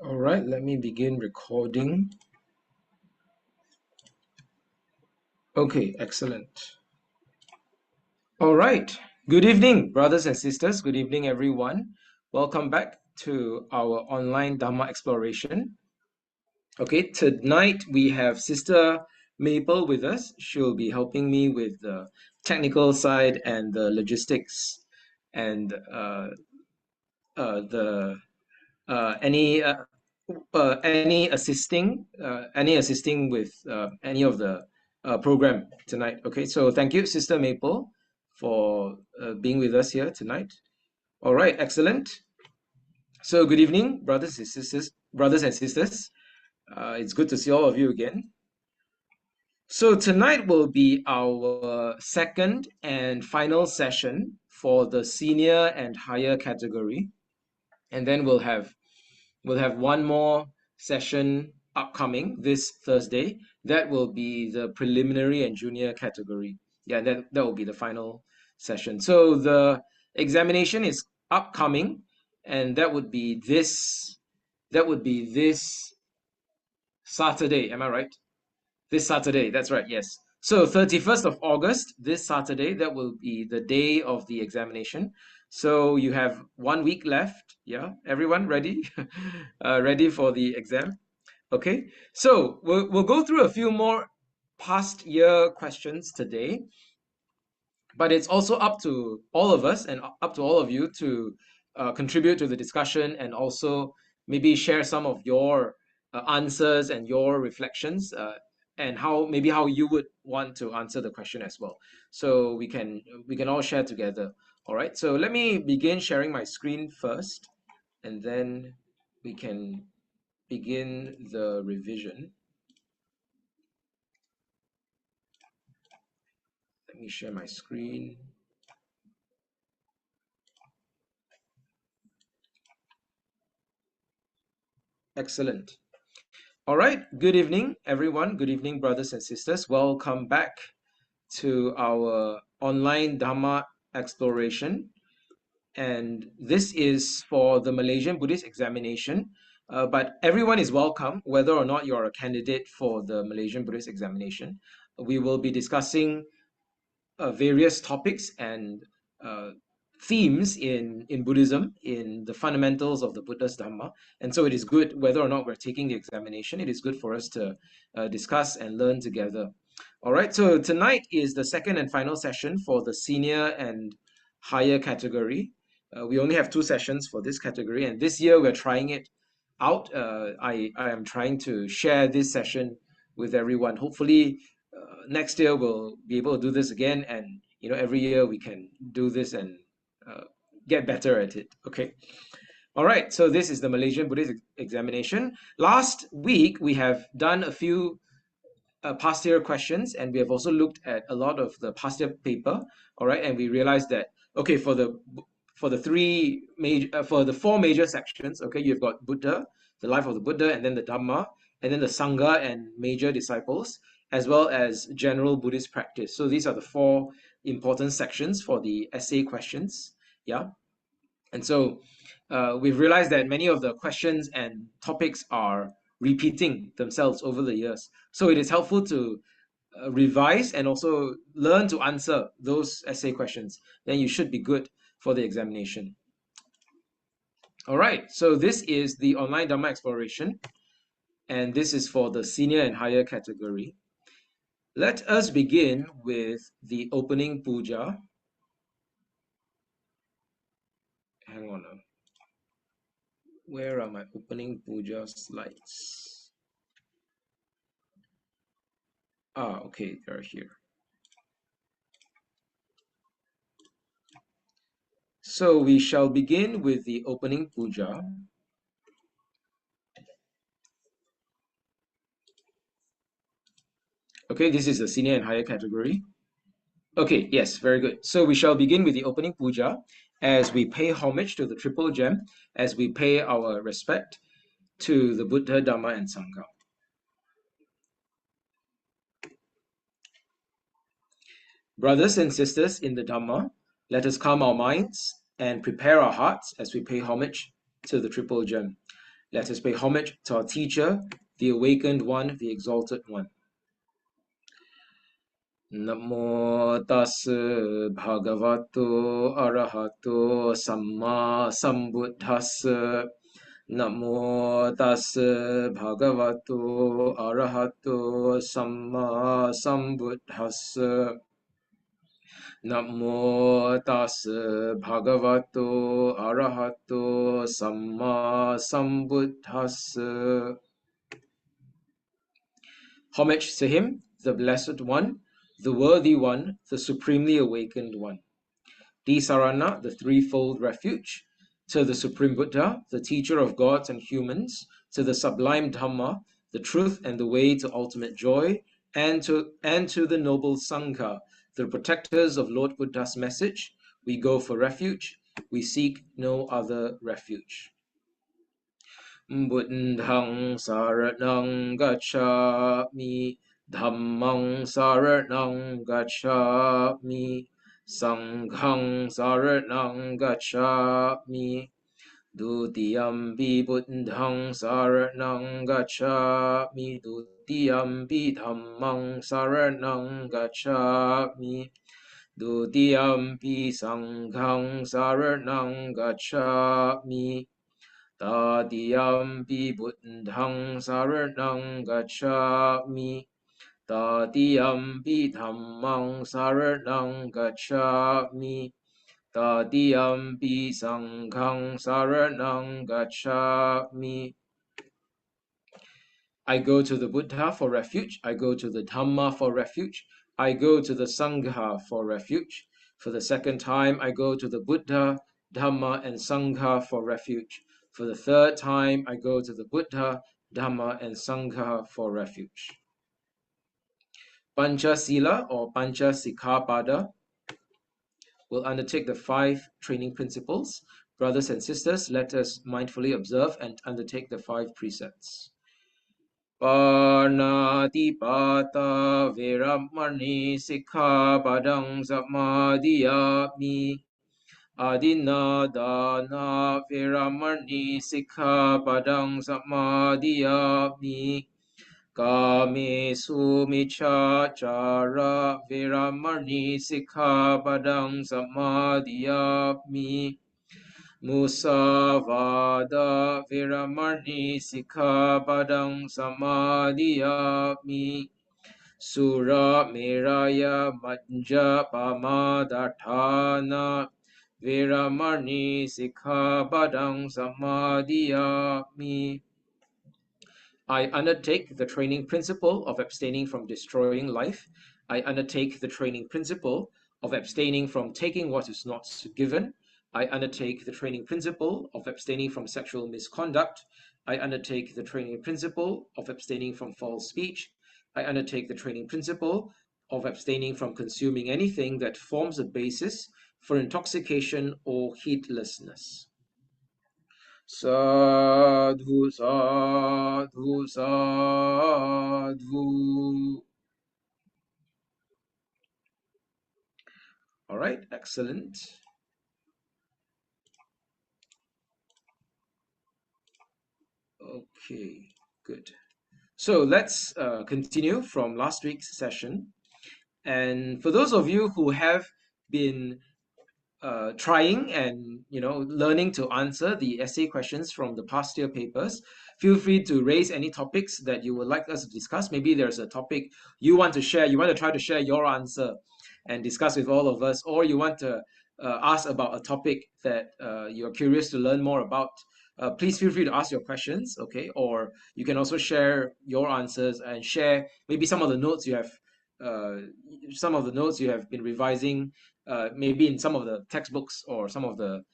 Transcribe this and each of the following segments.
All right, let me begin recording. Okay, excellent. All right. Good evening, brothers and sisters. Good evening, everyone. Welcome back to our online Dhamma exploration. Okay, tonight we have Sister Maple with us. She'll be helping me with the technical side and the logistics and the any assisting with any of the program tonight. Okay, so thank you, Sister Maple, for being with us here tonight. All right, excellent. So good evening, brothers and sisters. It's good to see all of you again. So tonight will be our second and final session for the senior and higher category, and then we'll have one more session upcoming this Thursday. That will be the preliminary and junior category. Yeah, that will be the final session. So the examination is upcoming, and that would be this Saturday. Am I right? This Saturday. That's right. Yes. So 31st of August, this Saturday, that will be the day of the examination. So you have 1 week left. Yeah, everyone ready? Ready for the exam? Okay. So we'll go through a few more past year questions today, but it's also up to all of us and up to all of you to contribute to the discussion and also maybe share some of your answers and your reflections and how you would want to answer the question as well. So we can all share together. All right. So let me begin sharing my screen first, and then we can begin the revision. Let me share my screen. Excellent. All right. Good evening, everyone. Good evening, brothers and sisters. Welcome back to our online Dhamma exploration. And this is for the Malaysian Buddhist Examination. But everyone is welcome, whether or not you're a candidate for the Malaysian Buddhist Examination. We will be discussing various topics and themes in Buddhism, in the fundamentals of the Buddha's Dhamma. And so it is good, whether or not we're taking the examination, it is good for us to discuss and learn together. All right, so tonight is the second and final session for the senior and higher category. We only have 2 sessions for this category, and this year we're trying it out. I am trying to share this session with everyone. Hopefully, next year we'll be able to do this again, and every year we can do this and get better at it. Okay. All right. So this is the Malaysian Buddhist Examination. Last week we have done a few past year questions, and we have also looked at a lot of the past year paper. All right, and we realized that okay, for the 4 major sections, okay, you've got Buddha, the life of the Buddha, and then the Dhamma, and then the Sangha and major disciples, as well as general Buddhist practice. So these are the 4 important sections for the essay questions. Yeah. And so we've realized that many of the questions and topics are repeating themselves over the years. So it is helpful to revise and also learn to answer those essay questions. Then you should be good for the examination. All right, so this is the online Dhamma exploration, and this is for the senior and higher category. Let us begin with the opening puja. Hang on. Where are my opening puja slides? Okay, they're here. So we shall begin with the opening puja. Okay, this is the senior and higher category. Okay, yes, very good. So we shall begin with the opening puja as we pay homage to the Triple Gem, as we pay our respect to the Buddha, Dhamma, and Sangha. Brothers and sisters in the Dhamma, let us calm our minds and prepare our hearts as we pay homage to the Triple Gem. Let us pay homage to our teacher, the awakened one, the exalted one. Namo tassa bhagavato arahato samma sambuddhassa. Namo tassa bhagavato arahato samma sambuddhassa. Namo tassa bhagavato arahato samma sambuddhassa. Homage to him, the Blessed One, the Worthy One, the Supremely Awakened One. Sarana, the Threefold Refuge, to the Supreme Buddha, the Teacher of gods and humans, to the Sublime Dhamma, the Truth and the Way to Ultimate Joy, and to the Noble Sangha, the protectors of Lord Buddha's message. We go for refuge. We seek no other refuge. Buddhang saranang gacchami, Dhammang saranang gacchami, Sanghang saranang gacchami, Dutiyampi Buddhang saranang gacchami, Dutiyampi Dhammang saranang gacchami, Dutiyampi Sanghang saranang gacchami, Tatiyampi Buddhang saranang gacchami, Tatiyampi Dhammang saranang gacchami, Tatiyampi Sanghang saranang gacchami. I go to the Buddha for refuge. I go to the Dhamma for refuge. I go to the Sangha for refuge. For the second time, I go to the Buddha, Dhamma, and Sangha for refuge. For the third time, I go to the Buddha, Dhamma, and Sangha for refuge. Pancha Sila or Pancha Sikkhapada will undertake the 5 training principles. Brothers and sisters, let us mindfully observe and undertake the 5 precepts. Parnatipata Veramani Sikkhapadang Samadhiyami. Adinadana Veramani Sikkhapadang Samadhiyami. Kamesu Michachara Veramani Sikkhapadang Samadhiyami. Musavada Veramani Sikkhapadang Samadhiyami. Sura Meraya Majja Pamadatthana Veramani Sikkhapadang Samadhiyami. I undertake the training principle of abstaining from destroying life. I undertake the training principle of abstaining from taking what is not given. I undertake the training principle of abstaining from sexual misconduct. I undertake the training principle of abstaining from false speech. I undertake the training principle of abstaining from consuming anything that forms a basis for intoxication or heedlessness. Sadhu, sadhu, sadhu. All right, excellent. Okay, good. So let's continue from last week's session. And for those of you who have been trying and learning to answer the essay questions from the past year papers, feel free to raise any topics that you would like us to discuss. Maybe there's a topic you want to share, you want to try to share your answer and discuss with all of us, or you want to ask about a topic that you're curious to learn more about. Please feel free to ask your questions, okay? Or you can also share your answers and share maybe some of the notes you have been revising, maybe in some of the textbooks or some of the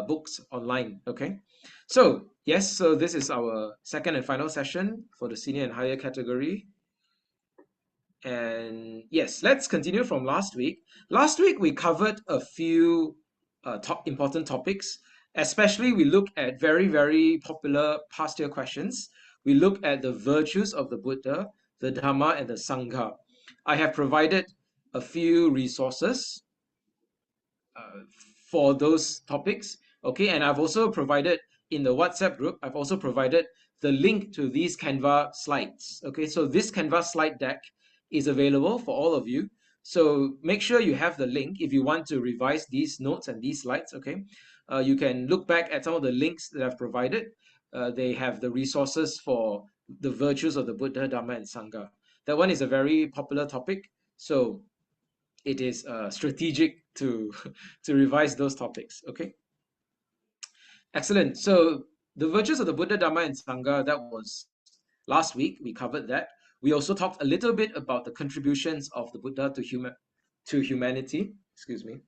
books online, okay? So yes, so this is our second and final session for the senior and higher category. And yes, let's continue from last week. Last week we covered a few important topics. Especially we looked at very, very popular past year questions. We looked at the virtues of the Buddha, the Dhamma, and the Sangha. I have provided a few resources for those topics, okay, and I've also provided in the WhatsApp group, I've also provided the link to these Canva slides. Okay, so this Canva slide deck is available for all of you. So make sure you have the link if you want to revise these notes and these slides. Okay, you can look back at some of the links that I've provided. They have the resources for the virtues of the Buddha, Dhamma, and Sangha. That one is a very popular topic, so it is strategic to to revise those topics. Okay, excellent. So the virtues of the Buddha, Dhamma, and Sangha, that was last week. We covered that. We also talked a little bit about the contributions of the Buddha to humanity. Excuse me.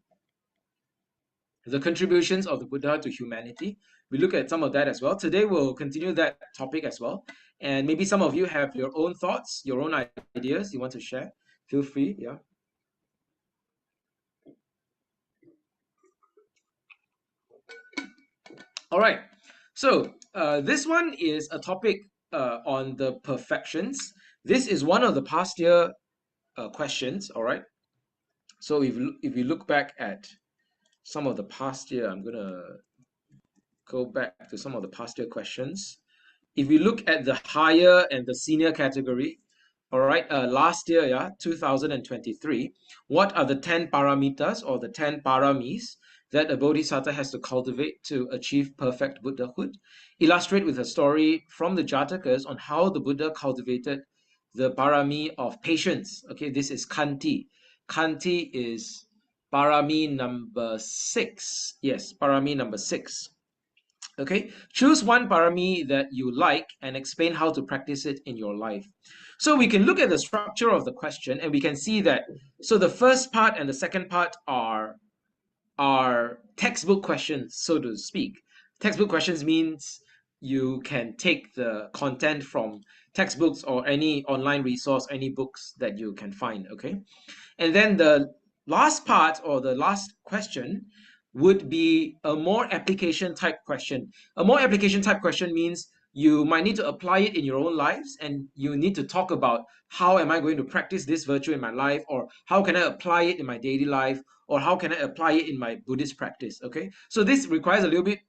The contributions of the Buddha to humanity. We look at some of that as well. Today we'll continue that topic as well. And maybe some of you have your own thoughts, your own ideas you want to share. Feel free. Yeah. All right. So this one is a topic on the perfections. This is one of the past year questions. All right. So if you look back at some of the past year, I'm gonna go back to some of the past year questions. If we look at the higher and the senior category, all right, last year, yeah, 2023, what are the 10 paramitas or the 10 paramis that a bodhisatta has to cultivate to achieve perfect Buddhahood? Illustrate with a story from the Jatakas on how the Buddha cultivated the parami of patience. Okay, this is Kanti. Kanti is parami number 6. Yes, parami number 6. Okay, choose one parami that you like and explain how to practice it in your life. So we can look at the structure of the question and we can see that, so the first part and the second part are textbook questions, so to speak. Textbook questions means you can take the content from textbooks or any online resource, any books that you can find. Okay, and then the last part or the last question would be a more application type question. A more application type question means you might need to apply it in your own lives and you need to talk about how am I going to practice this virtue in my life, or how can I apply it in my daily life, or how can I apply it in my Buddhist practice. Okay, so this requires a little bit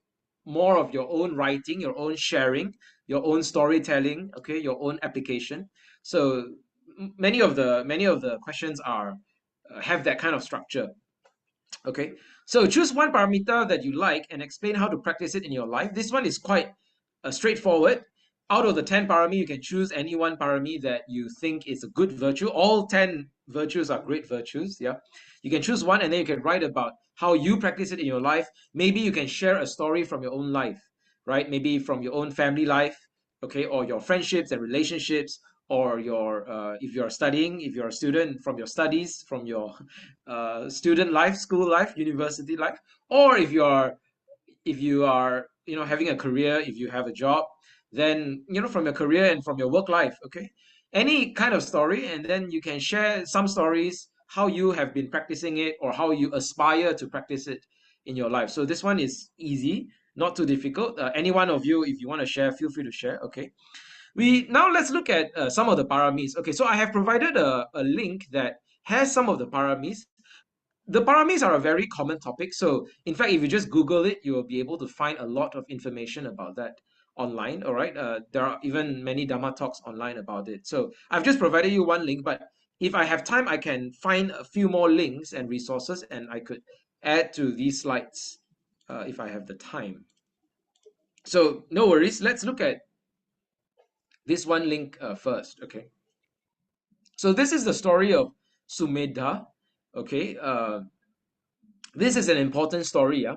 more of your own writing, your own sharing, your own storytelling, okay, your own application. So many of the questions are have that kind of structure. Okay, so choose one paramita that you like and explain how to practice it in your life. This one is quite straightforward. Out of the 10 parami, you can choose any one parami that you think is a good virtue. All 10 virtues are great virtues. Yeah, you can choose one and then you can write about how you practice it in your life. Maybe you can share a story from your own life, right? Maybe from your own family life, okay, or your friendships and relationships, or your if you're studying, if you're a student, from your studies, from your student life, school life, university life, or if you are having a career, if you have a job, then from your career and from your work life. Okay, any kind of story, and then you can share some stories how you have been practicing it or how you aspire to practice it in your life. So this one is easy, not too difficult. Any one of you, if you want to share, feel free to share. Okay, let's look at some of the paramis. Okay, so I have provided a link that has some of the paramis. The paramis are a very common topic. So in fact, if you just Google it, you will be able to find a lot of information about that online. All right. There are even many Dhamma talks online about it. So I've just provided you one link, but if I have time, I can find a few more links and resources and I could add to these slides if I have the time. So no worries. Let's look at this one link first. Okay. So this is the story of Sumedha. Okay. This is an important story. Yeah.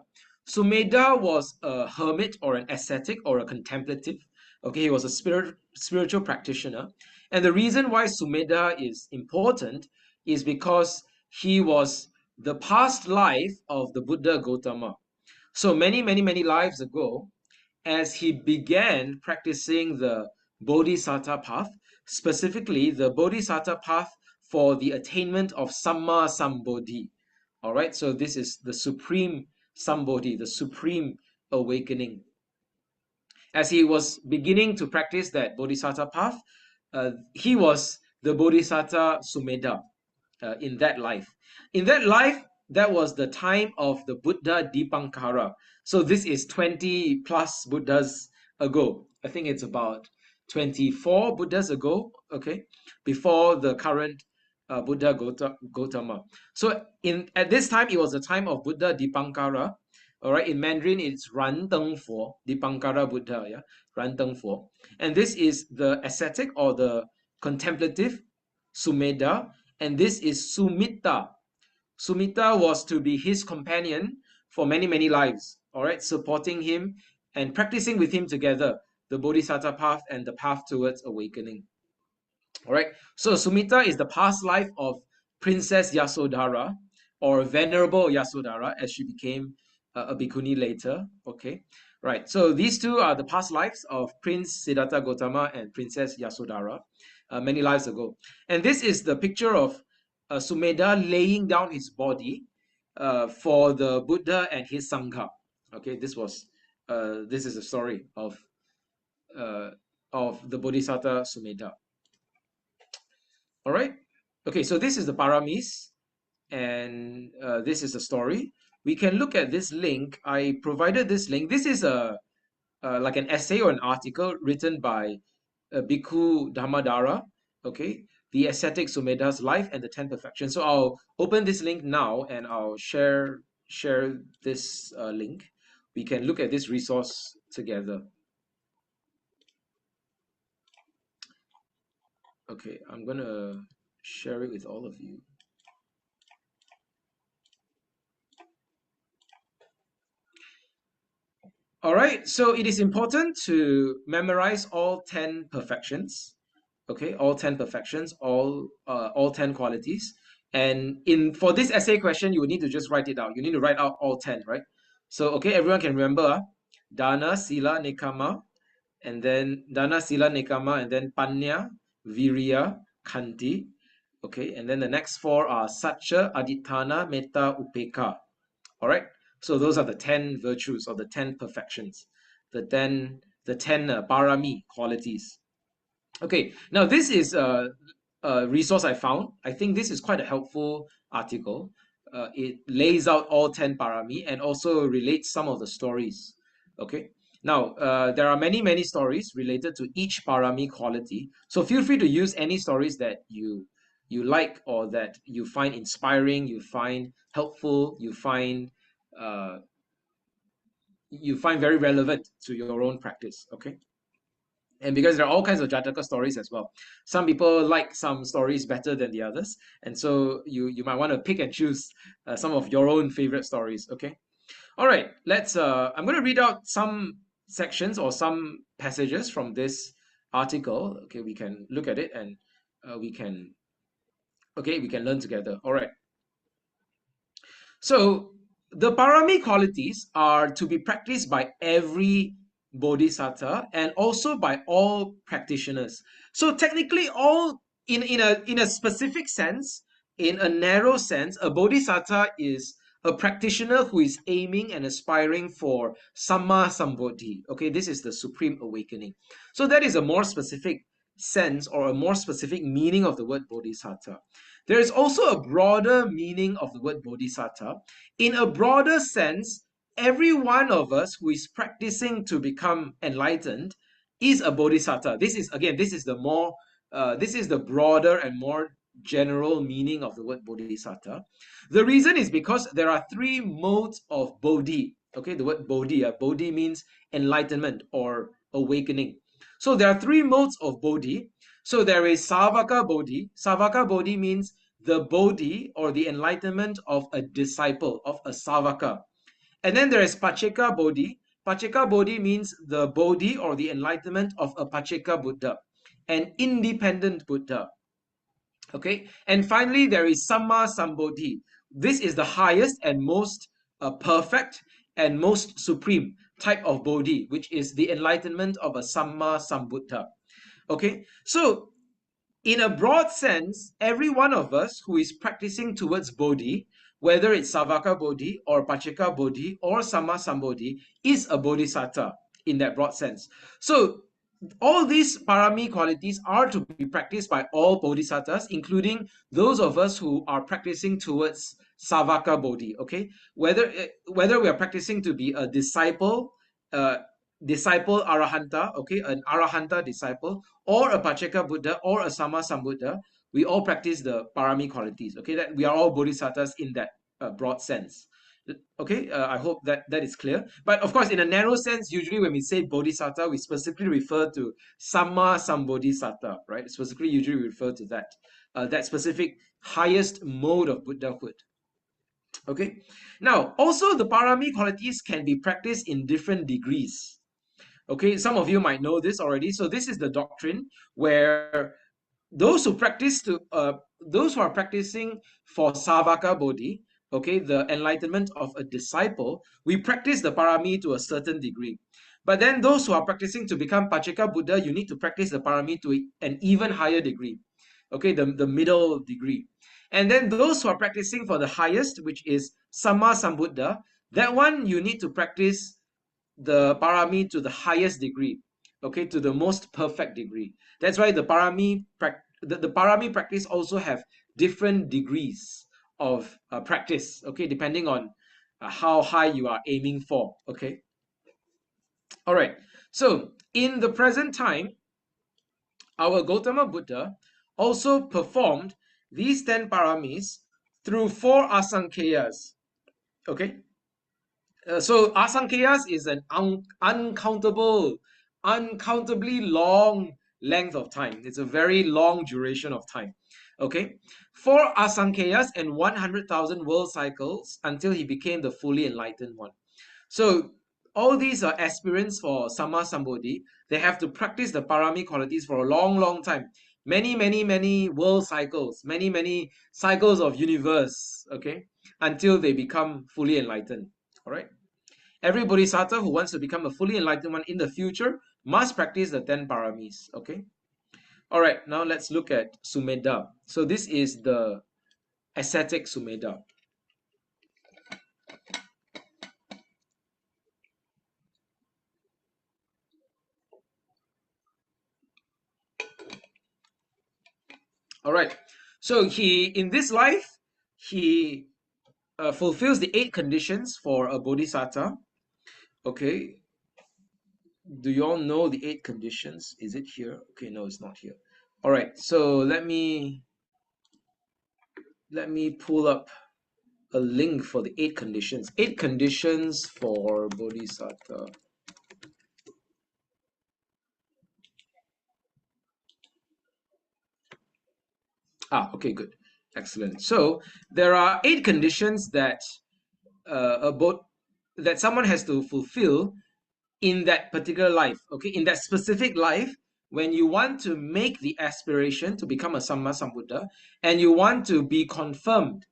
Sumedha was a hermit or an ascetic or a contemplative. Okay, he was a spiritual practitioner. And the reason why Sumedha is important is because he was the past life of the Buddha Gautama. So many lives ago, as he began practicing the Bodhisatta path, specifically the Bodhisatta path for the attainment of Samma Sambodhi. All right, so this is the supreme Sambodhi, the supreme awakening. As he was beginning to practice that Bodhisatta path, he was the Bodhisatta Sumedha in that life. In that life, that was the time of the Buddha Dipankara. So this is 20 plus Buddhas ago. I think it's about 24 Buddhas ago, okay, before the current Buddha Gautama. So at this time, it was the time of Buddha Dipankara. All right, in Mandarin, it's Ran Teng Fo, Dipankara Buddha, yeah, Ran Teng Fo. And this is the ascetic or the contemplative Sumedha, and this is Sumitta. Sumitta was to be his companion for many, many lives, all right, supporting him and practicing with him together the Bodhisatta path and the path towards awakening. All right, so Sumitta is the past life of Princess Yasodhara or Venerable Yasodhara as she became a bhikkhuni later. Okay, right. So these two are the past lives of Prince Siddhartha Gautama and Princess Yasodhara many lives ago. And this is the picture of Sumedha laying down his body for the Buddha and his Sangha. Okay, this is a story uh, of the Bodhisatta Sumedha. All right. Okay, so this is the paramis, and this is the story. We can look at this link. I provided this link. This is a like an essay or an article written by Bhikkhu Dhammadhara. Okay, the ascetic Sumedha's life and the 10 perfections. So I'll open this link now and I'll share this link. We can look at this resource together. Okay, I'm gonna share it with all of you. All right, so it is important to memorize all 10 perfections. Okay, all 10 perfections, all 10 qualities. And for this essay question, you would need to just write it out. You need to write out all 10, right? So, okay, everyone can remember Dana, Sila, Nekama, and then Dana, Sila, Nekama, and then Panya, Virya, Khanti. Okay, and then the next four are Satcha, Aditthana, Metta, Upeka. All right. So those are the 10 virtues or the 10 perfections, the 10 parami qualities. Okay. Now this is a resource I found. I think this is quite a helpful article. It lays out all 10 parami and also relates some of the stories. Okay. Now, there are many stories related to each parami quality. So feel free to use any stories that you like or that you find inspiring, you find helpful, uh, you find very relevant to your own practice. Okay. And because there are all kinds of Jataka stories as well. Some people like some stories better than the others. And so you might want to pick and choose some of your own favorite stories. Okay. All right. I'm going to read out some sections or some passages from this article. Okay. We can look at it and we can learn together. All right. So the parami qualities are to be practiced by every bodhisatta and also by all practitioners. So technically, all in a specific sense, in a narrow sense, a bodhisatta is a practitioner who is aiming and aspiring for Samma Sambuddhi. Okay, this is the supreme awakening. So that is a more specific sense or a more specific meaning of the word bodhisatta. There is also a broader meaning of the word bodhisatta. In a broader sense, every one of us who is practicing to become enlightened is a bodhisatta. This is the broader and more general meaning of the word bodhisatta. The reason is because there are three modes of bodhi. Okay, the word bodhi, bodhi means enlightenment or awakening. So there are three modes of bodhi. So there is Savaka Bodhi. Savaka Bodhi means the Bodhi or the enlightenment of a disciple, of a Savaka. And then there is Pacheka Bodhi. Pacheka Bodhi means the Bodhi or the enlightenment of a Pacheka Buddha, an independent Buddha. Okay. And finally, there is Samma Sambuddhi. This is the highest and most perfect and most supreme type of Bodhi, which is the enlightenment of a Samma Sambuddha. Okay, so in a broad sense, every one of us who is practicing towards Bodhi, whether it's Savaka Bodhi or Pacheka Bodhi or Samma Sambuddhi, is a Bodhisatta in that broad sense. So all these parami qualities are to be practiced by all bodhisattas, including those of us who are practicing towards Savaka Bodhi. Okay, whether we are practicing to be a disciple, disciple Arahanta, okay, an Arahanta disciple, or a Pacheka Buddha, or a Sama Sambuddha, we all practice the parami qualities. Okay, that we are all bodhisattvas in that broad sense. Okay, I hope that that is clear. But of course, in a narrow sense, usually when we say bodhisatta, we specifically refer to Samma Sambodhisatta, right? Specifically, usually we refer to that specific highest mode of Buddhahood. Okay. Now, also the parami qualities can be practiced in different degrees. Okay, some of you might know this already. So this is the doctrine where those who practice to those who are practicing for Savaka Bodhi, okay, the enlightenment of a disciple, we practice the parami to a certain degree. But then those who are practicing to become Pacheka Buddha, you need to practice the parami to an even higher degree. Okay, the middle degree. And then those who are practicing for the highest, which is Samma Sambuddha, that one you need to practice the parami to the highest degree, okay, to the most perfect degree. That's why the parami practice also have different degrees of practice, okay, depending on how high you are aiming for. Okay, all right. So in the present time, our Gautama Buddha also performed these 10 paramis through 4 asankheyas. Okay, so asankheyas is an uncountably long length of time. It's a very long duration of time. Okay, 4 asankheyas and 100,000 world cycles until he became the fully enlightened one. So all these are aspirants for Samma Sambodhi. They have to practice the parami qualities for a long, long time. Many world cycles, many cycles of universe, okay, until they become fully enlightened. All right. Every bodhisattva who wants to become a fully enlightened one in the future must practice the 10 paramis. Okay. All right. Now let's look at Sumedha. So this is the ascetic Sumedha. All right. So in this life, he fulfills the 8 conditions for a bodhisatta. Okay. Do you all know the 8 conditions? Is it here? Okay, no, it's not here. All right. So let me pull up a link for the 8 conditions. 8 conditions for bodhisatta. Okay, good. Excellent. So there are 8 conditions that that someone has to fulfill in that particular life, okay, in that specific life, when you want to make the aspiration to become a Samma Sambuddha and you want to be confirmed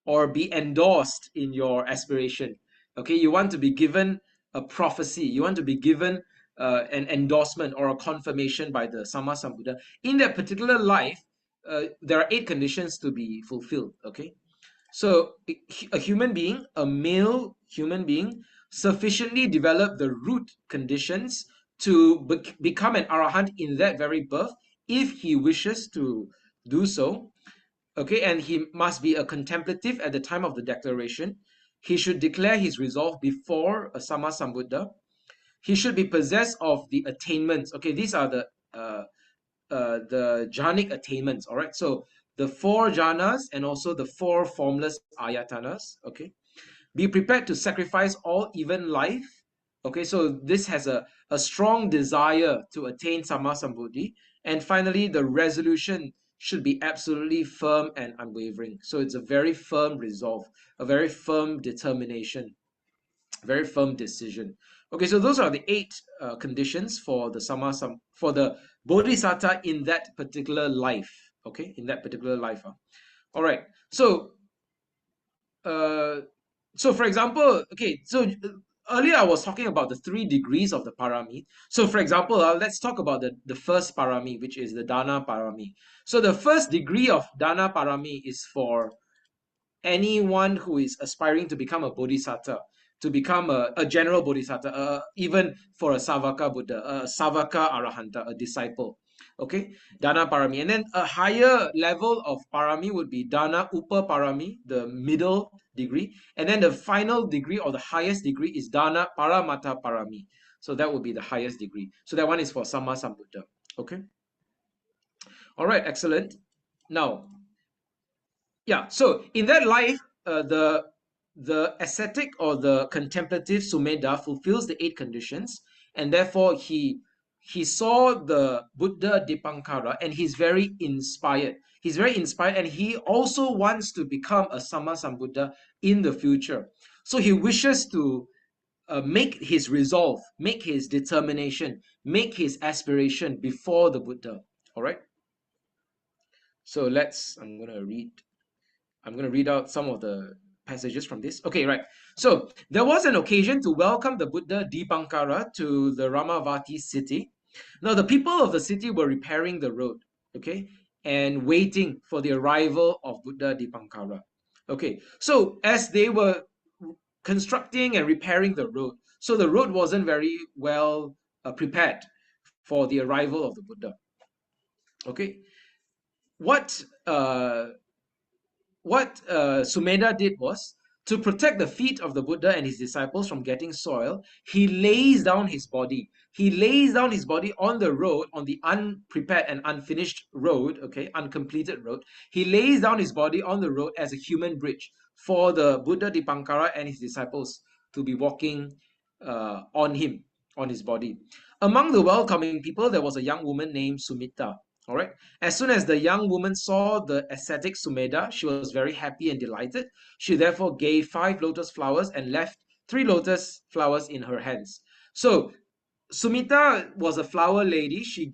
or be endorsed in your aspiration, okay, you want to be given a prophecy, you want to be given an endorsement or a confirmation by the Samma Sambuddha. In that particular life, there are 8 conditions to be fulfilled, okay? So a human being, a male human being, sufficiently develop the root conditions to become an arahant in that very birth, if he wishes to do so. Okay, and he must be a contemplative at the time of the declaration. He should declare his resolve before a Samma Sambuddha. He should be possessed of the attainments. Okay, these are the jhanic attainments. All right, so the 4 jhanas and also the 4 formless ayatanas. Okay, be prepared to sacrifice all even life. Okay, so this has a strong desire to attain Samma Sambuddhi. And finally, the resolution should be absolutely firm and unwavering. So it's a very firm resolve, a very firm determination, very firm decision. Okay, so those are the 8 conditions for the for the bodhisatta in that particular life. Okay, in that particular life. All right. So for example, okay, so earlier I was talking about the 3 degrees of the parami. So for example, let's talk about the first parami, which is the dana parami. So the first degree of dana parami is for anyone who is aspiring to become a bodhisatta, to become a general bodhisatta, even for a savaka Buddha, a savaka arahanta, a disciple. Okay, Dana Parami. And then a higher level of Parami would be Dana Upa Parami, the middle degree. And then the final degree or the highest degree is Dana Paramata Parami. So that would be the highest degree. So that one is for Samma Sambuddha. Okay. All right, excellent. Now, yeah, so in that life, the ascetic or the contemplative Sumedha fulfills the 8 conditions, and therefore he saw the Buddha Dipankara, and he's very inspired. He's very inspired, and he also wants to become a Samma Sambuddha in the future. So he wishes to make his resolve, make his determination, make his aspiration before the Buddha. All right. So I'm going to read out some of the passages from this. Okay, right. So there was an occasion to welcome the Buddha Dipankara to the Ramavati city. Now the people of the city were repairing the road, okay, and waiting for the arrival of Buddha Dipankara. Okay, so as they were constructing and repairing the road, so the road wasn't very well prepared for the arrival of the Buddha. Okay, what Sumedha did was to protect the feet of the Buddha and his disciples from getting soil. He lays down his body. He lays down his body on the road, on the unprepared and unfinished road, okay, uncompleted road. He lays down his body on the road as a human bridge for the Buddha Dipankara and his disciples to be walking on him, on his body. Among the welcoming people, there was a young woman named Sumitta. All right. As soon as the young woman saw the ascetic Sumedha, she was very happy and delighted. She therefore gave 5 lotus flowers and left 3 lotus flowers in her hands. So Sumita was a flower lady. She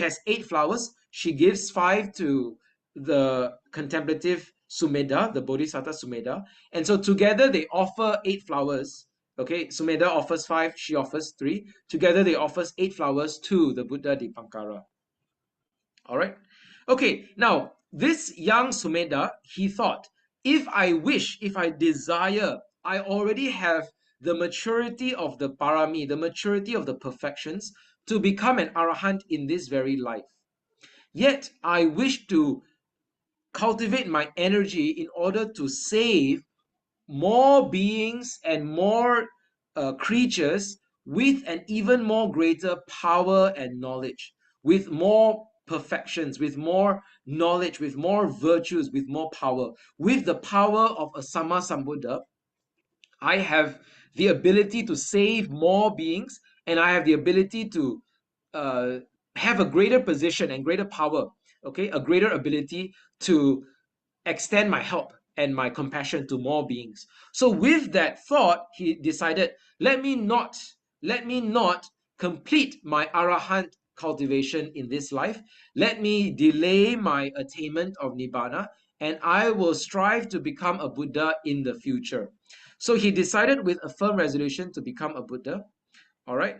has 8 flowers. She gives 5 to the contemplative Sumedha, the Bodhisatta Sumedha. And so together they offer 8 flowers. Okay, Sumedha offers 5, she offers 3. Together they offers 8 flowers to the Buddha Dipankara. All right. Okay. Now, this young Sumedha, he thought, if I wish, if I desire, I already have the maturity of the parami, the maturity of the perfections to become an arahant in this very life. Yet, I wish to cultivate my energy in order to save more beings and more creatures with an even more greater power and knowledge, with more perfections, with more knowledge, with more virtues, with more power. With the power of a Samma Sambuddha, I have the ability to save more beings, and I have the ability to uh, have a greater position and greater power, okay, a greater ability to extend my help and my compassion to more beings. So with that thought, he decided, let me not complete my arahant cultivation in this life. Let me delay my attainment of nibbana, and I will strive to become a Buddha in the future. So he decided with a firm resolution to become a Buddha. All right.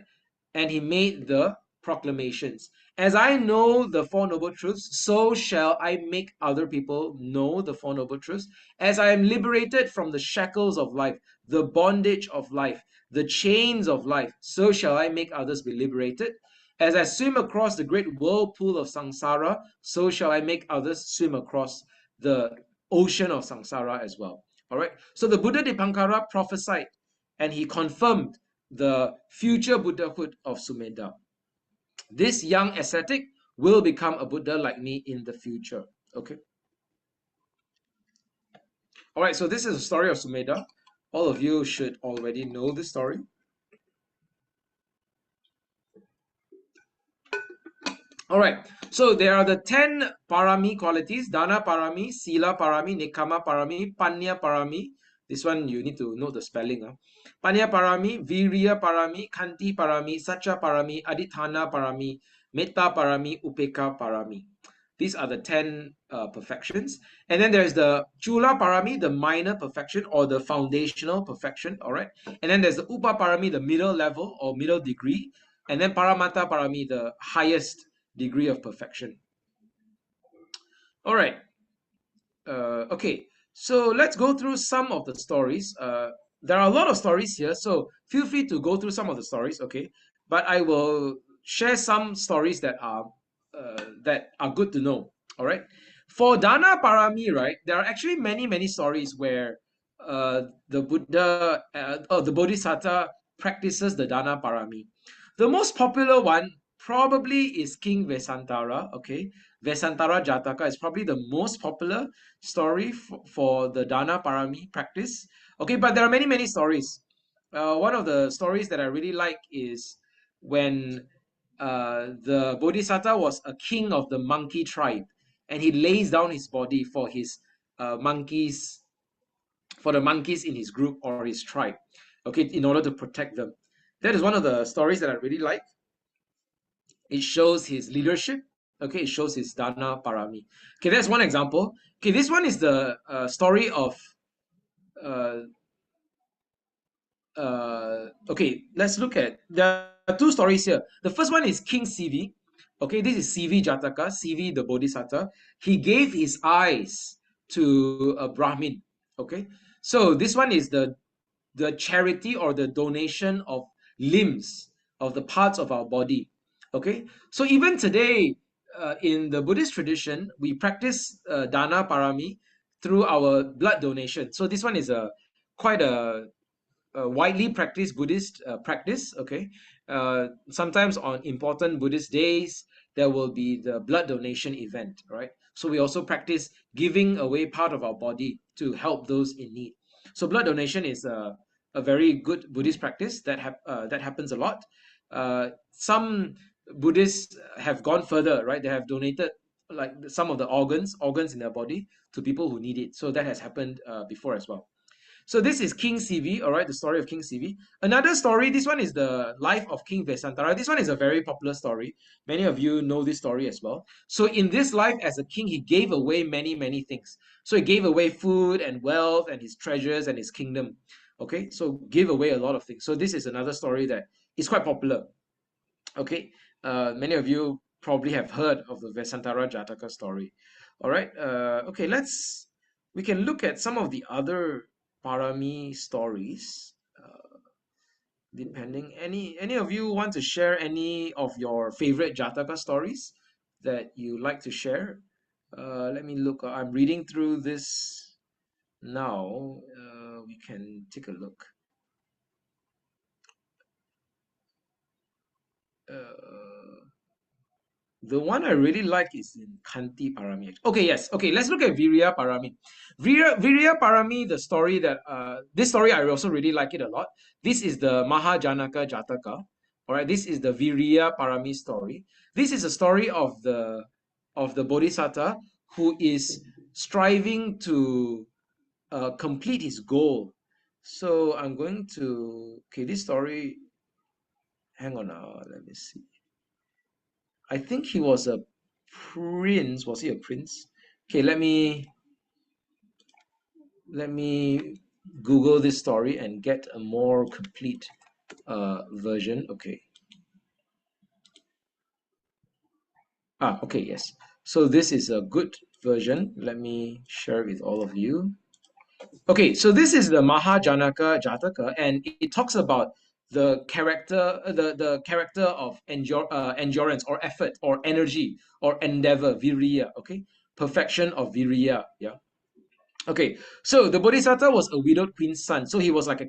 And he made the proclamations. As I know the Four Noble Truths, so shall I make other people know the Four Noble Truths. As I am liberated from the shackles of life, the bondage of life, the chains of life, so shall I make others be liberated. As I swim across the great whirlpool of samsara, so shall I make others swim across the ocean of samsara as well. All right. So the Buddha Dipankara prophesied and he confirmed the future Buddhahood of Sumedha. This young ascetic will become a Buddha like me in the future. Okay. All right. So this is the story of Sumedha. All of you should already know this story. All right. So there are the 10 parami qualities: Dana parami, Sila parami, Nekama parami, Panya parami. This one you need to know the spelling. Panya parami, Virya parami, Kanti parami, Sacha parami, Adithana parami, Metta parami, Upeka parami. These are the 10 perfections. And then there's the Chula parami, the minor perfection or the foundational perfection. All right. And then there's the Upa parami, the middle level or middle degree. And then Paramata parami, the highest degree of perfection. All right. Okay. So let's go through some of the stories. There are a lot of stories here, so feel free to go through some of the stories. Okay, but I will share some stories that are that are good to know. All right. For Dana Parami, right, there are actually many stories where the Buddha or the Bodhisatta practices the Dana Parami. The most popular one probably is King Vesantara. Okay, Vesantara Jataka is probably the most popular story for the Dana Parami practice. Okay, but there are many stories. One of the stories that I really like is when the Bodhisatta was a king of the monkey tribe, and he lays down his body for his monkeys, for the monkeys in his group or his tribe, okay, in order to protect them. That is one of the stories that I really like. It shows his leadership. Okay, it shows his Dana Parami. Okay, that's one example. Okay, this one is the story of uh, okay, let's look at, there are two stories here. The first one is King Sivi. Okay, this is Sivi Jataka, Sivi the Bodhisatta. He gave his eyes to a Brahmin. Okay, so this one is the charity or the donation of limbs, of the parts of our body. Okay, so even today, in the Buddhist tradition, we practice Dana Parami through our blood donation. So this one is a quite a widely practiced Buddhist practice. Okay, sometimes on important Buddhist days there will be the blood donation event, right? So we also practice giving away part of our body to help those in need. So blood donation is a very good Buddhist practice that happens a lot. Some Buddhists have gone further, right? They have donated like some of the organs in their body to people who need it. So that has happened before as well. So this is King Sivi, all right, the story of King Sivi. Another story, this one is the life of King Vesantara. This one is a very popular story. Many of you know this story as well. So in this life as a king, he gave away many things. So he gave away food and wealth and his treasures and his kingdom. Okay, so gave away a lot of things. So this is another story that is quite popular. Okay, many of you probably have heard of the Vesantara Jataka story. All right, okay, we can look at some of the other Parami stories. Depending, any of you want to share any of your favorite Jataka stories that you like to share? Let me look. I'm reading through this now. We can take a look. Uh, The one I really like is in Kanti Parami. Okay, yes. Okay, let's look at Virya Parami. Virya Parami, the story that this story I also really like it a lot. This is the Mahajanaka Jataka. All right, this is the Virya Parami story. This is a story of the Bodhisatta who is striving to complete his goal. So I'm going to, okay, this story. Hang on, let me see. I think he was a prince. Was he a prince? Okay, let me Google this story and get a more complete version. Okay. Okay, yes. So this is a good version. Let me share with all of you. Okay, so this is the Mahajanaka Jataka, and it talks about the character of endurance or effort or energy or endeavor, viriya. Okay, perfection of viriya. Yeah. Okay, so the Bodhisatta was a widowed queen's son. So he was like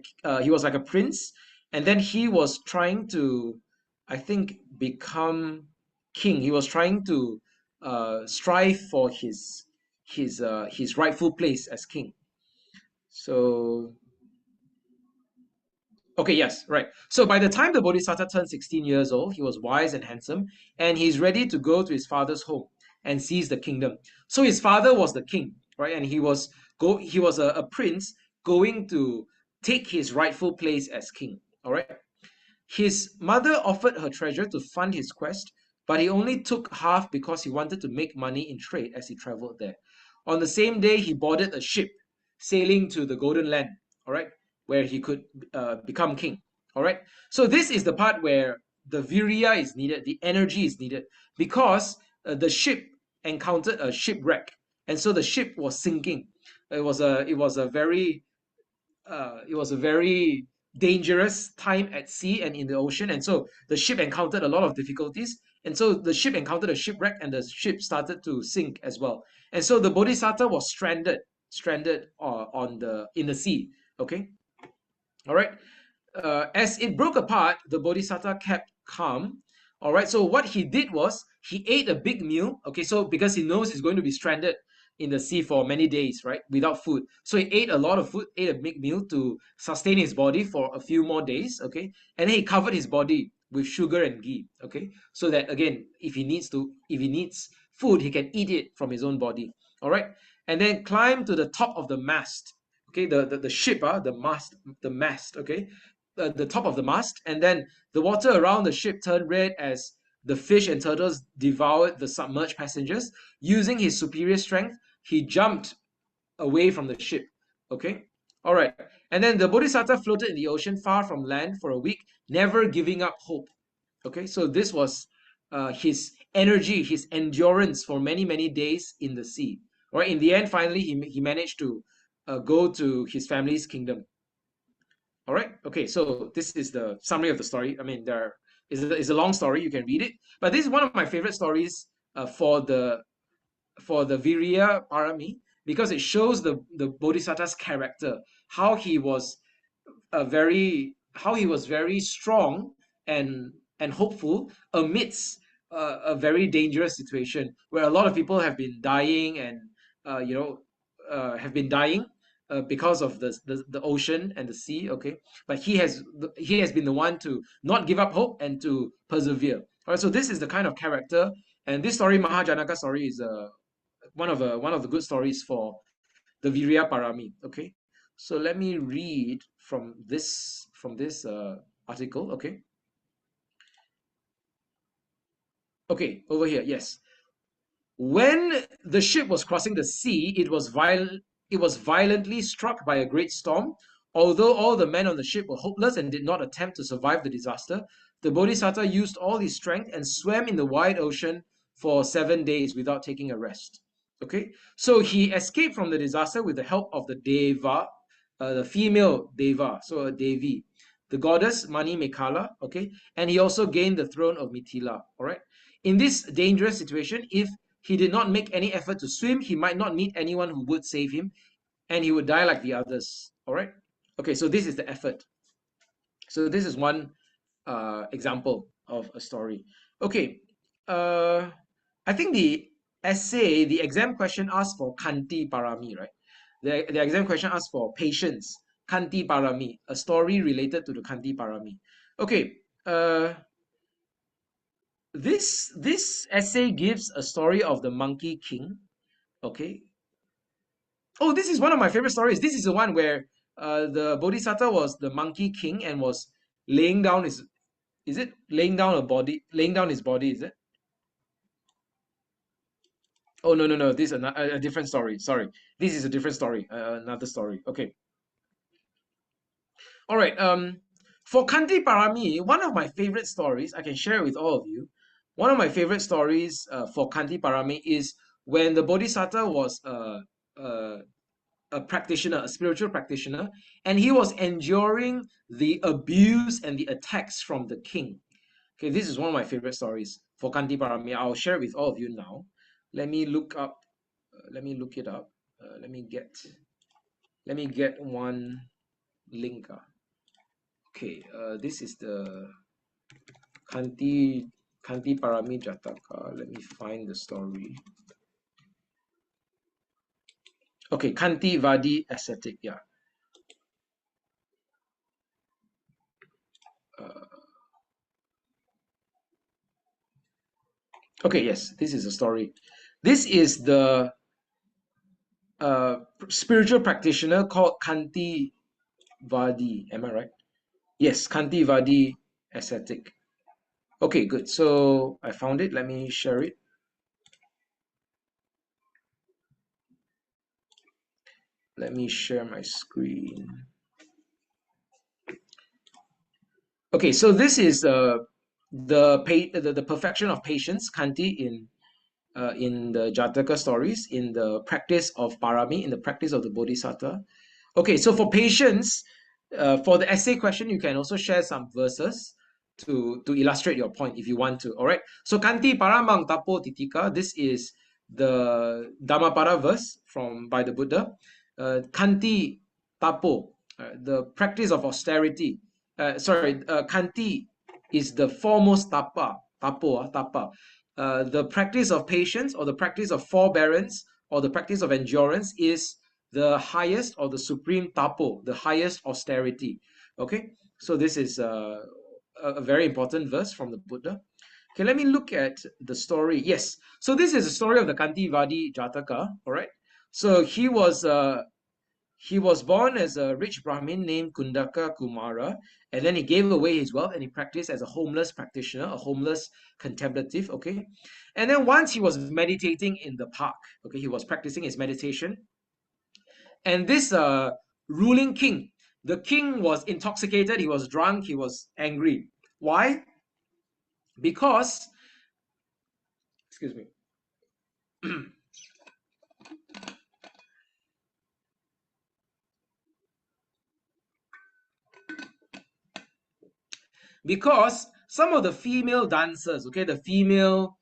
a prince, and then he was trying to, I think, become king. He was trying to strive for his rightful place as king. So okay, yes, right. So by the time the Bodhisatta turned 16 years old, he was wise and handsome, and he's ready to go to his father's home and seize the kingdom. So his father was the king, right? And he was a prince going to take his rightful place as king. All right. His mother offered her treasure to fund his quest, but he only took half because he wanted to make money in trade as he traveled there. On the same day, he boarded a ship sailing to the Golden Land, all right, where he could become king, all right. So this is the part where the virya is needed, the energy is needed, because the ship encountered a shipwreck, and so the ship was sinking. It was a very dangerous time at sea and in the ocean, and so the ship encountered a lot of difficulties, And so the ship encountered a shipwreck, and the ship started to sink as well. And so the Bodhisatta was stranded in the sea. Okay, all right. As it broke apart, the Bodhisatta kept calm. All right. So what he did was he ate a big meal. Okay. So because he knows he's going to be stranded in the sea for many days, right, without food. So he ate a lot of food, ate a big meal to sustain his body for a few more days. Okay. And then he covered his body with sugar and ghee. Okay. So that again, if he needs food, he can eat it from his own body. All right. And then climb to the top of the mast. Okay. The ship, the mast. Okay, the top of the mast, and then the water around the ship turned red as the fish and turtles devoured the submerged passengers. Using his superior strength, he jumped away from the ship. Okay, all right. And then the Bodhisatta floated in the ocean far from land for a week, never giving up hope. Okay, so this was his energy, his endurance for many, many days in the sea. All right, in the end, finally, he managed to go to his family's kingdom. All right. Okay. So this is the summary of the story. I mean, there is a long story. You can read it, but this is one of my favorite stories for the Virya Parami, because it shows the Bodhisatta's character, how he was very strong and hopeful amidst a very dangerous situation where a lot of people have been dying and uh, you know have been dying because of the ocean and the sea. Okay, but he has been the one to not give up hope and to persevere. All right, so this is the kind of character, and this story, Mahajanaka story, is one of the good stories for the Virya Parami. Okay, so let me read from this article. Okay, okay, over here. Yes, when the ship was crossing the sea, it was violently struck by a great storm. Although all the men on the ship were hopeless and did not attempt to survive the disaster, the Bodhisatta used all his strength and swam in the wide ocean for 7 days without taking a rest. Okay, so he escaped from the disaster with the help of the Deva, the female Deva, so a Devi, the goddess Mani Mekala. Okay, and he also gained the throne of MYTTA. All right. In this dangerous situation, if he did not make any effort to swim, he might not meet anyone who would save him, and he would die like the others. All right. Okay, so this is the effort. So this is one example of a story. Okay. I think the exam question asked for Kanti Parami, right? The exam question asked for patience, Kanti Parami, a story related to the Kanti Parami. Okay. This essay gives a story of the Monkey King. Okay. Oh, this is one of my favorite stories. This is the one where the Bodhisatta was the Monkey King and was laying down his. Is it laying down a body? Laying down his body? Is it? Oh, no, no, no. This is a different story. Sorry, this is a different story. Another story. Okay. All right. For Kanti Parami, one of my favorite stories I can share with all of you. One of my favorite stories for Kanti Parami is when the Bodhisatta was a practitioner, a spiritual practitioner, and he was enduring the abuse and the attacks from the king. Okay, this is one of my favorite stories for Kanti Parami. I'll share it with all of you now. Let me look it up. Let me get one link. Okay, this is the Kanti Parami Jataka. Let me find the story. Okay, Kanti Vadi ascetic. Yeah. Okay, yes, this is a story. This is the spiritual practitioner called Kanti Vadi. Am I right? Yes, Kanti Vadi ascetic. Okay, good. So I found it. Let me share it. Let me share my screen. Okay, so this is the perfection of patience, Kanti, in the Jataka stories, in the practice of Parami, in the practice of the Bodhisatta. Okay, so for patience, for the essay question, you can also share some verses. to illustrate your point if you want to. All right. So kanti paramang tapo titika. This is the Dhammapada verse by the Buddha. Kanti tapo, the practice of austerity. Kanti is the foremost tapa. Tapa. The practice of patience or the practice of forbearance or the practice of endurance is the highest or the supreme tapo, the highest austerity. Okay, so this is a very important verse from the Buddha. Okay, let me look at the story. Yes, so this is the story of the Kantivadi Jataka. All right, so he was born as a rich Brahmin named Kundaka Kumara, and then he gave away his wealth and he practiced as a homeless practitioner, a homeless contemplative. Okay, and then once he was meditating in the park. Okay, he was practicing his meditation, and this ruling king, the king was intoxicated, he was drunk, he was angry. Why? Because, excuse me, because some of the female dancers, okay, the female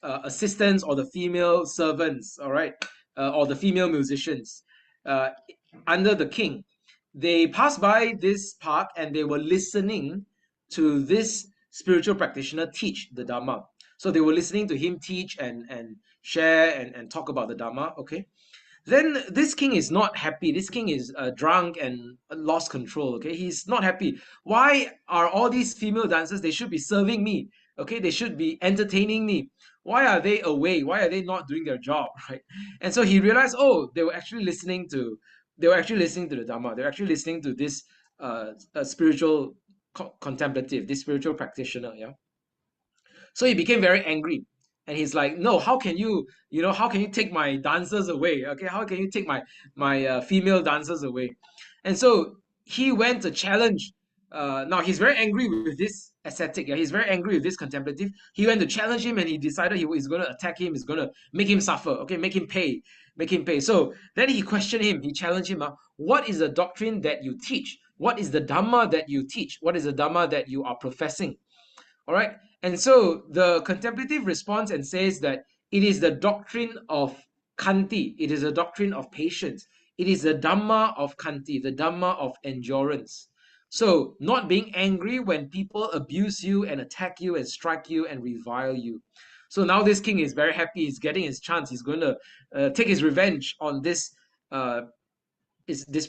assistants or the female servants, all right, or the female musicians uh, under the king, they passed by this park and they were listening to this spiritual practitioner teach the Dhamma. So they were listening to him teach and share and talk about the Dhamma, okay? Then this king is not happy. This king is drunk and lost control. Okay, he's not happy. Why are all these female dancers? They should be serving me. Okay, they should be entertaining me. Why are they away? Why are they not doing their job? Right? And so he realized, oh, they were actually listening to. They were actually listening to the Dhamma. They're actually listening to this spiritual contemplative, this spiritual practitioner. Yeah. So he became very angry. And he's like, no, how can you, how can you take my dancers away? Okay, how can you take my female dancers away? And so he went to challenge. Now he's very angry with this ascetic. Yeah, he's very angry with this contemplative. He went to challenge him, and he decided he's going to attack him. He's going to make him suffer. Okay, make him pay. So then he questioned him. He challenged him. What is the doctrine that you teach? What is the Dhamma that you teach? What is the Dhamma that you are professing? All right. And so the contemplative responds and says that it is the doctrine of Khanti, it is a doctrine of patience, it is the Dhamma of Khanti, the Dhamma of endurance. So, not being angry when people abuse you and attack you and strike you and revile you. So now this king is very happy. He's getting his chance. He's going to take his revenge on this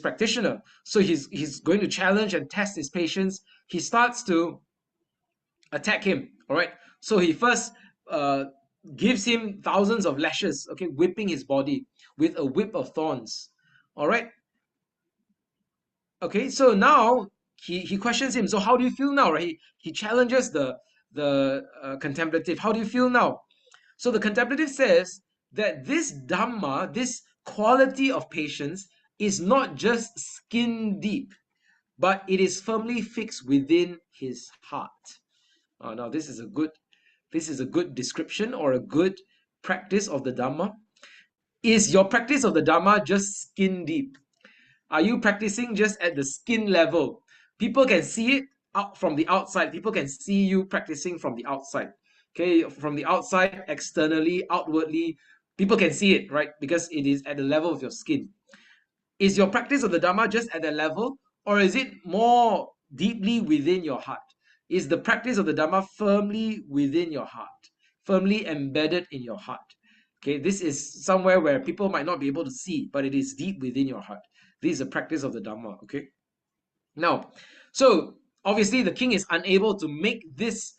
practitioner. So he's going to challenge and test his patience. He starts to attack him. All right. So he first gives him thousands of lashes, okay, whipping his body with a whip of thorns. All right. Okay. So now he questions him. So how do you feel now? Right. He challenges the contemplative. How do you feel now? So the contemplative says that this Dhamma, this quality of patience, is not just skin deep, but it is firmly fixed within his heart. Now this is a good description or a good practice of the Dhamma. Is your practice of the Dhamma just skin deep? Are you practicing just at the skin level? People can see it out from the outside. People can see you practicing from the outside. Okay, from the outside, externally, outwardly, people can see it, right? Because it is at the level of your skin. Is your practice of the Dhamma just at that level, or is it more deeply within your heart? Is the practice of the Dhamma firmly within your heart, firmly embedded in your heart? Okay, this is somewhere where people might not be able to see, but it is deep within your heart. This is the practice of the Dhamma. Okay. Now, so obviously the king is unable to make this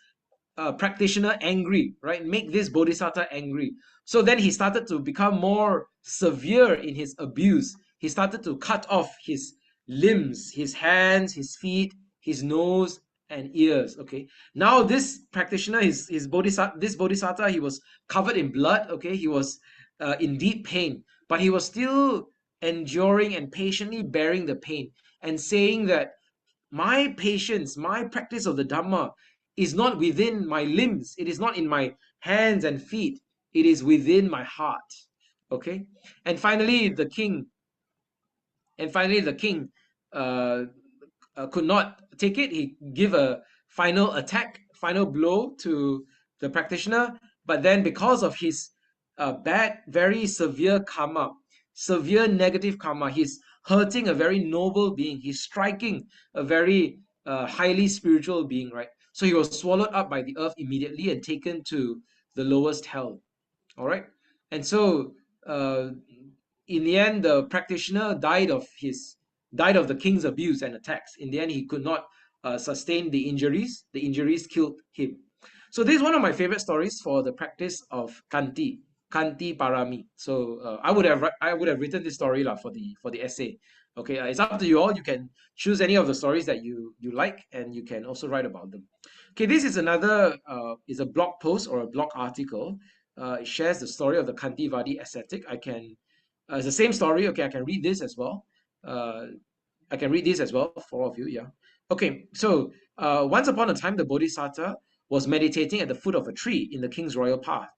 practitioner angry, right? Make this Bodhisatta angry. So then he started to become more severe in his abuse. He started to cut off his limbs, his hands, his feet, his nose, and ears. Okay. Now this practitioner, his Bodhisatta, this Bodhisatta, he was covered in blood. Okay. He was in deep pain, but he was still enduring and patiently bearing the pain and saying that my patience, my practice of the Dhamma is not within my limbs. It is not in my hands and feet. It is within my heart. Okay. And finally, the king. And finally, the king could not take it. He gave a final attack, final blow to the practitioner. But then because of his bad, very severe karma, severe negative karma, he's hurting a very noble being. He's striking a very highly spiritual being, right? So he was swallowed up by the earth immediately and taken to the lowest hell. All right. And so in the end, the practitioner died of the king's abuse and attacks. In the end, he could not sustain the injuries. The injuries killed him. So this is one of my favorite stories for the practice of Kanti Parami. So I would have written this story for the essay. Okay, it's up to you all. You can choose any of the stories that you like, and you can also write about them. Okay, this is another is a blog post or a blog article. It shares the story of the Kantivadi ascetic. It's the same story. Okay, I can read this as well. I can read this as well for all of you. Yeah. Okay, so once upon a time, the Bodhisatta was meditating at the foot of a tree in the king's royal park.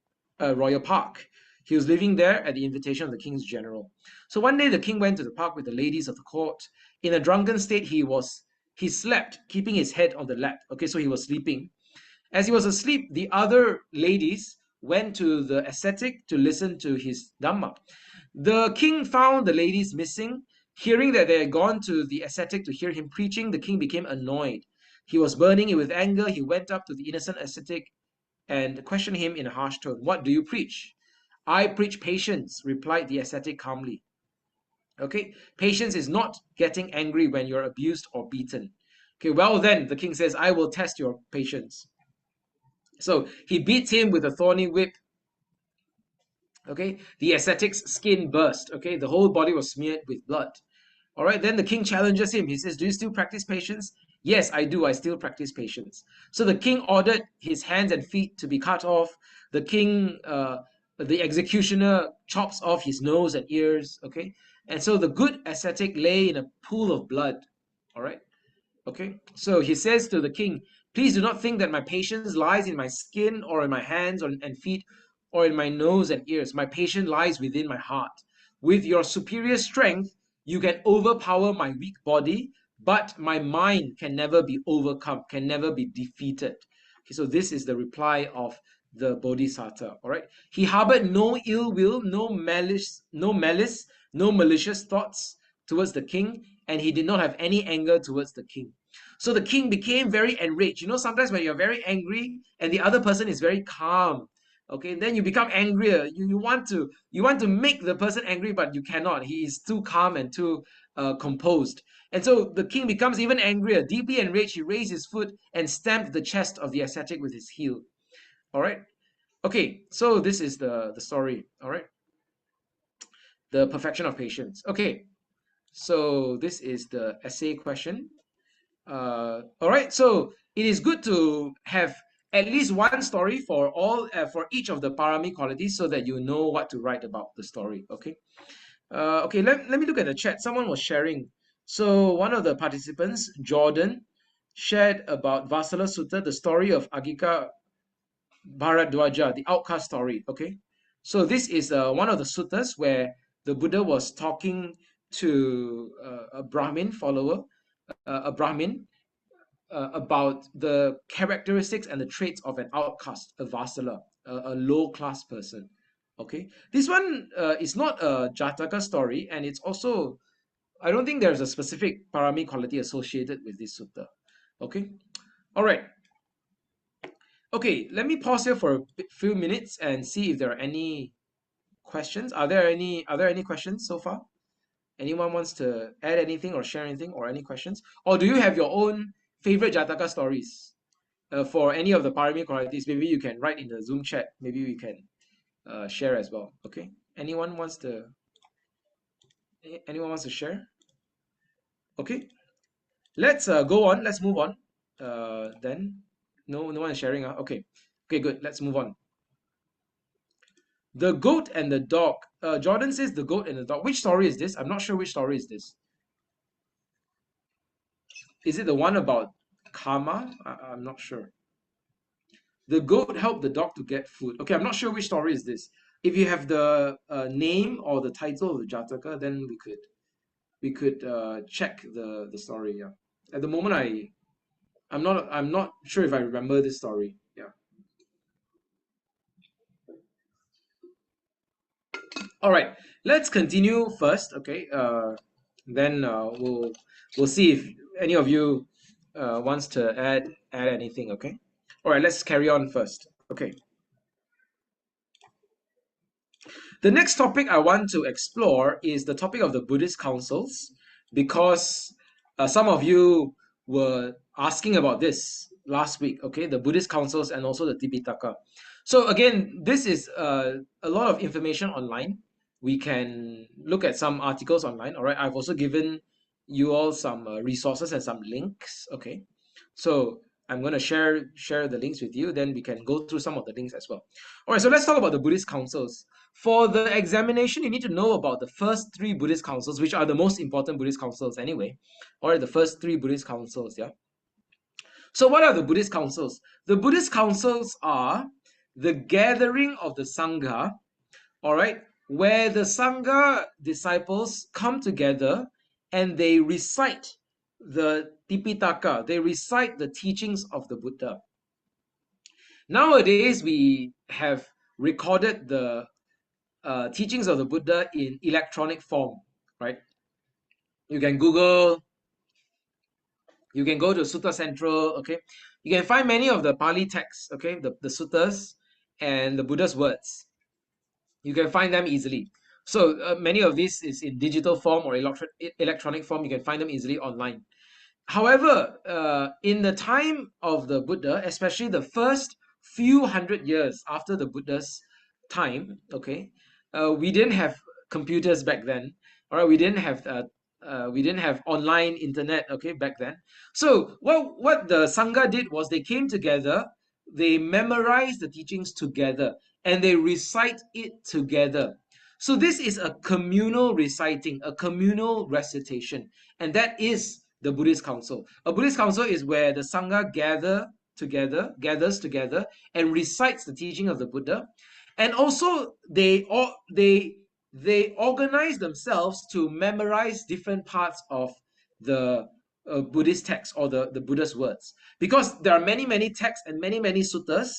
He was living there at the invitation of the king's general. So one day the king went to the park with the ladies of the court. In a drunken state, he slept, keeping his head on the lap. Okay, so he was sleeping. As he was asleep, the other ladies went to the ascetic to listen to his Dhamma. The king found the ladies missing. Hearing that they had gone to the ascetic to hear him preaching, the king became annoyed. He was burning with anger. He went up to the innocent ascetic and questioned him in a harsh tone. What do you preach? I preach patience, replied the ascetic calmly. Okay, patience is not getting angry when you're abused or beaten. Okay, well then, the king says, I will test your patience. So he beats him with a thorny whip. Okay, the ascetic's skin burst. Okay, the whole body was smeared with blood. All right, then the king challenges him. He says, do you still practice patience? Yes, I do. I still practice patience. So the king ordered his hands and feet to be cut off. The executioner chops off his nose and ears. Okay, and so the good ascetic lay in a pool of blood. All right. Okay, so he says to the king, please do not think that my patience lies in my skin or in my hands and feet or in my nose and ears. My patience lies within my heart. With your superior strength, you can overpower my weak body, but my mind can never be overcome, can never be defeated. Okay, so this is the reply of the Bodhisatta. All right, he harbored no ill will, no malicious thoughts towards the king, and he did not have any anger towards the king. So the king became very enraged. You know, sometimes when you're very angry and the other person is very calm, okay, then you become angrier. You want to make the person angry, but you cannot. He is too calm and too composed. And so the king becomes even angrier. Deeply enraged, he raised his foot and stamped the chest of the ascetic with his heel. All right. Okay, so this is the story. All right. The perfection of patience. Okay, so this is the essay question. All right, so it is good to have at least one story for each of the parami qualities so that you know what to write about the story. Okay. Okay, let me look at the chat. Someone was sharing. So one of the participants, Jordan, shared about Vasala Sutta, the story of Agika Bharadwaja, the outcast story. Okay, so this is one of the suttas where the Buddha was talking to a Brahmin follower, a Brahmin, about the characteristics and the traits of an outcast, a Vasala, a low-class person. Okay, this one is not a Jataka story, and it's also, I don't think there's a specific parami quality associated with this sutta. Okay, all right. Okay, let me pause here for a few minutes and see if there are any questions. Are there any questions so far? Anyone wants to add anything or share anything or any questions? Or do you have your own favorite Jataka stories for any of the parami qualities? Maybe you can write in the Zoom chat. Maybe we can share as well. Okay. Anyone wants to share? Okay. Let's go on. Let's move on. Then no one is sharing. Okay. Okay, good. Let's move on. The goat and the dog. Jordan says the goat and the dog. Which story is this? I'm not sure which story is this. Is it the one about karma? I'm not sure. The goat helped the dog to get food. Okay, I'm not sure which story is this. If you have the name or the title of the Jataka, then we could check the story. Yeah. At the moment, I'm not sure if I remember this story. Yeah. All right. Let's continue first. Okay. Then we'll see if any of you wants to add anything. Okay. All right. Let's carry on first. Okay. The next topic I want to explore is the topic of the Buddhist councils, because some of you were asking about this last week, okay, the Buddhist councils and also the Tipitaka. So again, this is a lot of information online. We can look at some articles online. All right, I've also given you all some resources and some links. Okay, so I'm going to share the links with you. Then we can go through some of the links as well. All right, so let's talk about the Buddhist councils. For the examination, you need to know about the first three Buddhist councils, which are the most important Buddhist councils anyway. Or the first three Buddhist councils, yeah. So what are the Buddhist councils? The Buddhist councils are the gathering of the Sangha, all right, where the Sangha disciples come together and they recite the Tipitaka, they recite the teachings of the Buddha. Nowadays, we have recorded the teachings of the Buddha in electronic form, right? You can Google, you can go to Sutta Central, okay? You can find many of the Pali texts, okay? The suttas and the Buddha's words. You can find them easily. So many of these is in digital form or electronic form. You can find them easily online. However, in the time of the Buddha, especially the first few hundred years after the Buddha's time, okay, we didn't have computers back then. All right, we didn't have online internet, okay, back then. So what the Sangha did was they came together, they memorized the teachings together, and they recite it together. So this is a communal reciting, a communal recitation, and that is the Buddhist council. A Buddhist council is where the Sangha gathers together and recites the teaching of the Buddha. And also they organize themselves to memorize different parts of the Buddhist text or the Buddha's words. Because there are many texts and many suttas,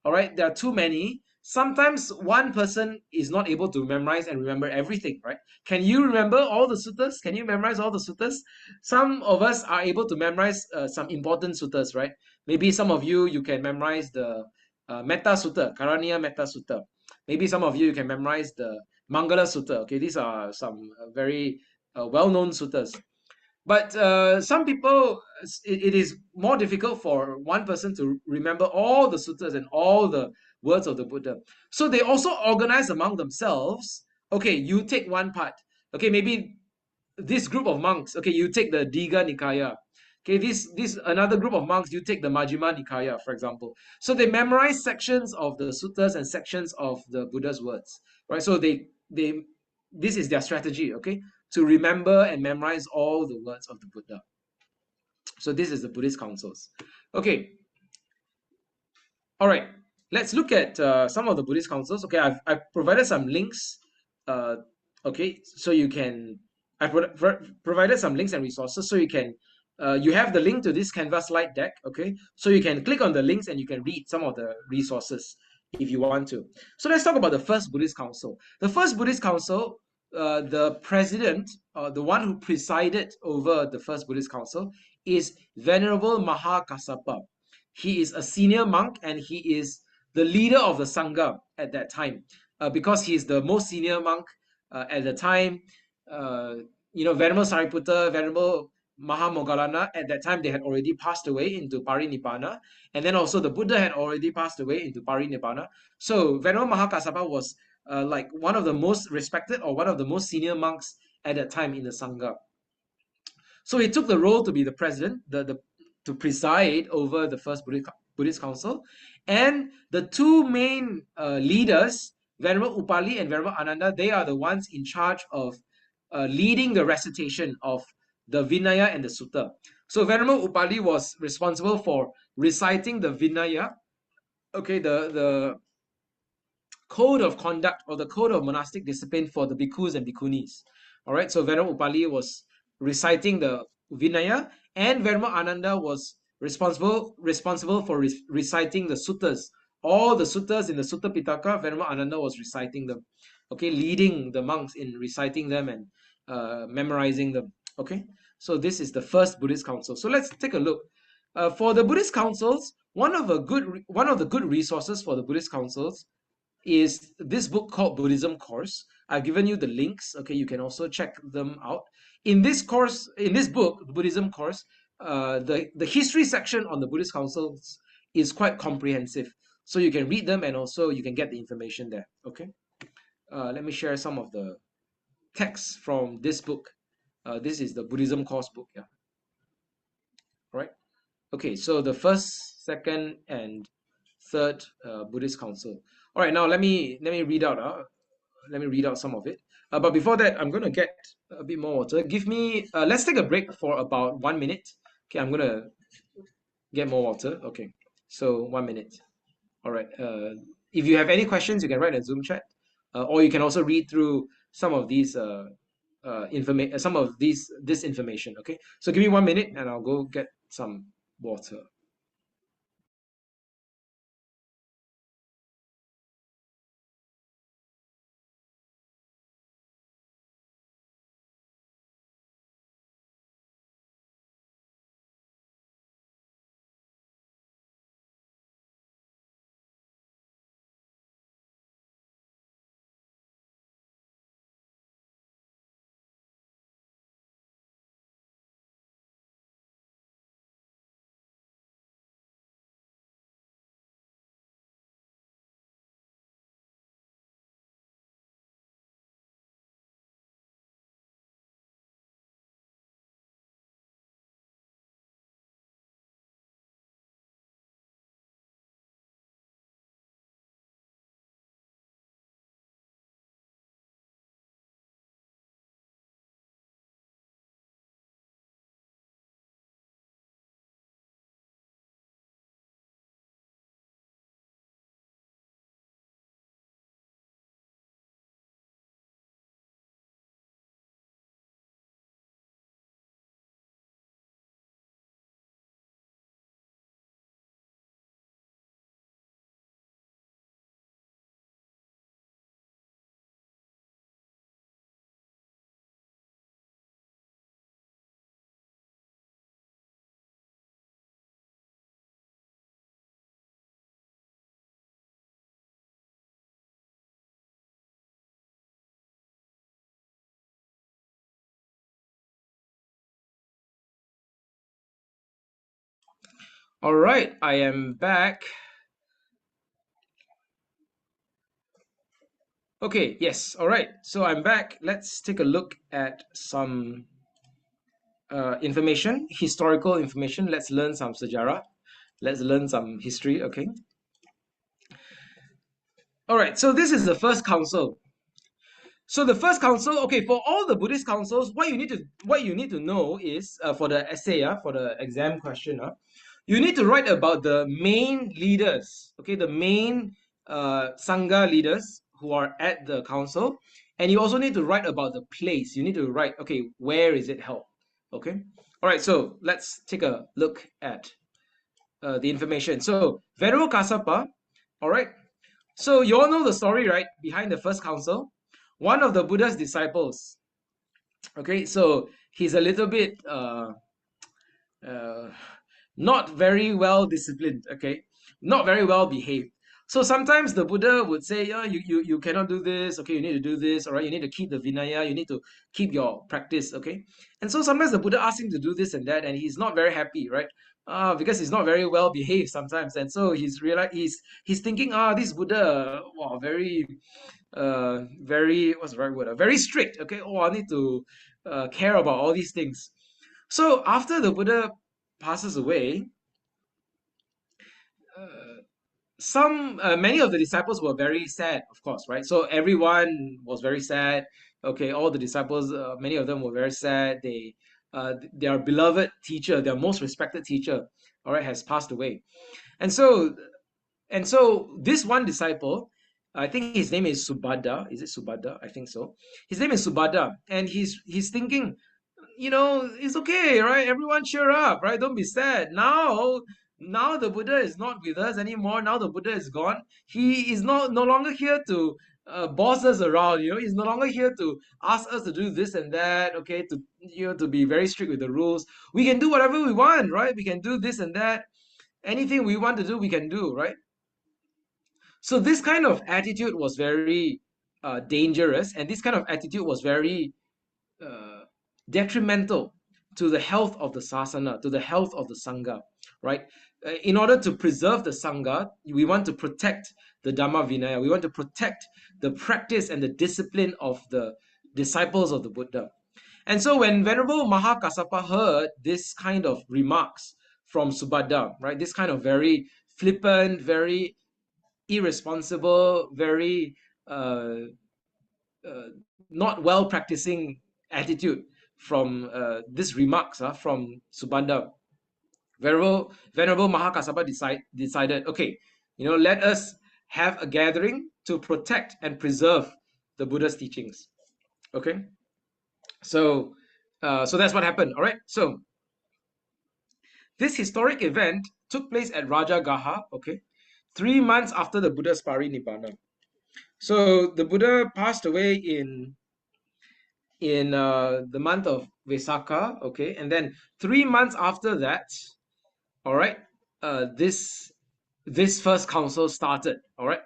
all right, there are too many. Sometimes one person is not able to memorize and remember everything, right? Can you remember all the suttas? Can you memorize all the suttas? Some of us are able to memorize some important suttas, right? Maybe some of you can memorize the Metta Sutta, Karaniya Metta Sutta. Maybe some of you can memorize the Mangala Sutta. Okay, these are some very well-known suttas. But some people, it is more difficult for one person to remember all the suttas and all the words of the Buddha. So they also organize among themselves. Okay, you take one part. Okay, maybe this group of monks, okay, you take the Digha Nikaya. Okay, this another group of monks, you take the Majjhima Nikaya, for example. So they memorize sections of the suttas and sections of the Buddha's words, right? So they this is their strategy, okay, to remember and memorize all the words of the Buddha. So this is the Buddhist councils. Okay, all right. Let's look at some of the Buddhist councils. Okay, I've provided some links. Uh, okay, so you can provided some links and resources so you can you have the link to this Canvas slide deck. Okay, so you can click on the links and you can read some of the resources if you want to. So let's talk about the first Buddhist council. The first Buddhist council, the president, the one who presided over the first Buddhist council, is Venerable Mahakassapa. He is a senior monk and he is the leader of the Sangha at that time. Because he is the most senior monk at the time, Venerable Sariputta, Venerable Mahamoggallana, at that time they had already passed away into Parinibbana, and then also the Buddha had already passed away into Parinibbana. So Venerable Mahakassapa was like one of the most respected or one of the most senior monks at that time in the Sangha. So he took the role to be the president, to preside over the first Buddhist council, and the two main leaders, Venerable Upali and Venerable Ananda, they are the ones in charge of leading the recitation of the Vinaya and the Sutta. So Venerable Upali was responsible for reciting the Vinaya, okay, the code of conduct or the code of monastic discipline for the bhikkhus and bhikkhunis. All right, so Venerable Upali was reciting the Vinaya, and Venerable Ananda was responsible for reciting the suttas. All the suttas in the Sutta Pitaka, Venerable Ananda was reciting them. Okay, leading the monks in reciting them and memorizing them. Okay, so this is the first Buddhist council. So let's take a look. For the Buddhist councils, one of the good resources for the Buddhist councils is this book called Buddhism Course. I've given you the links. Okay, you can also check them out. In this course, in this book, the Buddhism Course, the history section on the Buddhist councils is quite comprehensive. So you can read them and also you can get the information there. Okay, let me share some of the texts from this book. This is the Buddhism Course book. Yeah, right. Okay, so the first, second, and third Buddhist council. All right, now let me read out. Let me read out some of it. But before that, I'm gonna get a bit more water. Give me. Let's take a break for about 1 minute. Okay, I'm gonna get more water. Okay, so 1 minute. All right. If you have any questions, you can write in the Zoom chat, or you can also read through some of these information, some of this information. Okay. So give me 1 minute, and I'll go get some water. All right, I am back. Okay, yes, all right. So I'm back. Let's take a look at some information, historical information. Let's learn some sejarah. Let's learn some history, okay? All right, so this is the first council. So the first council, okay, for all the Buddhist councils, what you need to know is for the essay, for the exam question, you need to write about the main leaders, okay, the main sangha leaders who are at the council, and you also need to write about the place. You need to write, okay, where is it held, okay? All right, so let's take a look at the information. So Venerable Kassapa, all right. So you all know the story, right? Behind the first council, one of the Buddha's disciples. Okay, so he's a little bit uh, not very well disciplined. Okay, not very well behaved. So sometimes the Buddha would say, yeah, you cannot do this. Okay, you need to do this. All right, you need to keep the Vinaya. You need to keep your practice. Okay, and so sometimes the Buddha asks him to do this and that, and he's not very happy, right? Because he's not very well behaved sometimes, and so he's thinking, this Buddha, wow, very what's the right word? Very strict. Okay, I need to care about all these things. So after the Buddha passes away, uh, some many of the disciples were very sad, of course, right? So everyone was very sad. Okay, all the disciples, many of them were very sad. Their beloved teacher, their most respected teacher, all right, has passed away. And so this one disciple, I think his name is Subhadda. Is it Subhadda? I think so. His name is Subhadda, and he's thinking, it's okay, right? Everyone cheer up, right? Don't be sad. Now the Buddha is not with us anymore. Now the Buddha is gone. He is no longer here to boss us around. He's no longer here to ask us to do this and that. Okay, to be very strict with the rules. We can do whatever we want, right? We can do this and that. Anything we want to do, we can do, right? So this kind of attitude was very dangerous, and this kind of attitude was very uh, detrimental to the health of the sasana, to the health of the sangha, right? In order to preserve the sangha, we want to protect the Dhamma Vinaya. We want to protect the practice and the discipline of the disciples of the Buddha. And so when Venerable Mahakassapa heard this kind of remarks from Subhadda, right, this kind of very flippant, very irresponsible, very uh, uh, not well practicing attitude from this remarks from Subhadda, Venerable Mahakassapa decided, okay, let us have a gathering to protect and preserve the Buddha's teachings. Okay, so that's what happened. All right, so this historic event took place at Rajagaha. Okay, 3 months after the Buddha's parinibbana. So the Buddha passed away in the month of Vesakha, okay, and then 3 months after that, all right, this first council started, all right.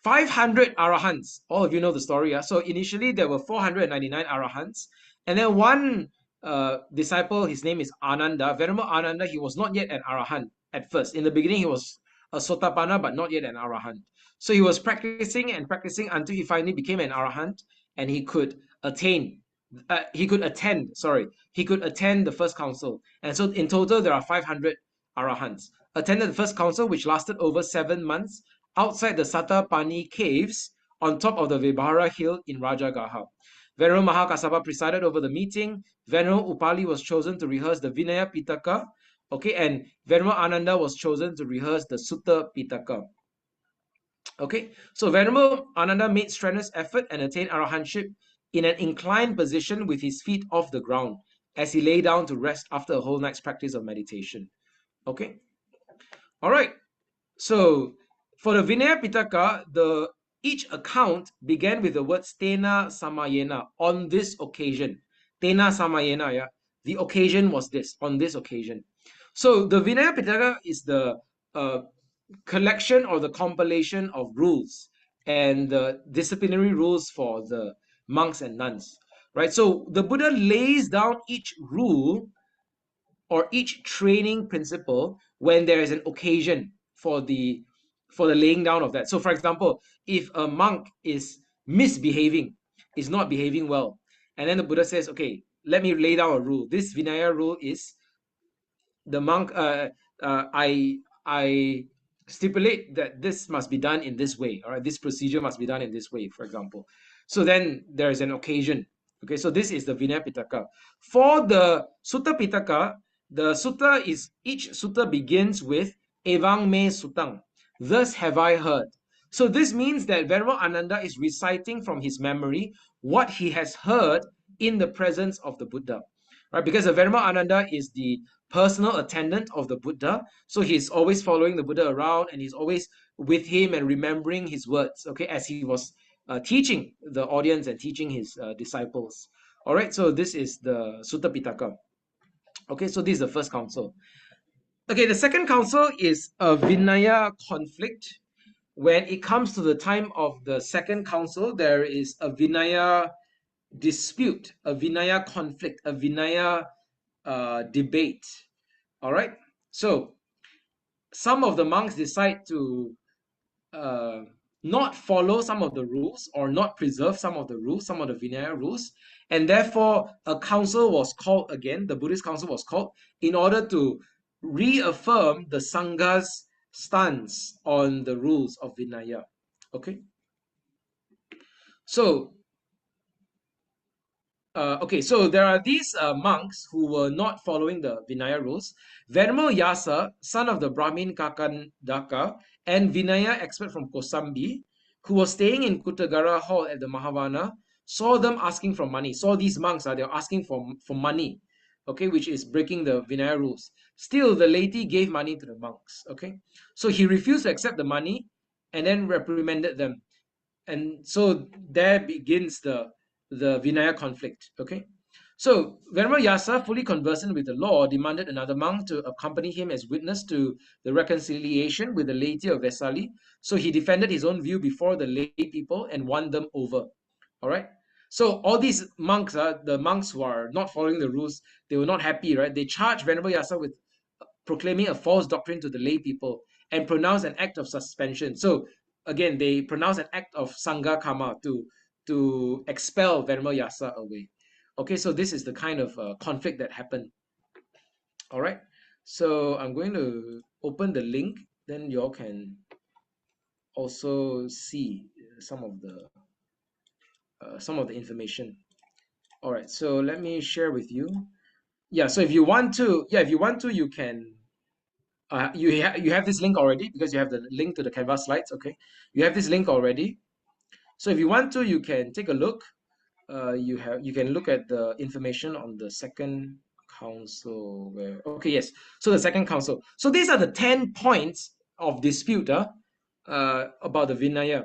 500 arahants, all of you know the story. So initially there were 499 arahants, and then one disciple, his name is Ananda, Venerable Ananda. He was not yet an arahant at first. In the beginning, he was a sotapanna, but not yet an arahant. So he was practicing and practicing until he finally became an arahant, and he could attend the first council. And so in total there are 500 arahants attended the first council, which lasted over 7 months outside the Satapani caves on top of the Vibhara hill in Rajagaha. Venerable Mahakassapa presided over the meeting. Venerable Upali was chosen to rehearse the Vinaya Pitaka, okay, and Venerable Ananda was chosen to rehearse the Sutta Pitaka. Okay, so Venerable Ananda made strenuous effort and attained arahantship in an inclined position with his feet off the ground as he lay down to rest after a whole night's practice of meditation. Okay, all right. So for the Vinaya Pitaka, each account began with the words Tena Samayena, on this occasion. Tena Samayena, yeah. The occasion was this, on this occasion. So the Vinaya Pitaka is the collection or the compilation of rules and the disciplinary rules for the monks and nuns, right? So the Buddha lays down each rule or each training principle when there is an occasion for the laying down of that. So for example, if a monk is misbehaving, is not behaving well, and then the Buddha says, okay, let me lay down a rule. This Vinaya rule is the monk, I stipulate that this must be done in this way, all right, this procedure must be done in this way, for example. So then there is an occasion. Okay, so this is the Vinaya Pitaka. For the Sutta Pitaka, the sutta is, each sutta begins with Evang me sutang, thus have I heard. So this means that Venerable Ananda is reciting from his memory what he has heard in the presence of the Buddha, right? Because the Venerable Ananda is the personal attendant of the Buddha, so he's always following the Buddha around and he's always with him and remembering his words, okay, as he was teaching the audience and teaching his disciples. All right, so this is the Sutta Pitaka. Okay, so this is the first council. Okay, the second council is a Vinaya conflict. When it comes to the time of the second council, there is a Vinaya dispute, a Vinaya conflict, a Vinaya debate. All right, so some of the monks decide to not follow some of the rules or not preserve some of the rules, some of the Vinaya rules, and therefore a council was called again, the Buddhist council was called in order to reaffirm the Sangha's stance on the rules of Vinaya. Okay, so so there are these monks who were not following the Vinaya rules. Venerable Yasa, son of the Brahmin Kakandaka and Vinaya expert from Kosambi, who was staying in Kutagara Hall at the Mahavana, saw them asking for money, saw these monks, they were asking for money, okay, which is breaking the Vinaya rules. Still, the laity gave money to the monks, okay. So he refused to accept the money and then reprimanded them. And so there begins the Vinaya conflict, okay. So Venerable Yasa, fully conversant with the law, demanded another monk to accompany him as witness to the reconciliation with the laity of Vesali. So he defended his own view before the lay people and won them over. All right. So all these monks, the monks who are not following the rules, they were not happy, right? They charged Venerable Yasa with proclaiming a false doctrine to the lay people and pronounced an act of suspension. So again, they pronounced an act of Sangha Karma to expel Venerable Yasa away. Okay, so this is the kind of conflict that happened. All right, so I'm going to open the link, then you all can also see some of the information. All right, so let me share with you. Yeah, so if you want to, you can. You have this link already because you have the link to the Canvas slides. Okay, you have this link already. So if you want to, you can take a look. You can look at the information on the second council where, okay, yes, so the second council. So these are the 10 points of dispute about the Vinaya.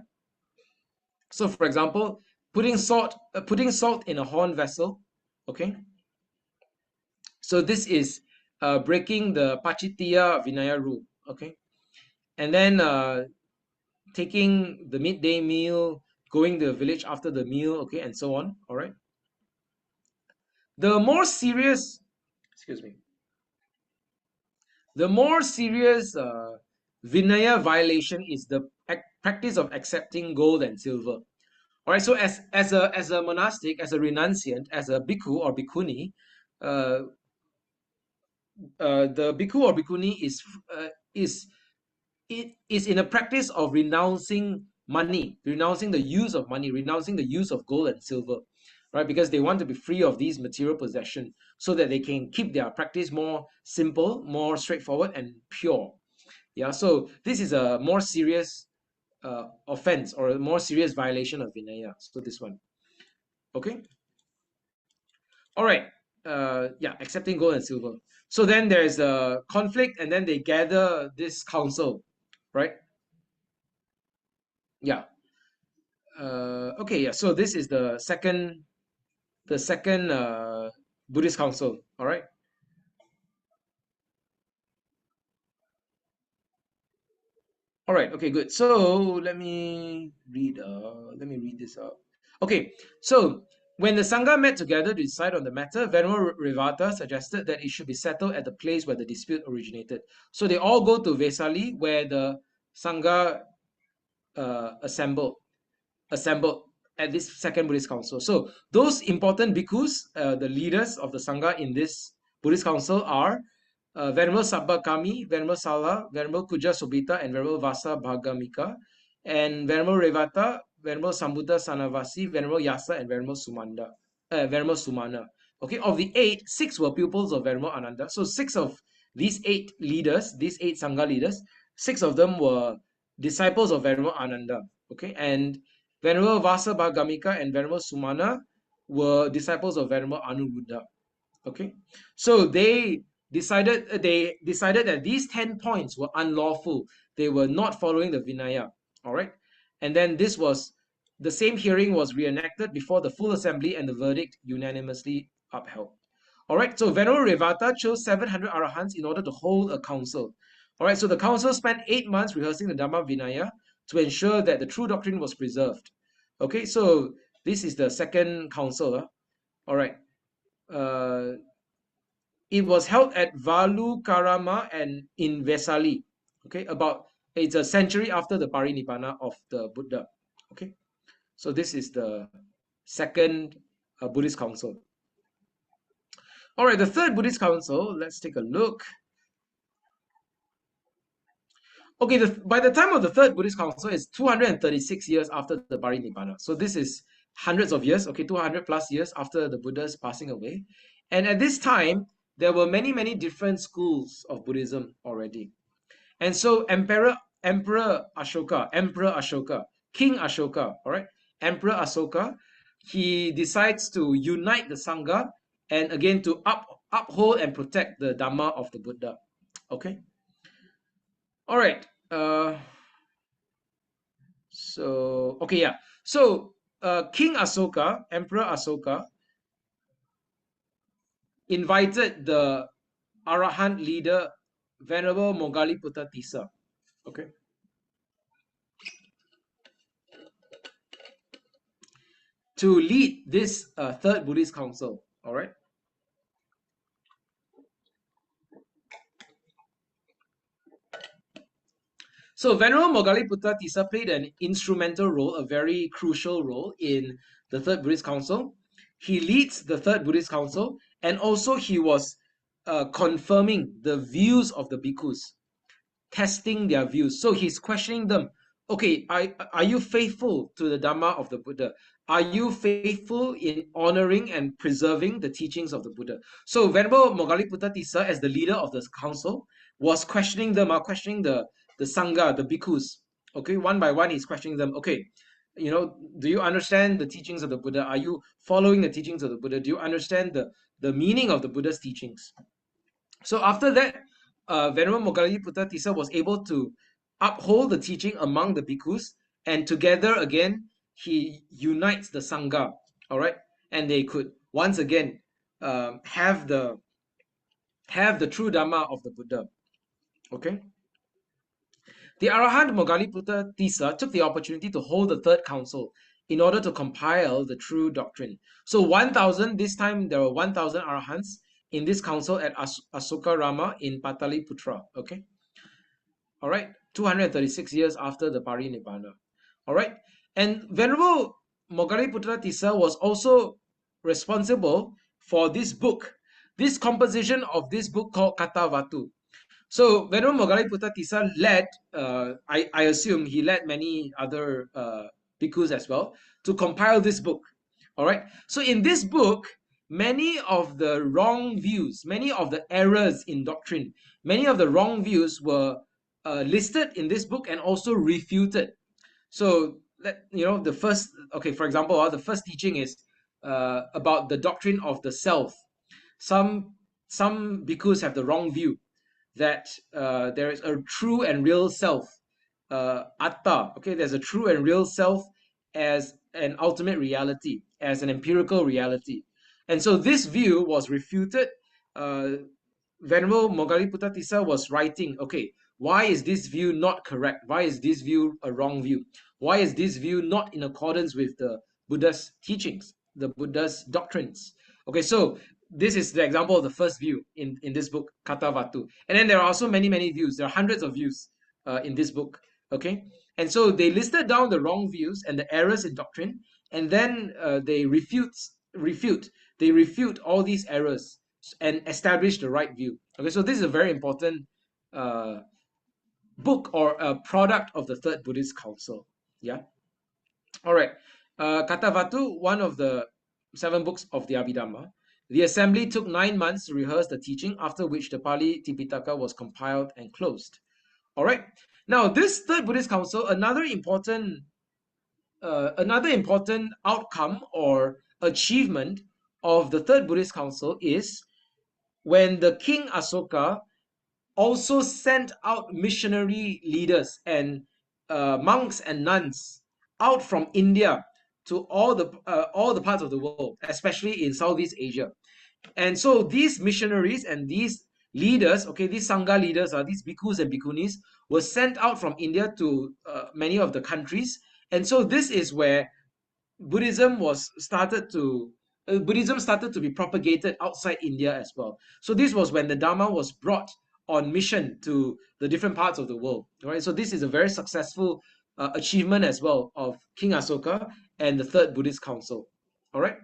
So for example, putting salt in a horn vessel, okay. So this is breaking the Pachitiya Vinaya rule, okay. And then taking the midday meal, going to the village after the meal, okay, and so on. All right. The more serious, excuse me, the more serious Vinaya violation is the practice of accepting gold and silver. All right. So as a monastic, as a renunciant, as a bhikkhu or bhikkhuni, uh, the bhikkhu or bhikkhuni is it is in a practice of renouncing money, renouncing the use of money, renouncing the use of gold and silver, right? Because they want to be free of these material possessions so that they can keep their practice more simple, more straightforward, and pure. Yeah, so this is a more serious offense or a more serious violation of Vinaya. So this one, okay? All right. Yeah, accepting gold and silver. So then there's a conflict, and then they gather this council, right? Yeah. Okay, yeah. So this is the second Buddhist council. All right. All right. Okay, good. So let me read. Let me read this out. Okay. So when the sangha met together to decide on the matter, Venerable Revata suggested that it should be settled at the place where the dispute originated. So they all go to Vesali, where the sangha assembled at this second Buddhist council. So those important bhikkhus, the leaders of the sangha in this Buddhist council are Venerable Sabbakami, Venerable Sala, Venerable Kuja Sobita, and Venerable Vasa Bhagamika, and Venerable Revata, Venerable Sambuddha Sanavasi, Venerable Yasa, and Venerable Sumana. Okay, of the 8, 6 were pupils of Venerable Ananda. So 6 of these 8 leaders, these 8 sangha leaders, 6 of them were disciples of Venerable Ananda. Okay, and Venerable Vasa Bhagamika and Venerable Sumana were disciples of Venerable Anuruddha. Okay, so they decided that these 10 points were unlawful. They were not following the Vinaya. All right, and then the same hearing was reenacted before the full assembly, and the verdict unanimously upheld. All right, so Venerable Revata chose 700 arahants in order to hold a council. All right, so the council spent 8 months rehearsing the Dhamma Vinaya to ensure that the true doctrine was preserved. Okay, so this is the second council. All right. Uh, it was held at Valukarama and in Vesali. Okay, it's a century after the Parinibbana of the Buddha. Okay, so this is the second Buddhist council. All right, the third Buddhist council, let's take a look. Okay, by the time of the third Buddhist council, it's 236 years after the Parinibbana. So this is hundreds of years, okay, 200 plus years after the Buddha's passing away. And at this time, there were many, many different schools of Buddhism already. And so Emperor Ashoka, King Ashoka, all right, Emperor Ashoka he decides to unite the Sangha and again to uphold and protect the Dhamma of the Buddha. Okay. All right. Okay, yeah. So King Asoka, Emperor Asoka, invited the Arahant leader, Venerable Moggaliputta Tissa. Okay. To lead this third Buddhist council. All right. So Venerable Moggaliputta Tissa played an instrumental role, a very crucial role in the Third Buddhist Council. He leads the Third Buddhist Council, and also he was confirming the views of the bhikkhus, testing their views. So he's questioning them. Okay, are you faithful to the Dhamma of the Buddha? Are you faithful in honoring and preserving the teachings of the Buddha? So Venerable Moggaliputta Tissa, as the leader of the council, was questioning them, questioning the Sangha, the bhikkhus. Okay, one by one, he's questioning them. Okay, do you understand the teachings of the Buddha? Are you following the teachings of the Buddha? Do you understand the meaning of the Buddha's teachings? So after that, Venerable Moggaliputta Tissa was able to uphold the teaching among the bhikkhus, and together again, he unites the Sangha, all right? And they could once again have the true Dhamma of the Buddha, okay? The Arahant Moggaliputta Tissa took the opportunity to hold the third council in order to compile the true doctrine. So 1,000, this time there were 1,000 Arahants in this council at Asoka Rama in Pataliputra, okay? All right, 236 years after the Parinibbana. All right, and Venerable Moggaliputta Tissa was also responsible for this book, this composition of this book called Katavatu. So Venerable Moggaliputta Tissa led, I assume he led many other bhikkhus as well to compile this book. All right. So in this book, many of the wrong views, many of the errors in doctrine, many of the wrong views were listed in this book and also refuted. So the first, okay, for example, the first teaching is about the doctrine of the self. Some bhikkhus have the wrong view that there is a true and real self, atta. Okay, there's a true and real self as an ultimate reality, as an empirical reality. And so this view was refuted. Venerable Moggaliputta Tissa was writing, okay, why is this view not correct? Why is this view a wrong view? Why is this view not in accordance with the Buddha's teachings, the Buddha's doctrines? Okay, so this is the example of the first view in this book, Katavatu. And then there are also many, many views. There are hundreds of views in this book, okay? And so they listed down the wrong views and the errors in doctrine, and then they refute all these errors and establish the right view. Okay, so this is a very important book or a product of the Third Buddhist Council. Yeah. All right. Katavatu, one of the 7 books of the Abhidhamma. The assembly took 9 months to rehearse the teaching, after which the Pali Tipitaka was compiled and closed. All right. Now, this Third Buddhist Council, another important outcome or achievement of the Third Buddhist Council is when the King Asoka also sent out missionary leaders and monks and nuns out from India to all the parts of the world, especially in Southeast Asia. And so these missionaries and these leaders, okay, these Sangha leaders, these bhikkhus and bhikkhunis, were sent out from India to many of the countries. And so this is where Buddhism started to be propagated outside India as well. So this was when the Dhamma was brought on mission to the different parts of the world. Right. So this is a very successful achievement as well of King Asoka and the Third Buddhist Council. All right.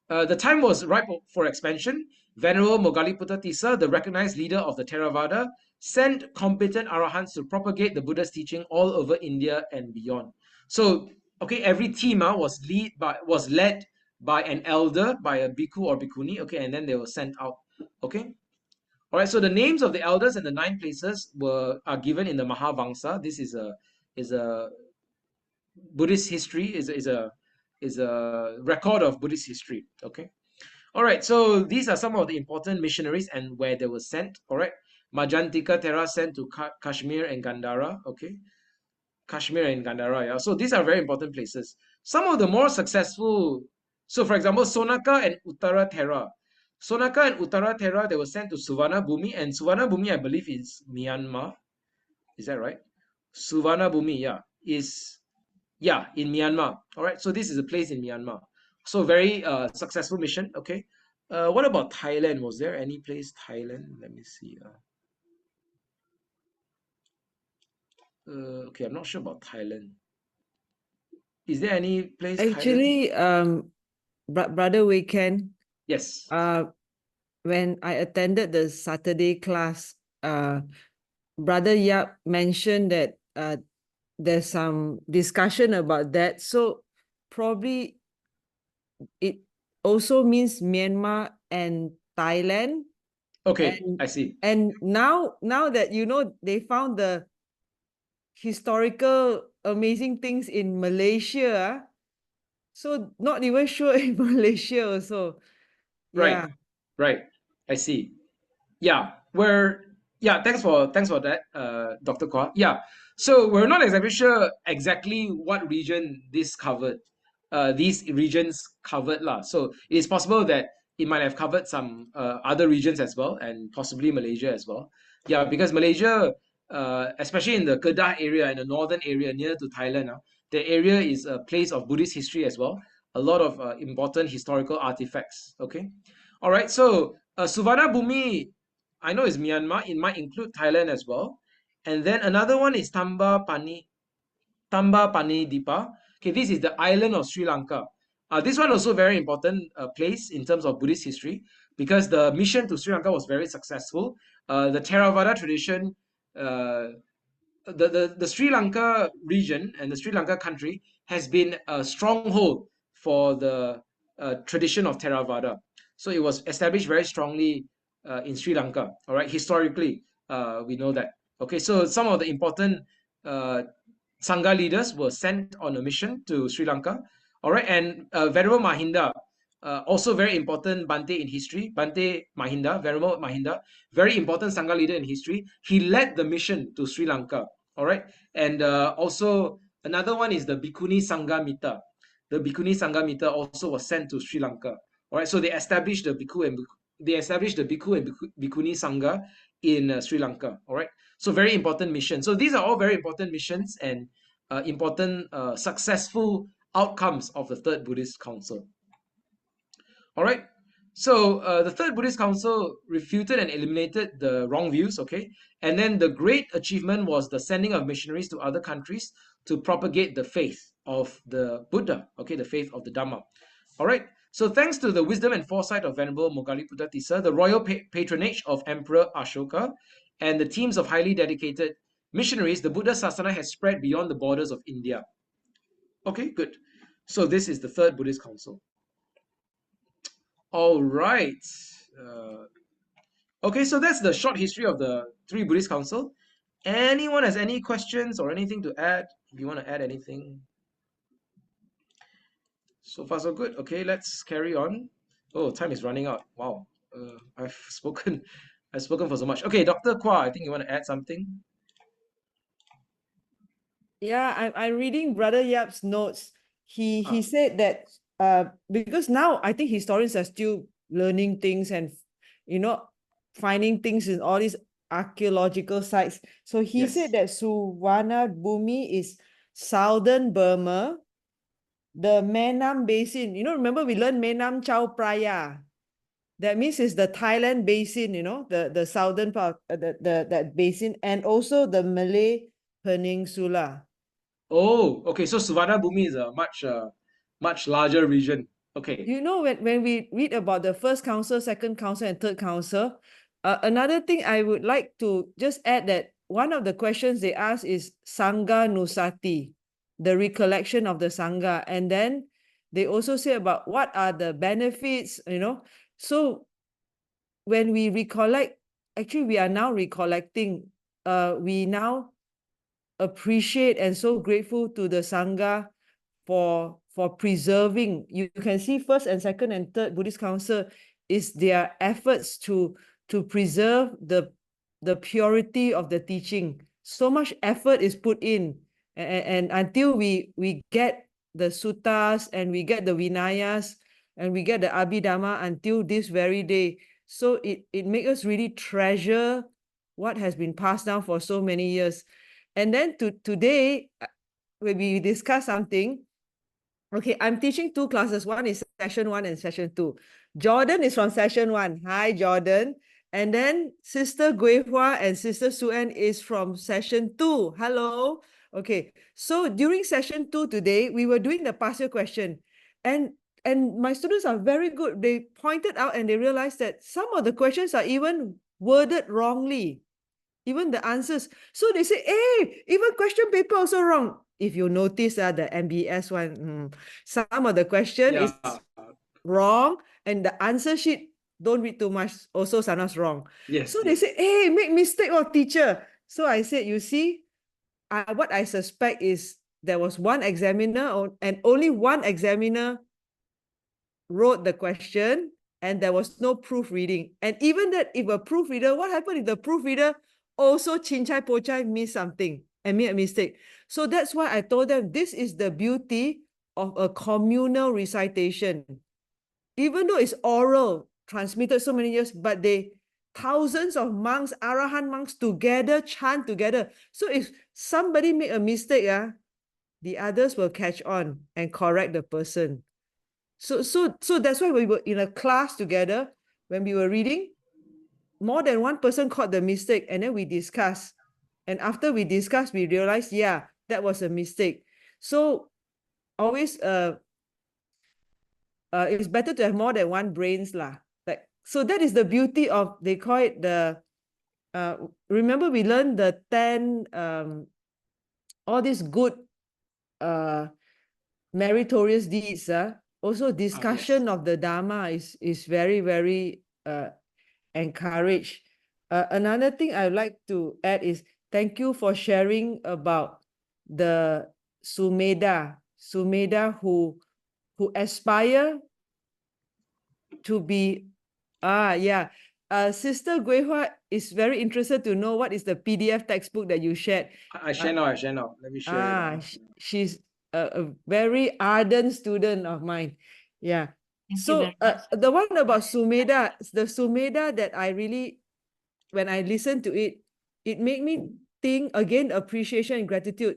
The time was ripe for expansion. Venerable Moggaliputta Tissa, the recognized leader of the Theravāda, sent competent arahants to propagate the Buddha's teaching all over India and beyond. So, okay, every team was led by an elder, by a bhikkhu or bhikkhuni, okay, and then they were sent out. Okay. All right. So the names of the elders and the 9 places are given in the Mahavamsa. This is a Buddhist history, is a a record of Buddhist history. Okay. All right. So these are some of the important missionaries and where they were sent. All right. Majantika Thera sent to Kashmir and Gandhara. Okay. Kashmir and Gandhara. Yeah. So these are very important places. Some of the more successful. So for example, Sonaka and Uttara Thera. Sonaka and Uttara Thera, they were sent to Suvarna Bhumi, and Suvarna Bhumi, I believe, is Myanmar. Is that right? Suvarna Bhumi, yeah, is in Myanmar. All right, so this is a place in Myanmar. So very successful mission. Okay, what about Thailand? Was there any place Thailand? Let me see. Okay, I'm not sure about Thailand. Is there any place Thailand? Actually, Brother Weekend, Yes. when I attended the Saturday class, Brother Yap mentioned that there's some discussion about that. So probably it also means Myanmar and Thailand. Okay, And, I see. and now that, you know, they found the historical amazing things in Malaysia, so not even sure in Malaysia also. Right, Yeah. right. I see. Yeah, thanks for that, Dr. Kwa. Yeah, so we're not exactly sure exactly what region these regions covered lah. So it is possible that it might have covered some other regions as well, and possibly Malaysia as well. Yeah, because Malaysia, especially in the Kedah area, in the northern area near to Thailand, the area is a place of Buddhist history as well. A lot of important historical artifacts. Okay, all right. So Suvarna Bhumi, I know it's Myanmar. It might include Thailand as well. And then another one is Tamba Pani Dipa. Okay, this is the island of Sri Lanka. This one also very important place in terms of Buddhist history because the mission to Sri Lanka was very successful. The Theravāda tradition, uh, the Sri Lanka region and the Sri Lanka country has been a stronghold for the tradition of Theravāda. So it was established very strongly in Sri Lanka. All right, historically, we know that. Okay, so some of the important uh, Sangha leaders were sent on a mission to Sri Lanka. All right, and Venerable Mahinda, also very important Bante in history. Bante Mahinda, Venerable Mahinda, very important Sangha leader in history. He led the mission to Sri Lanka. All right, and also another one is the Bhikkhuni Sangha MYTTA. The Bhikkhuni Sangha MYTTA also was sent to Sri Lanka. All right, so they established the Bhikkhu and Bhikkhuni Sangha in Sri Lanka. All right, so very important mission. So these are all very important missions and important successful outcomes of the Third Buddhist Council. All right. So the Third Buddhist Council refuted and eliminated the wrong views. Okay, and then the great achievement was the sending of missionaries to other countries to propagate the faith of the Buddha. Okay, the faith of the Dhamma. All right. So thanks to the wisdom and foresight of Venerable Moggaliputta Tissa, the royal patronage of Emperor Ashoka, and the teams of highly dedicated missionaries, the Buddha Sasana has spread beyond the borders of India. Okay, good. So this is the Third Buddhist Council. All right. Okay, so that's the short history of the three Buddhist Council. Anyone has any questions or anything to add? If you want to add anything. So far, so good. Okay, let's carry on. Oh, time is running out. Wow. I've spoken for so much. Okay, Dr. Kwa, I think you want to add something? Yeah, I'm reading Brother Yap's notes. He said that because now I think historians are still learning things and, you know, finding things in all these archaeological sites. So he said that Suvarna Bhumi is southern Burma, the Menam Basin. You know, remember we learned Menam Chao Phraya. That means it's the Thailand basin, you know, the southern part, that basin, and also the Malay Peninsula. Oh, okay. So Suvarna Bhumi is a much larger region. Okay. You know, when we read about the first council, second council, and third council, another thing I would like to just add that one of the questions they ask is Sangha Nusati, the recollection of the Sangha. And then they also say about what are the benefits, you know. So when we recollect, actually we are now recollecting, we now appreciate and so grateful to the Sangha for for preserving. You can see first and second and third Buddhist Council is their efforts to preserve the purity of the teaching. So much effort is put in, and until we get the suttas and we get the Vinayas and we get the Abhidhamma until this very day. So it makes us really treasure what has been passed down for so many years. And then today, when we discuss something, okay, I'm teaching two classes. One is session 1 and session 2. Jordan is from session 1. Hi, Jordan. And then Sister Gui Hua and Sister Suen is from session 2. Hello. Okay, so during session 2 today, we were doing the past year question. And my students are very good. They pointed out and they realized that some of the questions are even worded wrongly, even the answers. So they say, hey, even question paper also wrong. If you notice the MBS one, some of the question is wrong, and the answer sheet, don't read too much, also sometimes wrong. Yes. So they say, hey, make mistake, teacher. So I said, you see, what I suspect is there was one examiner and only one examiner wrote the question, and there was no proofreading. And even that, if a proofreader, what happened if the proofreader also chincai pochai missed something and made a mistake? So that's why I told them this is the beauty of a communal recitation. Even though it's oral, transmitted so many years, but thousands of monks, Arahant monks together, chant together. So if somebody make a mistake, the others will catch on and correct the person. So that's why we were in a class together. When we were reading, more than one person caught the mistake, and then we discussed. And after we discussed, we realized, yeah, that was a mistake. So always it's better to have more than one brains lah. So that is the beauty of, they call it the remember we learned the 10 all these good meritorious deeds. Also discussion of the Dhamma is very, very encouraged. Another thing I'd like to add is thank you for sharing about the Sumeda who aspire to be Sister Gui Hua is very interested to know what is the PDF textbook that you shared. I share now. Let me share. She's a very ardent student of mine. Yeah. So the one about Sumeda, the Sumeda that I really, when I listened to it, it made me think again, appreciation and gratitude.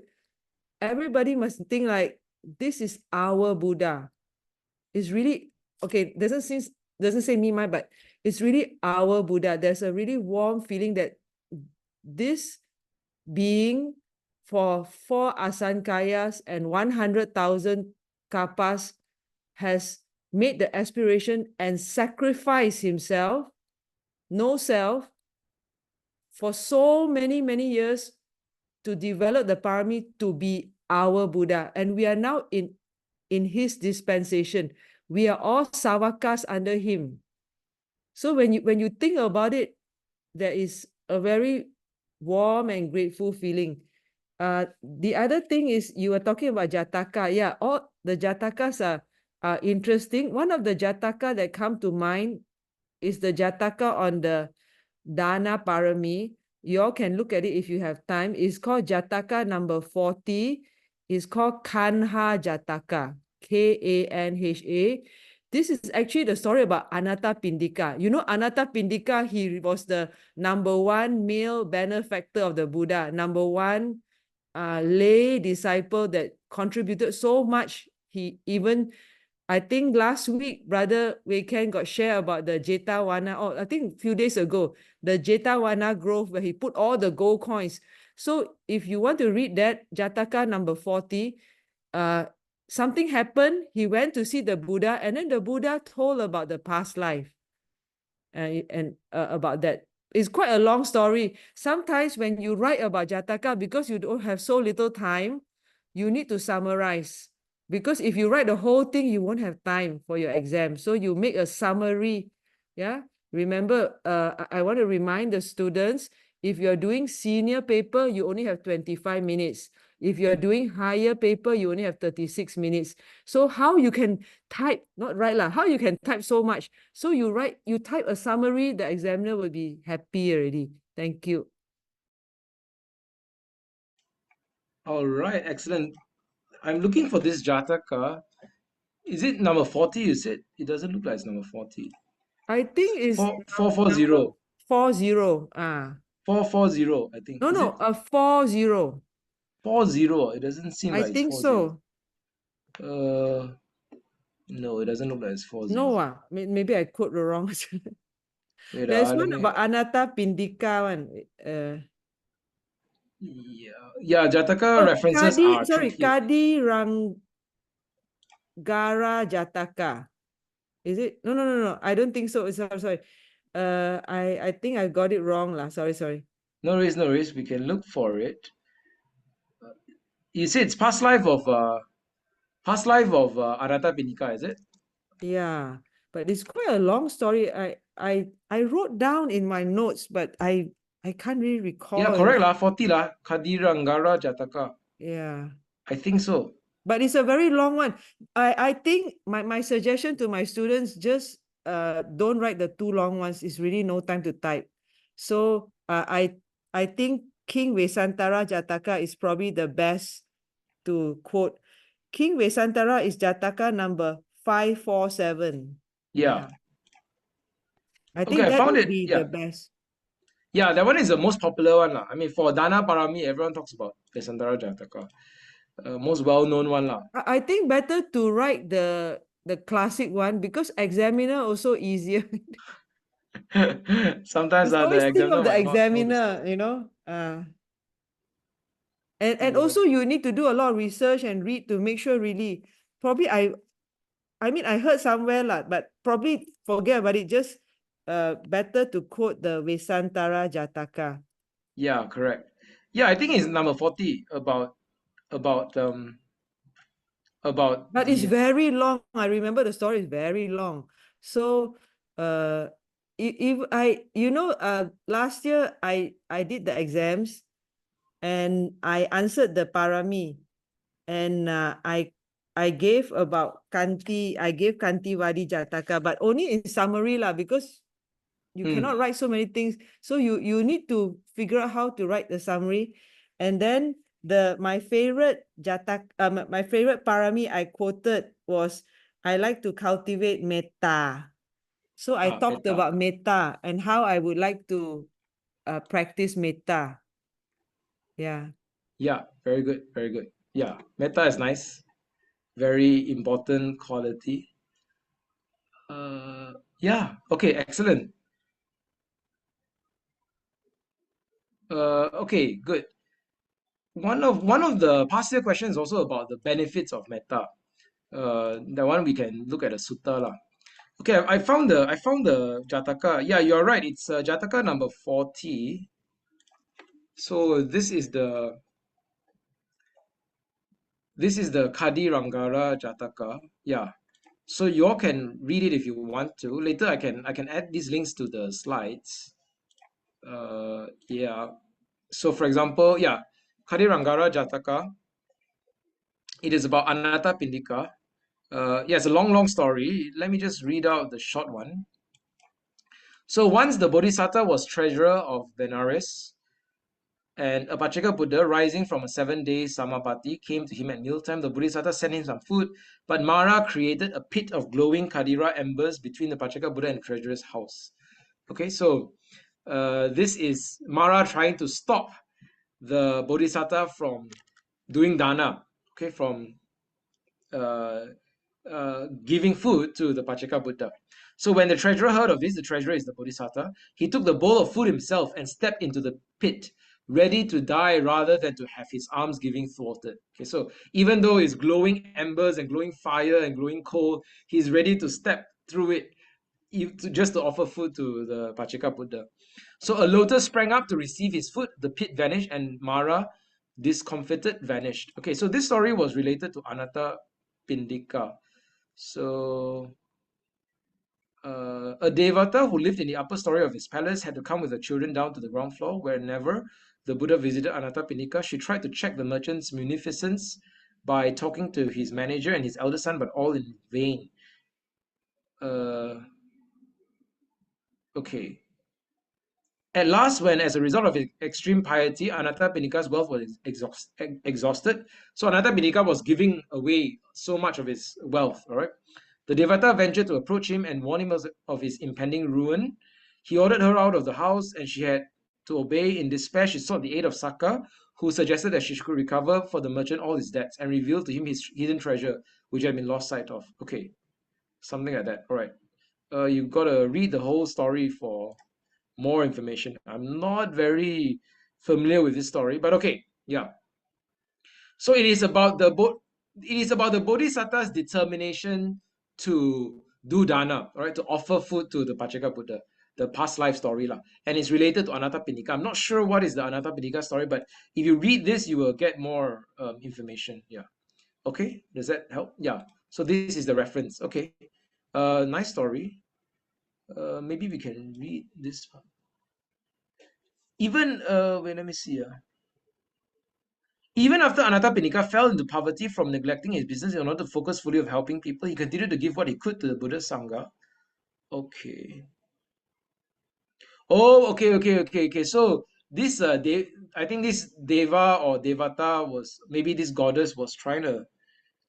Everybody must think like, this is our Buddha. It's really, okay, doesn't say me, my, but it's really our Buddha. There's a really warm feeling that this being for 4 asankayas and 100,000 kapas has made the aspiration and sacrificed himself, no self, for so many, many years to develop the parami to be our Buddha. And we are now in his dispensation. We are all savakas under him. So when you think about it, there is a very warm and grateful feeling. The other thing is, you were talking about Jataka. Yeah, all the Jatakas are interesting. One of the Jataka that come to mind is the Jataka on the Dana Parami. You all can look at it if you have time. It's called Jataka number 40. It's called Kanha Jataka. Kanha. This is actually the story about Anathapindika. You know, Anathapindika, he was the #1 male benefactor of the Buddha, #1 lay disciple that contributed so much. He even, I think last week, Brother Wei Ken got share about the Jetawana, or I think a few days ago, the Jetawana Grove, where he put all the gold coins. So if you want to read that, Jataka number 40, something happened. He went to see the Buddha, and then the Buddha told about the past life and about that. It's quite a long story. Sometimes when you write about Jataka, because you don't have so little time, you need to summarize. Because if you write the whole thing, you won't have time for your exam. So you make a summary. Yeah. Remember, I want to remind the students, if you're doing senior paper, you only have 25 minutes. If you're doing higher paper, you only have 36 minutes. So how you can type, not write lah, how you can type so much? So you type a summary, the examiner will be happy already. Thank you. All right, excellent. I'm looking for this Jataka. Is it number 40? You said it doesn't look like it's number 40. I think it's 440. 40. Ah. 440, I think. No, Is it no, a 40. 40? It doesn't seem I like it's think 40. so. No, it doesn't look like it's 40. No, maybe I quote the wrong. Wait, There's let one me. about Anatta Pindika one. Yeah, Jataka Oh, references are kept here. Kadi Ranggara Jataka. Is it? No, no, no, no. I don't think so. Sorry. I think I got it wrong lah. Sorry. No worries, no worries. We can look for it. You say it's past life of Anatta Pinika, is it? Yeah, but it's quite a long story. I wrote down in my notes, but I can't really Yeah, recall. correct lah. 40 lah. Kadiranggara Jataka. Yeah. I think so. But it's a very long one. I think my suggestion to my students, just don't write the too long ones. It's really no time to type. So I think King Vesantara Jataka is probably the best to quote. King Vesantara is Jataka number 547. Yeah. I Okay, think I that found would it. be the Yeah. best. Yeah, that one is the most popular one lah. I mean, for Dana Parami, everyone talks about Vesantara Jataka. Most well-known one lah. I think better to write the classic one, because examiner also easier. Sometimes Just the always think examiner of the might not know the examiner, story. And Yeah. also you need to do a lot of research and read to make sure really. Probably I mean I heard somewhere lah, but probably forget about it. Just better to quote the Vesantara Jataka. Yeah, correct. Yeah, I think it's number 40 about But it's the very long. I remember the story is very long. So if I last year I did the exams and I answered the parami, and I gave about I gave Kanti Vadi Jataka, but only in summary lah, because you cannot write so many things. So you need to figure out how to write the summary. And then my favorite my favorite parami I quoted was, I like to cultivate metta. So I talked metta. about metta and how I would like to practice metta. Yeah. Yeah, very good, very good. Yeah, metta is nice. Very important quality. Yeah, okay, excellent. Okay, good. One of the past year questions also about the benefits of metta. That one we can look at the sutta lah. Okay, I found the Jataka. Yeah, you're right. It's Jataka number 40. So this is the Kadi Rangara Jataka. Yeah. So you all can read it if you want to. Later I can add these links to the slides. Yeah. So for example, yeah, Kadi Rangara Jataka. It is about Anatta Pindika. Yeah, it's a long story. Let me just read out the short one. So once the Bodhisatta was treasurer of Benares, and a Pacheka Buddha, rising from a 7-day Samapati, came to him at mealtime. The Bodhisatta sent him some food, but Mara created a pit of glowing Kadira embers between the Pacheka Buddha and the treasurer's house. Okay, so this is Mara trying to stop the Bodhisatta from doing dana, okay, from giving food to the Pacheka Buddha. So when the treasurer heard of this, the treasurer is the Bodhisatta, he took the bowl of food himself and stepped into the pit, ready to die rather than to have his arms giving thwarted. Okay, so even though it's glowing embers and glowing fire and glowing coal, he's ready to step through it just to offer food to the Pacheka Buddha. So a lotus sprang up to receive his food, the pit vanished, and Mara, discomfited, vanished. Okay, so this story was related to Anatta Pindika. So A Devata who lived in the upper story of his palace had to come with her children down to the ground floor. Whenever the Buddha visited Anathapindika, she tried to check the merchant's munificence by talking to his manager and his elder son, but all in vain. Uh, okay. At last, when as a result of extreme piety, Anathapindika's wealth was exhausted, so Anathapindika was giving away so much of his wealth, all right? The Devata ventured to approach him and warn him of his impending ruin. He ordered her out of the house, and she had to obey. In despair, she sought the aid of Saka, who suggested that she could recover for the merchant all his debts and reveal to him his hidden treasure, which had been lost sight of. Okay, something like that. All right. You've got to read the whole story for more information. I'm not very familiar with this story, but okay, yeah. So it is about the Bodhisattava's determination to do dana, right? To offer food to the Pacheka Buddha, the past life story lah. And it's related to Anathapindika. I'm not sure what is the Anathapindika story, but if you read this, you will get more information. Yeah. Okay. Does that help? Yeah. So this is the reference. Okay. Nice story. Maybe we can read this one. Even wait, let me see. Even after Anathapindika fell into poverty from neglecting his business in order to focus fully on helping people, he continued to give what he could to the Buddha Sangha. Okay. Oh, okay. So this I think this Deva or Devata was maybe this goddess was trying to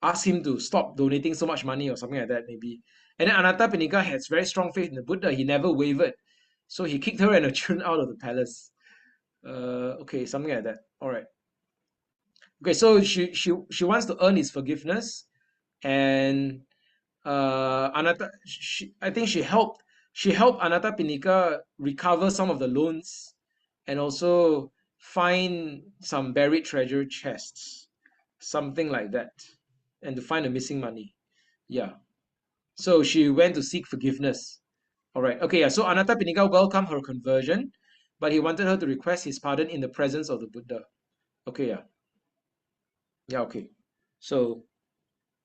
ask him to stop donating so much money or something like that, maybe. And then Anathapindika had very strong faith in the Buddha. He never wavered. So he kicked her and her children out of the palace. Okay, something like that. All right. Okay, so she wants to earn his forgiveness, and I think she helped Anathapindika recover some of the loans, and also find some buried treasure chests, something like that, and to find the missing money. Yeah. So she went to seek forgiveness. All right. Okay. Yeah. So Anathapindika welcomed her conversion, but he wanted her to request his pardon in the presence of the Buddha. Okay. Yeah. Yeah. Okay. So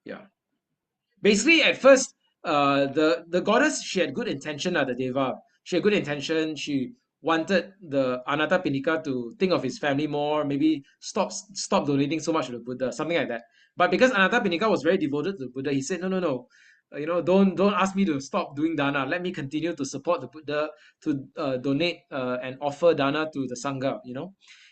yeah. Basically, at first, the goddess, she had good intention, the Deva. She had good intention. She wanted the Anathapindika to think of his family more, maybe stop donating so much to the Buddha, something like that. But because Anathapindika was very devoted to the Buddha, he said, no. Don't ask me to stop doing dana. Let me continue to support the Buddha, to donate and offer dana to the Sangha,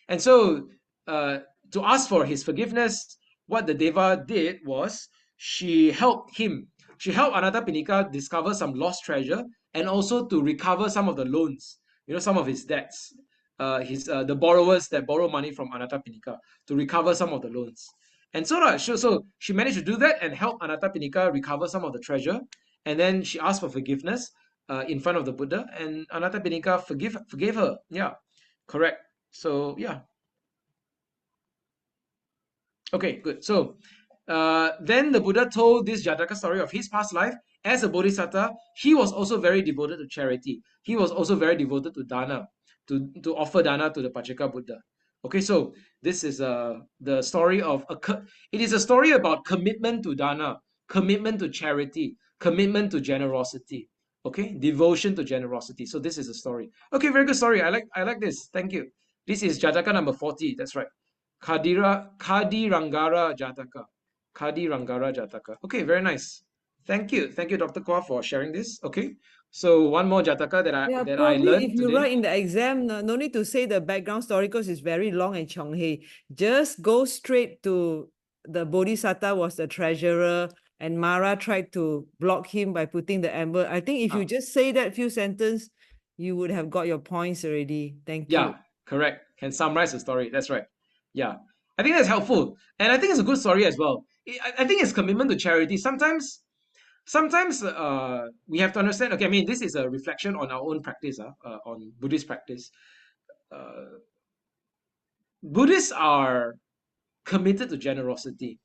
And so, to ask for his forgiveness, what the Deva did was she helped Anathapindika discover some lost treasure, and also to recover some of the loans, some of his debts, the borrowers that borrow money from Anathapindika, to recover some of the loans. And so she managed to do that and help Anathapindika recover some of the treasure. And then she asked for forgiveness in front of the Buddha, and Anathapindika forgave her. Yeah, correct. So yeah. Okay, good. So then the Buddha told this Jataka story of his past life. As a Bodhisatta, he was also very devoted to charity. He was also very devoted to dana, to offer dana to the Pacheka Buddha. Okay, so this is the story of it is a story about commitment to dana, commitment to charity, commitment to generosity. Okay, devotion to generosity. So this is a story. Okay, very good story. I like this. Thank you. This is Jataka number 40. That's right. Kadi Rangara Jataka. Kadi Rangara Jataka. Okay, very nice. Thank you. Thank you, Dr. Kwa, for sharing this. Okay. So one more Jataka Yeah, that I probably if learned you today. write in the exam, no need to say the background story because it's very long and chonghei. Just go straight to the Bodhisatta was the treasurer and Mara tried to block him by putting the amber. I think if you just say that few sentences, you would have got your points already. Thank you. Yeah, correct. Can summarize the story. That's right. Yeah. I think that's helpful. And I think it's a good story as well. I think it's commitment to charity. Sometimes we have to understand, okay, I mean, this is a reflection on our own practice, on Buddhist practice. Buddhists are committed to generosity,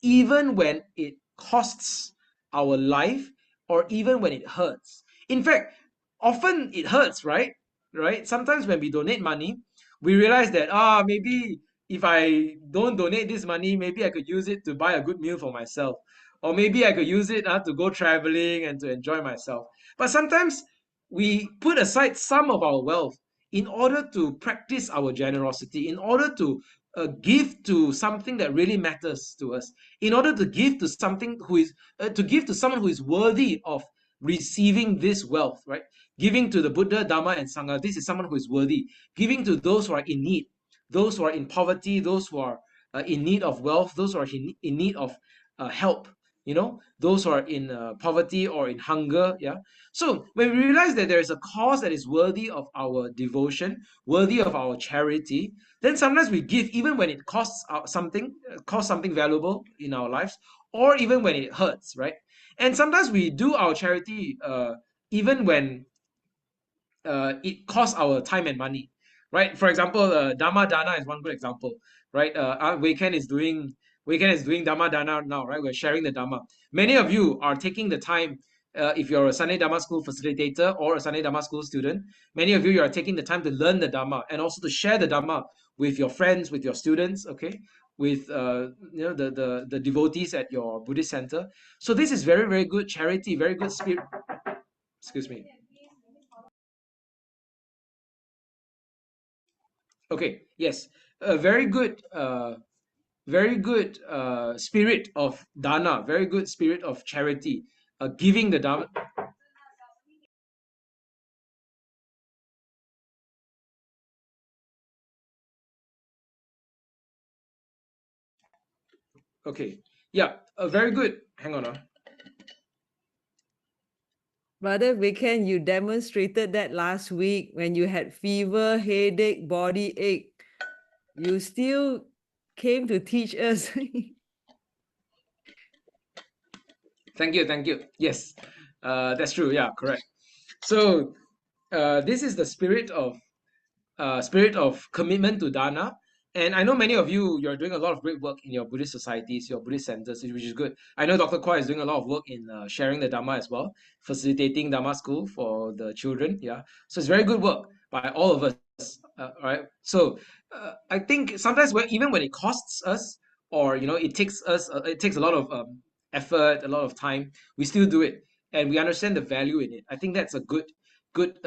even when it costs our life or even when it hurts. In fact, often it hurts, right? Right? Sometimes when we donate money, we realize that maybe if I don't donate this money, maybe I could use it to buy a good meal for myself. Or maybe I could use it to go traveling and to enjoy myself. But sometimes we put aside some of our wealth in order to practice our generosity, in order to give to something that really matters to us, in order to give to something who is to give to someone who is worthy of receiving this wealth, right? Giving to the Buddha, Dhamma, and Sangha. This is someone who is worthy. Giving to those who are in need, those who are in poverty, those who are in need of wealth, those who are in need of help. Those who are in poverty or in hunger. Yeah. So when we realize that there is a cause that is worthy of our devotion, worthy of our charity, then sometimes we give even when it costs something valuable in our lives, or even when it hurts, right? And sometimes we do our charity even when it costs our time and money, right? For example, Dhamma Dana is one good example, right? Wei Ken is doing Dhamma Dana now, right? We're sharing the Dhamma. Many of you are taking the time, if you're a Sunday Dhamma school facilitator or a Sunday Dhamma school student, many of you are taking the time to learn the Dhamma and also to share the Dhamma with your friends, with your students, okay? With the devotees at your Buddhist center. So this is very, very good charity, very good spirit. Excuse me. Okay, yes, a very good spirit of dana, very good spirit of charity, giving the dharma. Okay, yeah, a very good. Hang on, Brother Weekend, you demonstrated that last week when you had fever, headache, body ache. You still came to teach us. Thank you, thank you. Yes, that's true. Yeah, correct. So this is the spirit of commitment to dana. And I know many of you, you're doing a lot of great work in your Buddhist societies, your Buddhist centers, which is good. I know Dr. Kwa is doing a lot of work in sharing the Dhamma as well, facilitating Dhamma school for the children. Yeah. So it's very good work by all of us. Right. So I think sometimes even when it costs us, or it takes a lot of effort, a lot of time, we still do it. And we understand the value in it. I think that's a good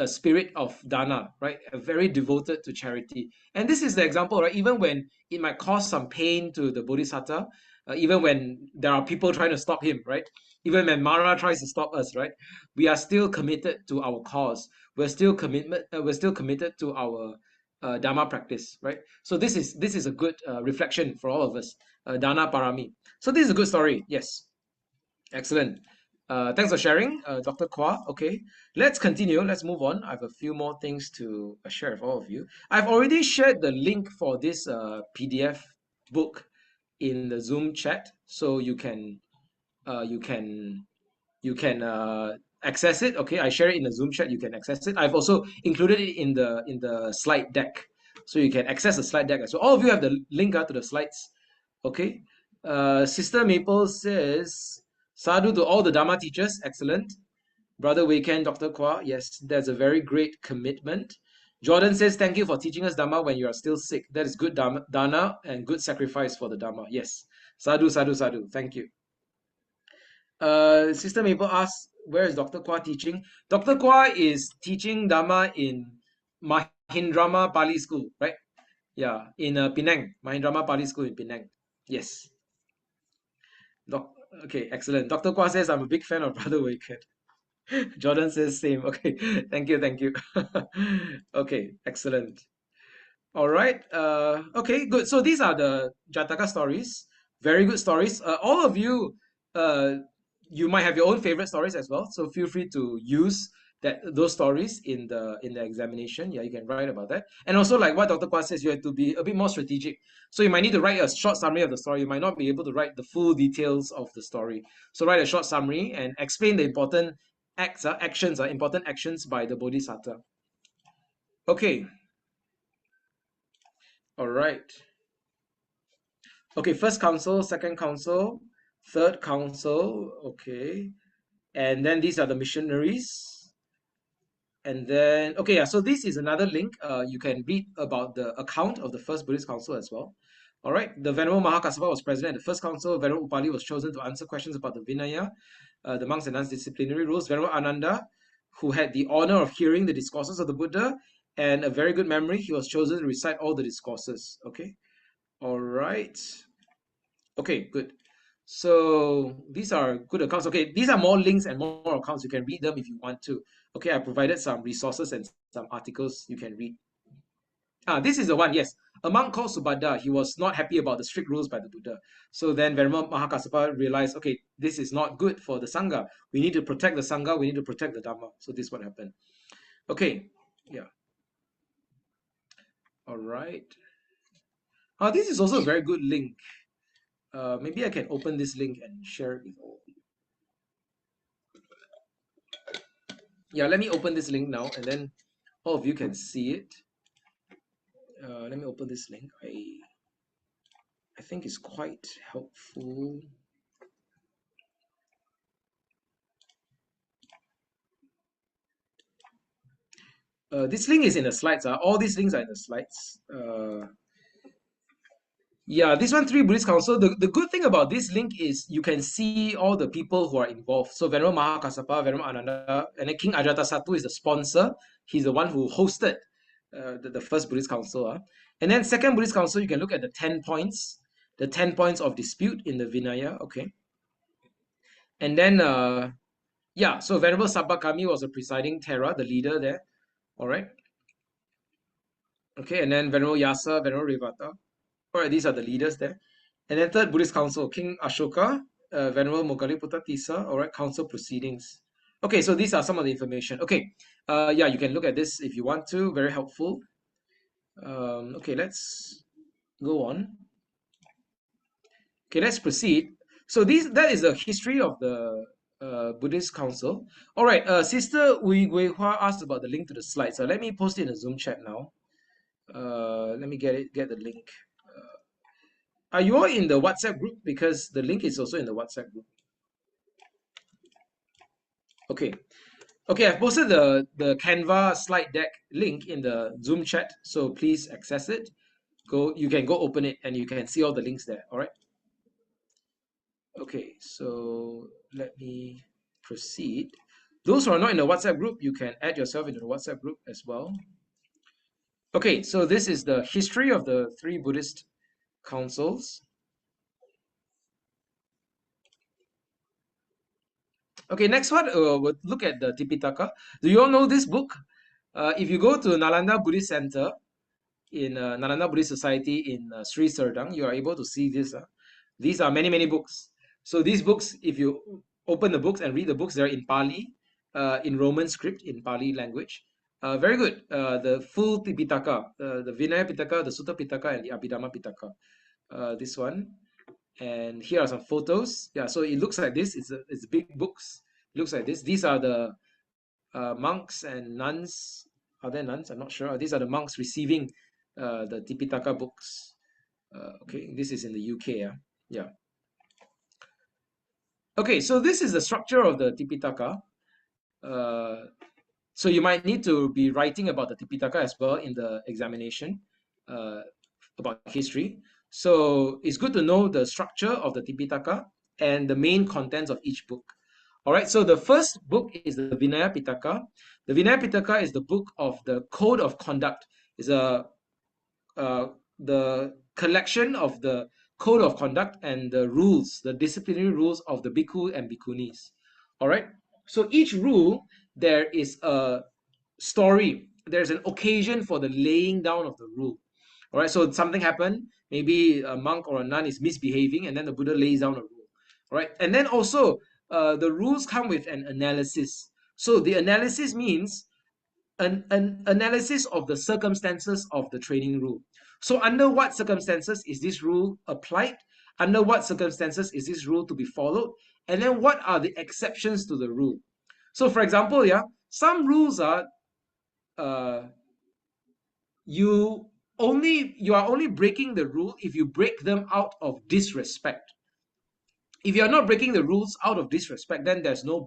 spirit of dana, right? Very devoted to charity. And this is the example, right? Even when it might cause some pain to the Bodhisatta, even when there are people trying to stop him, right? Even when Mara tries to stop us, right? We are still committed to our cause. We're still committed to our dharma practice, right? So this is a good reflection for all of us. Dana parami. So this is a good story. Yes. Excellent. Thanks for sharing, Dr. Kwa. Okay, let's continue. Let's move on. I have a few more things to share with all of you. I've already shared the link for this PDF book in the Zoom chat, so you can uh, you can you can access it. Okay, I share it in the Zoom chat. You can access it. I've also included it in the slide deck, so you can access the slide deck as well. All of you have the link to the slides. Okay. Sister Maple says, Sadhu to all the Dharma teachers. Excellent. Brother Weiken, Dr. Kwa. Yes, that's a very great commitment. Jordan says, thank you for teaching us Dharma when you are still sick. That is good dana and good sacrifice for the Dharma. Yes. Sadhu, sadhu, sadhu. Thank you. Sister Maple asks, where is Dr. Kwa teaching? Dr. Kwa is teaching Dharma in Mahindrama Pali School, right? Yeah, in Penang. Mahindrama Pali School in Penang. Yes. Doc, okay, excellent. Dr. Kwa says, I'm a big fan of Brother Wicked. Jordan says same. Okay, thank you, thank you. Okay, excellent. All right. Okay, good. So these are the Jataka stories. Very good stories. All of you, uh, you might have your own favorite stories as well. So feel free to use those stories in the examination. Yeah, you can write about that. And also, like what Dr. Kwan says, you have to be a bit more strategic. So you might need to write a short summary of the story. You might not be able to write the full details of the story. So write a short summary and explain the important important actions by the Bodhisatta. Okay. All right. Okay, first council, second council, third council, okay. And then these are the missionaries. And then, okay, yeah, so this is another link. You can read about the account of the first Buddhist council as well. All right, the Venerable Mahakassapa was president at the first council. Venerable Upali was chosen to answer questions about the Vinaya, the monks and nuns disciplinary rules. Venerable Ananda who had the honor of hearing the discourses of the Buddha and a very good memory. He was chosen to recite all the discourses. Okay. All right. Okay, good. So these are good accounts. Okay, these are more links and more accounts. You can read them if you want to. Okay, I provided some resources and some articles you can read. This is the one, yes. A monk called Subhadda, he was not happy about the strict rules by the Buddha. So then Venerable Mahakassapa realized, okay, this is not good for the Sangha. We need to protect the Sangha, we need to protect the Dhamma. So this is what happened. Okay, yeah. All right. This is also a very good link. Maybe I can open this link and share it with all. Yeah, let me open this link now and then all of you can see it. Let me open this link. I think it's quite helpful. This link is in the slides. All these links are in the slides. Yeah, this one, Three Buddhist Council. The good thing about this link is you can see all the people who are involved. So Venerable Mahakassapa, Venerable Ananda, and then King Ajatasattu is the sponsor. He's the one who hosted the first Buddhist Council. And then second Buddhist Council, you can look at the 10 points. The 10 points of dispute in the Vinaya. Okay. And then, yeah, so Venerable Sabbakami was the presiding Thera, the leader there. All right. Okay, and then Venerable Yasa, Venerable Revata. All right, these are the leaders there. And then third Buddhist Council, King Ashoka, Venerable Moggaliputta Tissa, all right, council proceedings. Okay, so these are some of the information. Okay, yeah, you can look at this if you want to, very helpful. Okay, let's go on. Okay, let's proceed. So that is the history of the Buddhist Council. All right, Sister Wei Hua asked about the link to the slides. So let me post it in the Zoom chat now. Let me get the link. Are you all in the WhatsApp group? Because the link is also in the WhatsApp group. Okay. Okay, I've posted the Canva slide deck link in the Zoom chat, so please access it. You can go open it and you can see all the links there, all right? Okay, so let me proceed. Those who are not in the WhatsApp group, you can add yourself into the WhatsApp group as well. Okay, so this is the history of the three Buddhist councils. Okay, next one, we'll look at the Tipitaka. Do you all know this book? If you go to Nalanda Buddhist Center in Nalanda Buddhist Society in Sri Serdang, you are able to see this. These are many, many books. So these books, if you open the books and read the books, they're in Pali, in Roman script, in Pali language. Very good. The full Tipitaka, the Vinaya Pitaka, the Sutta Pitaka, and the Abhidhamma Pitaka. This one. And here are some photos. Yeah, so it looks like this. It's big books. It looks like this. These are the monks and nuns. Are there nuns? I'm not sure. These are the monks receiving the Tipitaka books. Okay, this is in the UK. Yeah. Okay, so this is the structure of the Tipitaka. So you might need to be writing about the Tipitaka as well in the examination about history. So it's good to know the structure of the Tipitaka and the main contents of each book. All right, so the first book is the Vinaya Pitaka. The Vinaya Pitaka is the book of the Code of Conduct. It's the collection of the Code of Conduct and the rules, the disciplinary rules of the Bhikkhu and Bhikkhunis. All right, so each rule, there is a story. There's an occasion for the laying down of the rule. All right, so something happened. Maybe a monk or a nun is misbehaving, and then the Buddha lays down a rule. All right, and then also the rules come with an analysis. So the analysis means an analysis of the circumstances of the training rule. So under what circumstances is this rule applied? Under what circumstances is this rule to be followed? And then what are the exceptions to the rule? So for example, some rules are you are only breaking the rule if you break them out of disrespect. If you are not breaking the rules out of disrespect, then there's no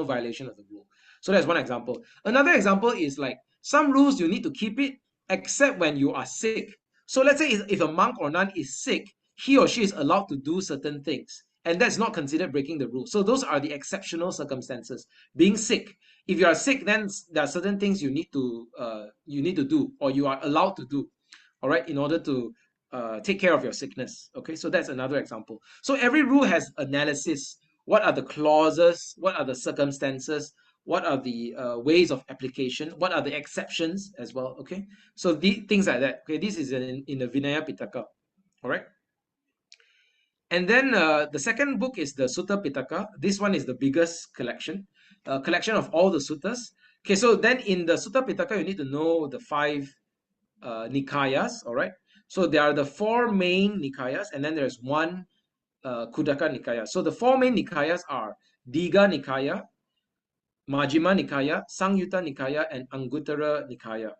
violation of the rule. So that's one example. Another example is like some rules you need to keep it except when you are sick. So let's say if a monk or nun is sick, he or she is allowed to do certain things. and that's not considered breaking the rule. So those are the exceptional circumstances. Being sick, if you are sick, then there are certain things you need to do, or you are allowed to do, all right, in order to take care of your sickness. Okay, so that's another example. So every rule has analysis. What are the clauses? What are the circumstances? What are the ways of application? What are the exceptions as well? Okay, so the things like that. Okay, this is in the Vinaya Pitaka. All right. And then the second book is the Sutta Pitaka. This one is the biggest collection of all the suttas. Okay, so then in the Sutta Pitaka, you need to know the five Nikayas, all right? So there are the four main Nikayas, and then there's one Khuddaka Nikaya. So the four main Nikayas are Digha Nikaya, Majjhima Nikaya, Samyutta Nikaya, and Anguttara Nikaya.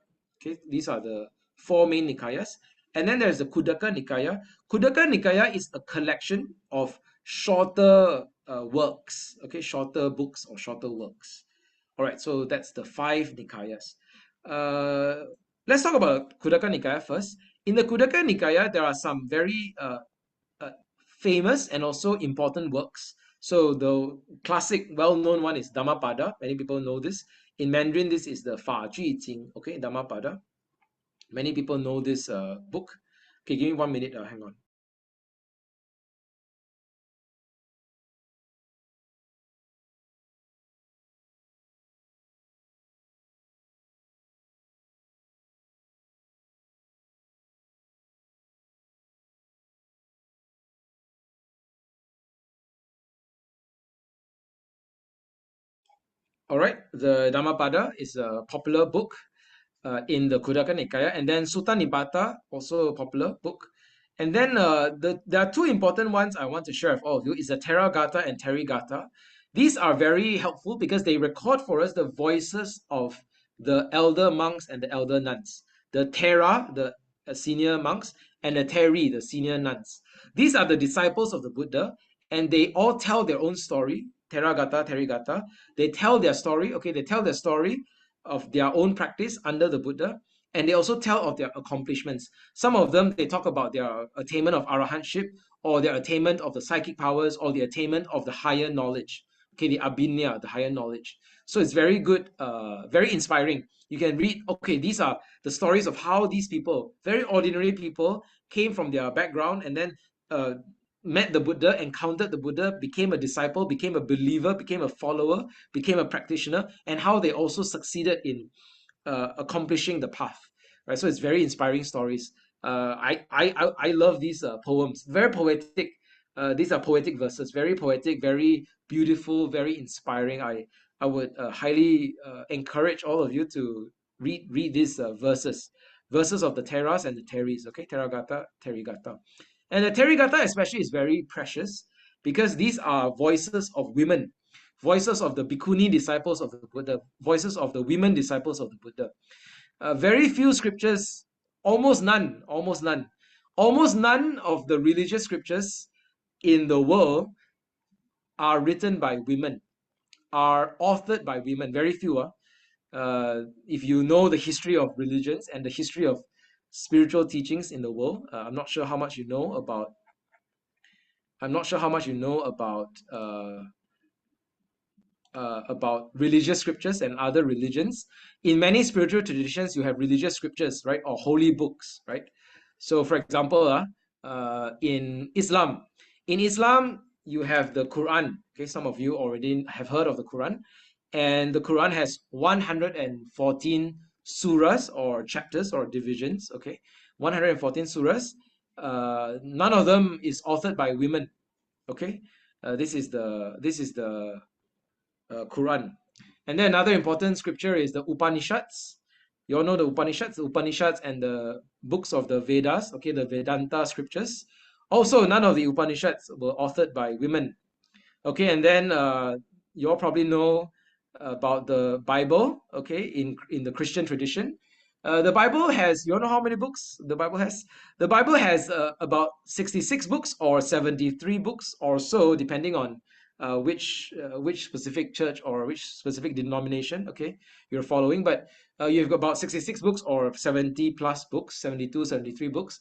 Okay, these are the four main Nikayas. And then there's the Khuddaka Nikaya. Khuddaka Nikaya is a collection of shorter works, okay, shorter books or shorter works. All right, so that's the five Nikayas. Let's talk about Khuddaka Nikaya first. In the Khuddaka Nikaya, there are some very famous and also important works. So the classic, well-known one is Dhammapada. Many people know this. In Mandarin, this is the Fa Ju Jing, okay, Dhammapada. Many people know this book. Okay, give me 1 minute, hang on. All right, the Dhammapada is a popular book in the Khuddaka Nikaya, and then Sutta Nipata, also a popular book. And then there are two important ones I want to share with all of you, is the Theravāda and Therigatha. These are very helpful because they record for us the voices of the elder monks and the elder nuns. The Thera, the senior monks, and the Theri, the senior nuns. These are the disciples of the Buddha, and they all tell their own story. Theravāda, Therigatha. They tell their story, okay, they tell their story of their own practice under the Buddha, and they also tell of their accomplishments. Some of them, they talk about their attainment of arahantship, or their attainment of the psychic powers, or the attainment of the higher knowledge, okay, the abhinya, the higher knowledge. So it's very good, very inspiring. You can read, okay, these are the stories of how these people, very ordinary people, came from their background and then met the Buddha, encountered the Buddha, became a disciple, became a believer, became a follower, became a practitioner, and how they also succeeded in accomplishing the path. Right, so it's very inspiring stories. I love these poems. Very poetic. These are poetic verses. Very poetic. Very beautiful. Very inspiring. I would highly encourage all of you to read these verses of the Theras and the Theris. Okay, Theravāda, Therigatha. And the Therigatha especially is very precious because these are voices of women, voices of the Bhikkhuni disciples of the Buddha, voices of the women disciples of the Buddha. Very few scriptures, almost none of the religious scriptures in the world are written by women, are authored by women. Very few. If you know the history of religions and the history of spiritual teachings in the world, I'm not sure how much you know about. I'm not sure how much you know about religious scriptures and other religions. In many spiritual traditions, you have religious scriptures, right, or holy books, right? So, for example, in Islam, you have the Quran. Okay, some of you already have heard of the Quran, and the Quran has 114 surahs or chapters or divisions. Okay, 114 surahs. None of them is authored by women. Okay, this is the Quran. And then another important scripture is the Upanishads. You all know the Upanishads and the books of the Vedas, okay, the Vedanta scriptures. Also, none of the Upanishads were authored by women. Okay, and then you all probably know about the Bible, okay, in the Christian tradition. The Bible has, you all know how many books the Bible has? The Bible has about 66 books or 73 books or so, depending on which specific church or which specific denomination, okay, you're following. But you've got about 66 books or 70 plus books, 72, 73 books.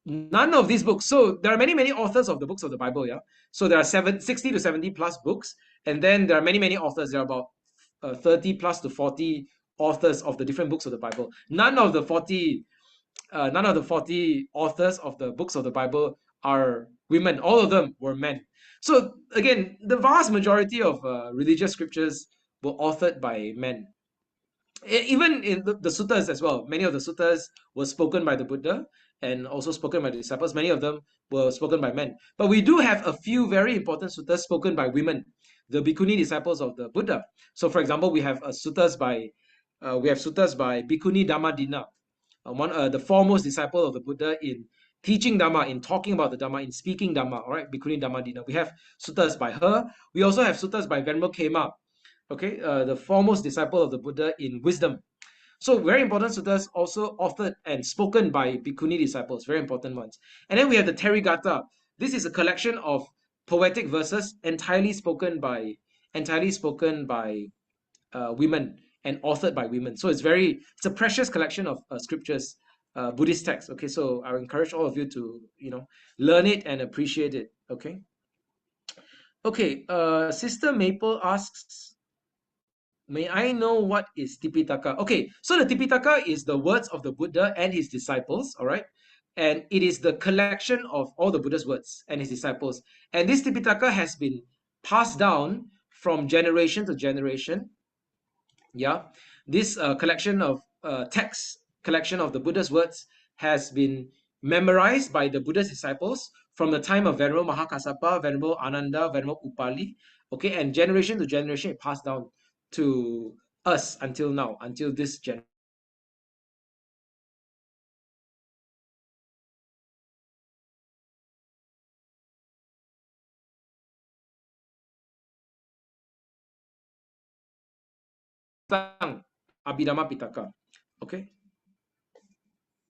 None of these books. So there are many authors of the books of the Bible. Yeah. So there are 60 to 70 plus books, and then there are many authors. There are about 30 plus to 40 authors of the different books of the Bible. None of the 40 authors of the books of the Bible are women. All of them were men. So again, the vast majority of religious scriptures were authored by men. Even in the suttas as well, many of the suttas were spoken by the Buddha and also spoken by the disciples. Many of them were spoken by men. But we do have a few very important suttas spoken by women, the bhikkhuni disciples of the Buddha. So for example, we have suttas by Bhikkhuni Dhammadina, the foremost disciple of the Buddha in teaching Dhamma, in talking about the Dhamma, in speaking Dhamma, all right, Bhikkhuni Dhammadina. We have suttas by her. We also have suttas by Venerable Khema, okay, the foremost disciple of the Buddha in wisdom. So very important suttas also authored and spoken by Bhikkhuni disciples, very important ones. And then we have the Theravāda. This is a collection of poetic verses entirely spoken by women and authored by women. So it's a precious collection of scriptures, Buddhist texts. Okay, so I encourage all of you to learn it and appreciate it. Okay. Okay. Sister Maple asks, may I know what is Tipitaka? Okay, so the Tipitaka is the words of the Buddha and his disciples, all right? And it is the collection of all the Buddha's words and his disciples. And this Tipitaka has been passed down from generation to generation. Yeah, this collection of texts, collection of the Buddha's words has been memorized by the Buddha's disciples from the time of Venerable Mahakassapa, Venerable Ananda, Venerable Upali, okay, and generation to generation it passed down to us until now, until this generation. Abhidhamma Pitaka. Okay,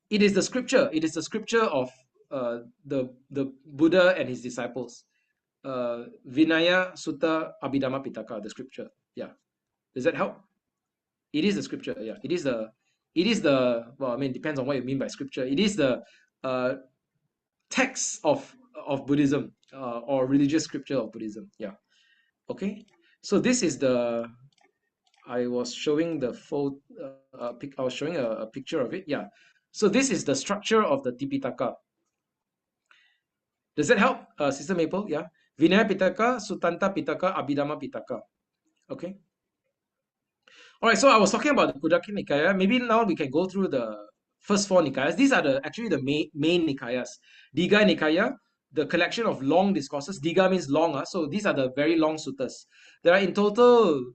it is the scripture. It is the scripture of the Buddha and his disciples. Vinaya Sutta Abhidhamma Pitaka, the scripture. Yeah, does that help? It is the scripture. Yeah, it is the well, I mean, depends on what you mean by scripture. It is the uh, text of Buddhism, or religious scripture of Buddhism. Yeah. Okay. So this is I was showing the I was showing a picture of it. Yeah. So this is the structure of the Tipitaka. Does that help, Sister Maple? Yeah. Vinaya Pitaka, Sutanta Pitaka, Abhidhamma Pitaka. Okay. All right. So I was talking about the Kudaki Nikaya. Maybe now we can go through the first four Nikayas. These are actually the main Nikayas. Digha Nikaya, the collection of long discourses. Digha means long. So these are the very long suttas. There are in total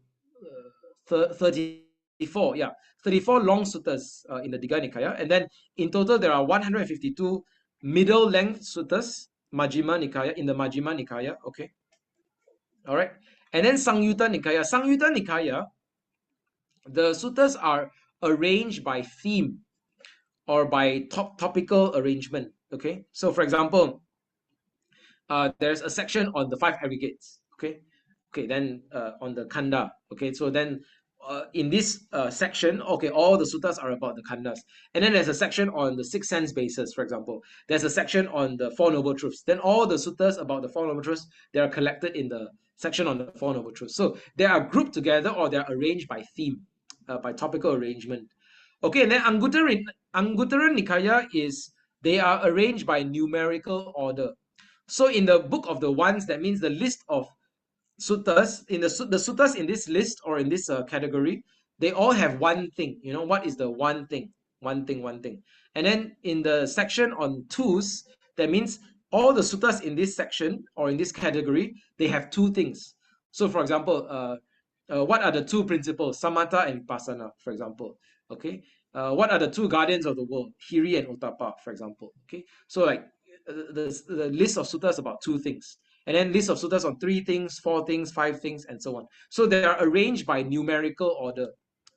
34. Yeah, 34 long suttas in the Digha Nikaya. And then in total there are 152 middle length suttas, Majjhima Nikaya, in the Majjhima Nikaya. Okay. All right. And then Sangyutta Nikaya. Sangyutta Nikaya, the suttas are arranged by theme or by topical arrangement. Okay. So for example, there's a section on the five aggregates. Okay. Okay. Then on the Khanda. Okay. So then in this section, okay, all the suttas are about the khandas. And then there's a section on the six sense bases, for example. There's a section on the Four Noble Truths. Then all the suttas about the Four Noble Truths, they are collected in the section on the Four Noble Truths. So they are grouped together or they are arranged by theme, by topical arrangement. Okay, and then Anguttara Nikaya they are arranged by numerical order. So in the Book of the Ones, that means the list of suttas, the suttas in this list or in this category, they all have one thing. What is the one thing? One thing. And then in the section on twos, that means all the suttas in this section or in this category, they have two things. So for example, what are the two principles? Samatha and Vipassana, for example. Okay. What are the two guardians of the world? Hiri and Ottappa, for example. Okay. So like the list of suttas about two things. And then list of suttas on three things, four things, five things, and so on. So they are arranged by numerical order.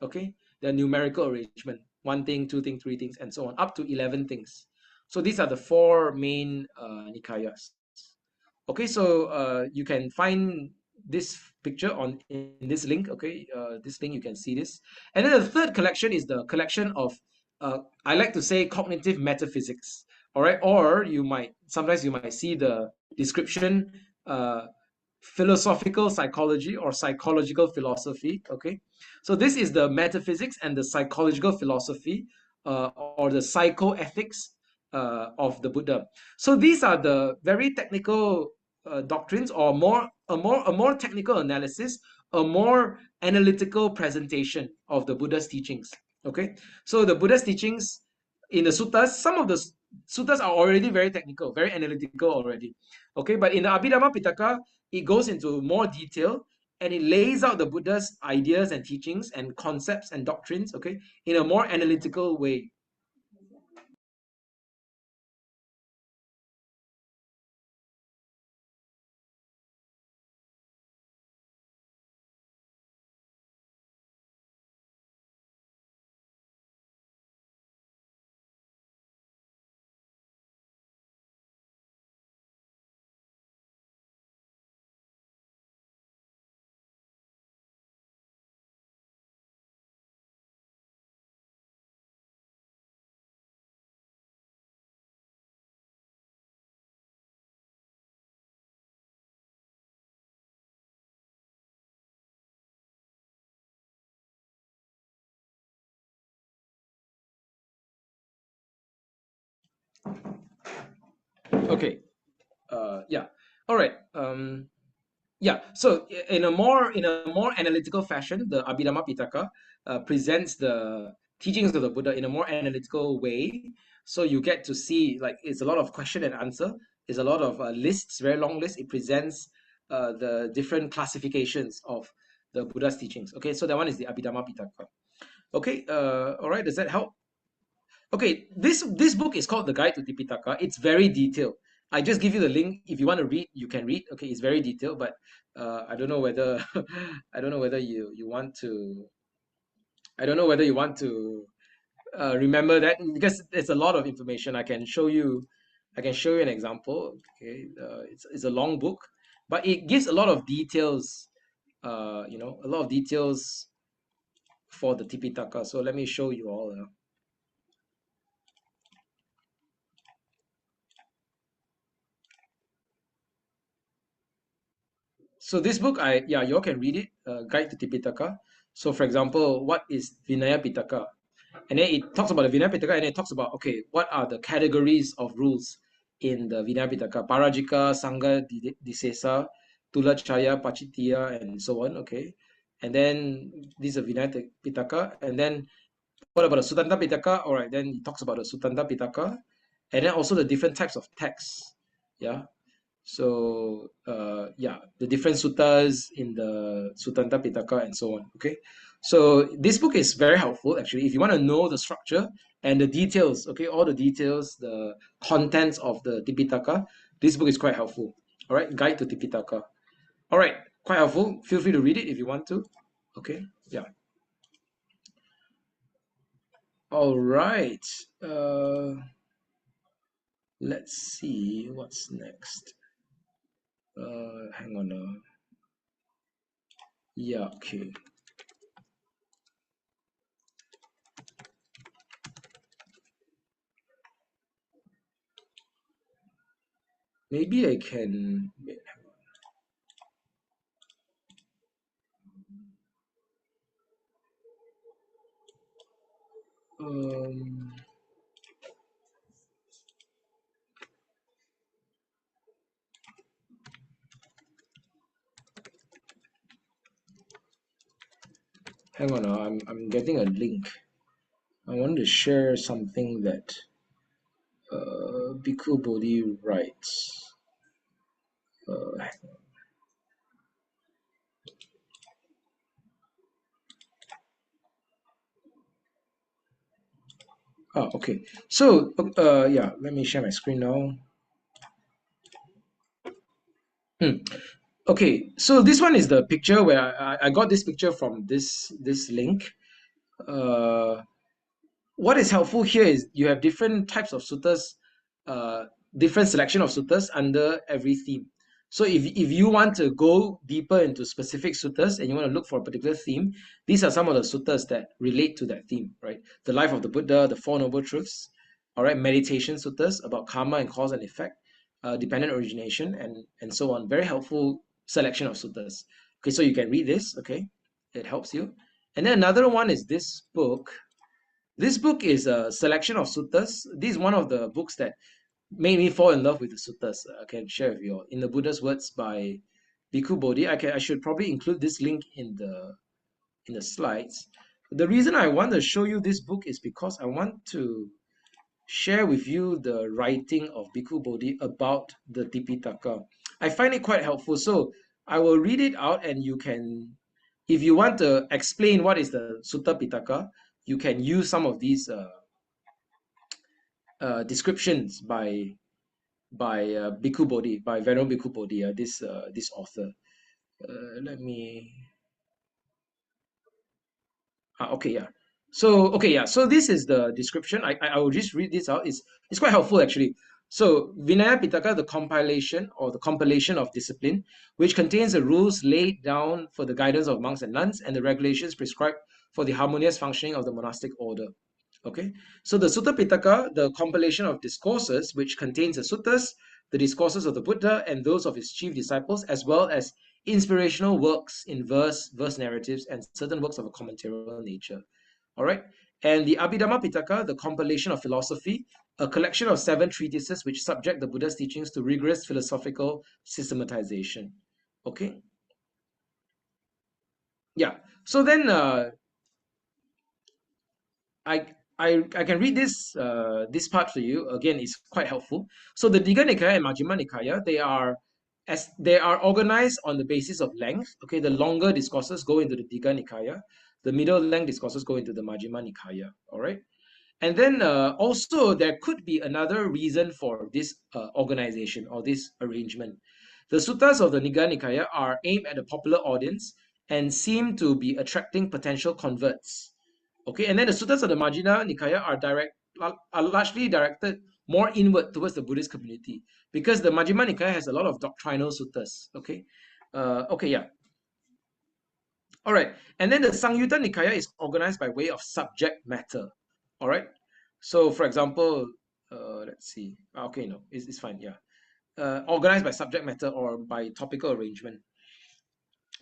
Okay, they're numerical arrangement: one thing, two things, three things, and so on, up to 11 things. So these are the four main nikayas. Okay, so you can find this picture in this link. Okay, this link you can see this. And then the third collection is the collection of I like to say cognitive metaphysics all right, or sometimes you might see the description, philosophical psychology or psychological philosophy. Okay, so this is the metaphysics and the psychological philosophy, or the psychoethics of the Buddha. So these are the very technical doctrines, or a more technical analysis, a more analytical presentation of the Buddha's teachings. Okay, so the Buddha's teachings in the suttas, some of the suttas are already very technical, very analytical already. Okay, but in the Abhidhamma Pitaka, it goes into more detail, and it lays out the Buddha's ideas and teachings and concepts and doctrines, okay, in a more analytical way. Okay, yeah, all right. Yeah, so in a more analytical fashion, the Abhidhamma Pitaka presents the teachings of the Buddha in a more analytical way. So you get to see, like, it's a lot of question and answer. It's a lot of lists, very long lists. It presents the different classifications of the Buddha's teachings. Okay, so that one is the Abhidhamma Pitaka. Okay, all right. Does that help? Okay, this book is called The Guide to Tipitaka. It's very detailed. I just give you the link. If you want to read, you can read. Okay, it's very detailed, but I don't know whether I don't know whether you want to. I don't know whether you want to remember that, because there's a lot of information. I can show you. I can show you an example. Okay, it's a long book, but it gives a lot of details. A lot of details for the Tipitaka. So let me show you all. So this book, you all can read it, Guide to Tipitaka. So for example, what is Vinaya Pitaka? And then it talks about the Vinaya Pitaka, and it talks about, okay, what are the categories of rules in the Vinaya Pitaka? Parajika, Sangha, Disesa, Tulachaya, Pachitya, and so on, okay? And then these are Vinaya Pitaka. And then what about the Sutanta Pitaka? All right, then it talks about the Sutanta Pitaka. And then also the different types of texts, yeah? So the different suttas in the Sutanta Pitaka and so on. Okay, so this book is very helpful actually if you want to know the structure and the details. Okay, all the details, the contents of the Tipitaka. This book is quite helpful. All right, Guide to Tipitaka. All right, quite helpful. Feel free to read it if you want to. Okay, yeah. All right. Let's see what's next. Hang on. Yeah. Okay. Maybe I can. Um, Hang on, I'm getting a link. I want to share something that Bhikkhu Bodhi writes. Uh, okay. So, yeah, let me share my screen now. Hmm. Okay, so this one is the picture where I got this picture from this link. Uh, what is helpful here is you have different types of suttas, uh, different selection of suttas under every theme. So if you want to go deeper into specific suttas and you want to look for a particular theme, these are some of the suttas that relate to that theme, right? The life of the Buddha, the Four Noble Truths, all right, meditation suttas about karma and cause and effect, dependent origination, and so on. Very helpful selection of suttas. Okay, so you can read this, okay? It helps you. And then another one is this book. This book is a selection of suttas. This is one of the books that made me fall in love with the suttas. I can share with you. In the Buddha's Words by Bhikkhu Bodhi. I should probably include this link in the slides. The reason I want to show you this book is because I want to share with you the writing of Bhikkhu Bodhi about the Tipitaka. I find it quite helpful. So I will read it out, and you can, if you want to explain what is the Sutta Pitaka, you can use some of these descriptions by Bhikkhu Bodhi, by Venerable Bhikkhu Bodhi, this author. Let me. Okay, yeah. So okay, yeah. So this is the description. I will just read this out. It's quite helpful actually. So Vinaya Pitaka, the compilation or the compilation of discipline, which contains the rules laid down for the guidance of monks and nuns and the regulations prescribed for the harmonious functioning of the monastic order. Okay, so the Sutta Pitaka, the compilation of discourses, which contains the suttas, the discourses of the Buddha, and those of his chief disciples, as well as inspirational works in verse narratives, and certain works of a commentarial nature. All right, and the Abhidhamma Pitaka, the compilation of philosophy, a collection of 7 treatises which subject the Buddha's teachings to rigorous philosophical systematization. Okay, yeah. So then I can read this part for you. Again, it's quite helpful. So the Digha Nikaya and Majjhima Nikaya, they are organized on the basis of length. Okay, the longer discourses go into the Digha Nikaya, the middle length discourses go into the Majjhima Nikaya. All right. And then also there could be another reason for this organization or this arrangement. The suttas of the Nigha Nikaya are aimed at a popular audience and seem to be attracting potential converts. Okay, and then the suttas of the Majjhima Nikaya are largely directed more inward towards the Buddhist community, because the Majjhima Nikaya has a lot of doctrinal suttas. Okay, okay, yeah. All right, and then the Sangyutta Nikaya is organized by way of subject matter. All right, so for example, let's see. Okay, no, it's fine. Yeah, organized by subject matter or by topical arrangement.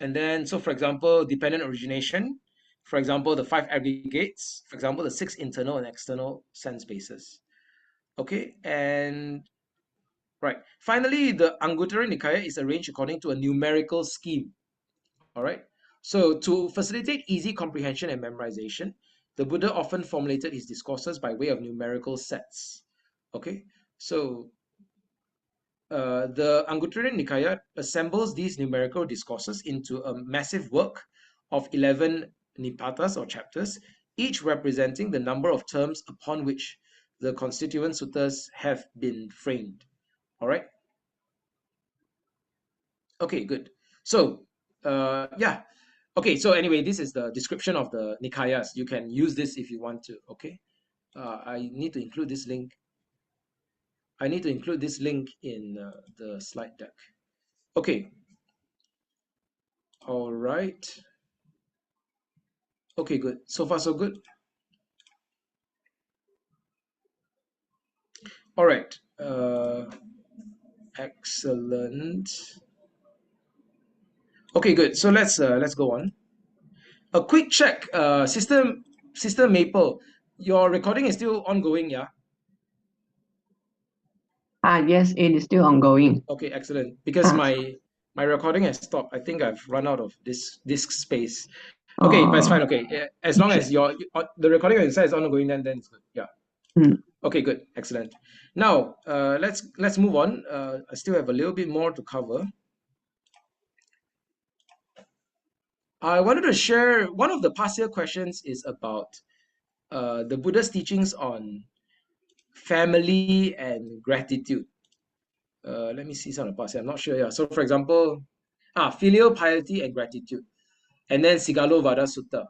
And then, so for example, dependent origination. For example, the 5 aggregates. For example, the 6 internal and external sense bases. Okay, and right. Finally, the Anguttara Nikaya is arranged according to a numerical scheme. All right. So to facilitate easy comprehension and memorization, the Buddha often formulated his discourses by way of numerical sets. Okay. So the Anguttara Nikaya assembles these numerical discourses into a massive work of 11 nipatas or chapters, each representing the number of terms upon which the constituent suttas have been framed. All right. Okay, good. So, yeah. Okay, so anyway, this is the description of the Nikayas. You can use this if you want to. Okay. I need to include this link. I need to include this link in the slide deck. Okay. All right. Okay, good. So far, so good. All right. Excellent. Okay, good. So let's go on. A quick check. Sister Maple, your recording is still ongoing, yeah? Yes, it is still ongoing. Okay, excellent. Because my recording has stopped. I think I've run out of this disk space. Okay, but it's fine. Okay, as long as the recording on your side is ongoing, then it's good. Yeah. Okay, good, excellent. Now let's move on. I still have a little bit more to cover. I wanted to share one of the past year questions is about the Buddha's teachings on family and gratitude. Let me see some of the past year. I'm not sure. Yeah. So for example, filial piety and gratitude, and then Sigalovada Sutta.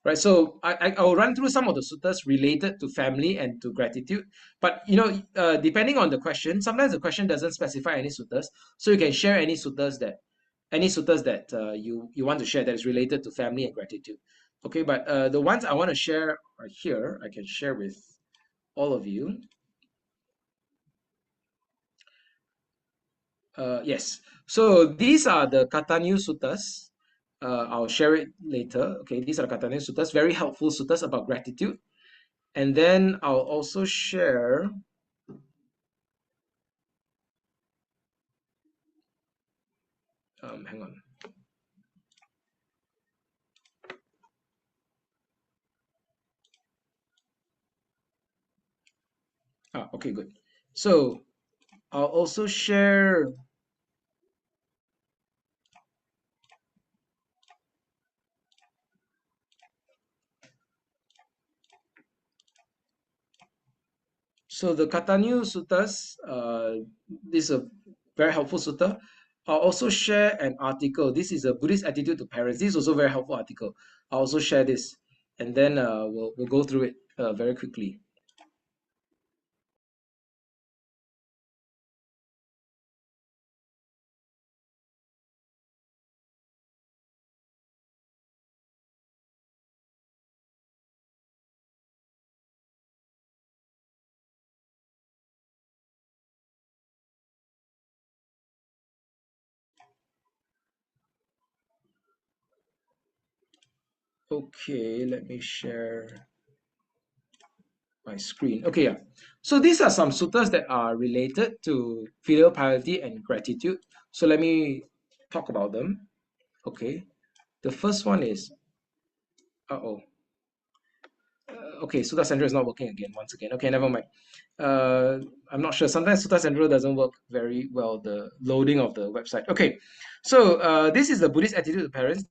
Right, so I will run through some of the suttas related to family and to gratitude. But depending on the question, sometimes the question doesn't specify any suttas, so you can share any suttas that you want to share that is related to family and gratitude. Okay, but the ones I want to share are here. I can share with all of you. Yes. So these are the Katanyu Suttas. I'll share it later. Okay, these are Katanyu Suttas, very helpful suttas about gratitude. And then I'll also share. Hang on. Okay, good. So I'll also share. So the Katanyu Suttas, this is a very helpful sutta. I'll also share an article. This is a Buddhist attitude to parents. This is also a very helpful article. I'll also share this, and then we'll go through it very quickly. Okay, let me share my screen. Okay, yeah. So these are some suttas that are related to filial piety and gratitude. So let me talk about them. Okay. The first one is, uh-oh. Okay, Sutta Central is not working again, once again. Okay, never mind. I'm not sure. Sometimes Sutta Central doesn't work very well, the loading of the website. Okay, so this is the Buddhist attitude to parents.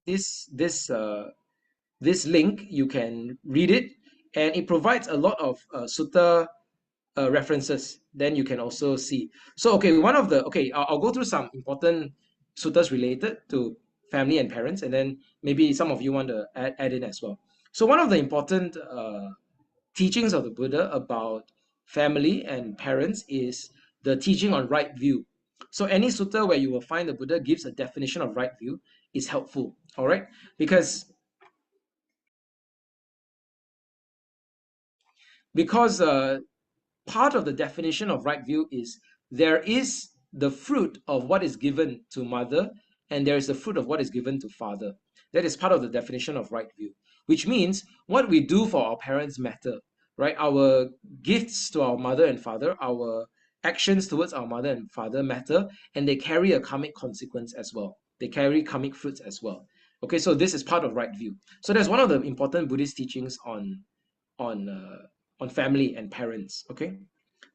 This link, you can read it, and it provides a lot of sutta references. Then you can also see. So, okay, I'll go through some important suttas related to family and parents, and then maybe some of you want to add in as well. So, one of the important teachings of the Buddha about family and parents is the teaching on right view. So, any sutta where you will find the Buddha gives a definition of right view is helpful, all right? Because part of the definition of right view is there is the fruit of what is given to mother, and there is the fruit of what is given to father. That is part of the definition of right view, which means what we do for our parents matter, right? Our gifts to our mother and father, our actions towards our mother and father matter, and they carry a karmic consequence as well. They carry karmic fruits as well. Okay, so this is part of right view. So that's one of the important Buddhist teachings on uh, on family and parents. Okay,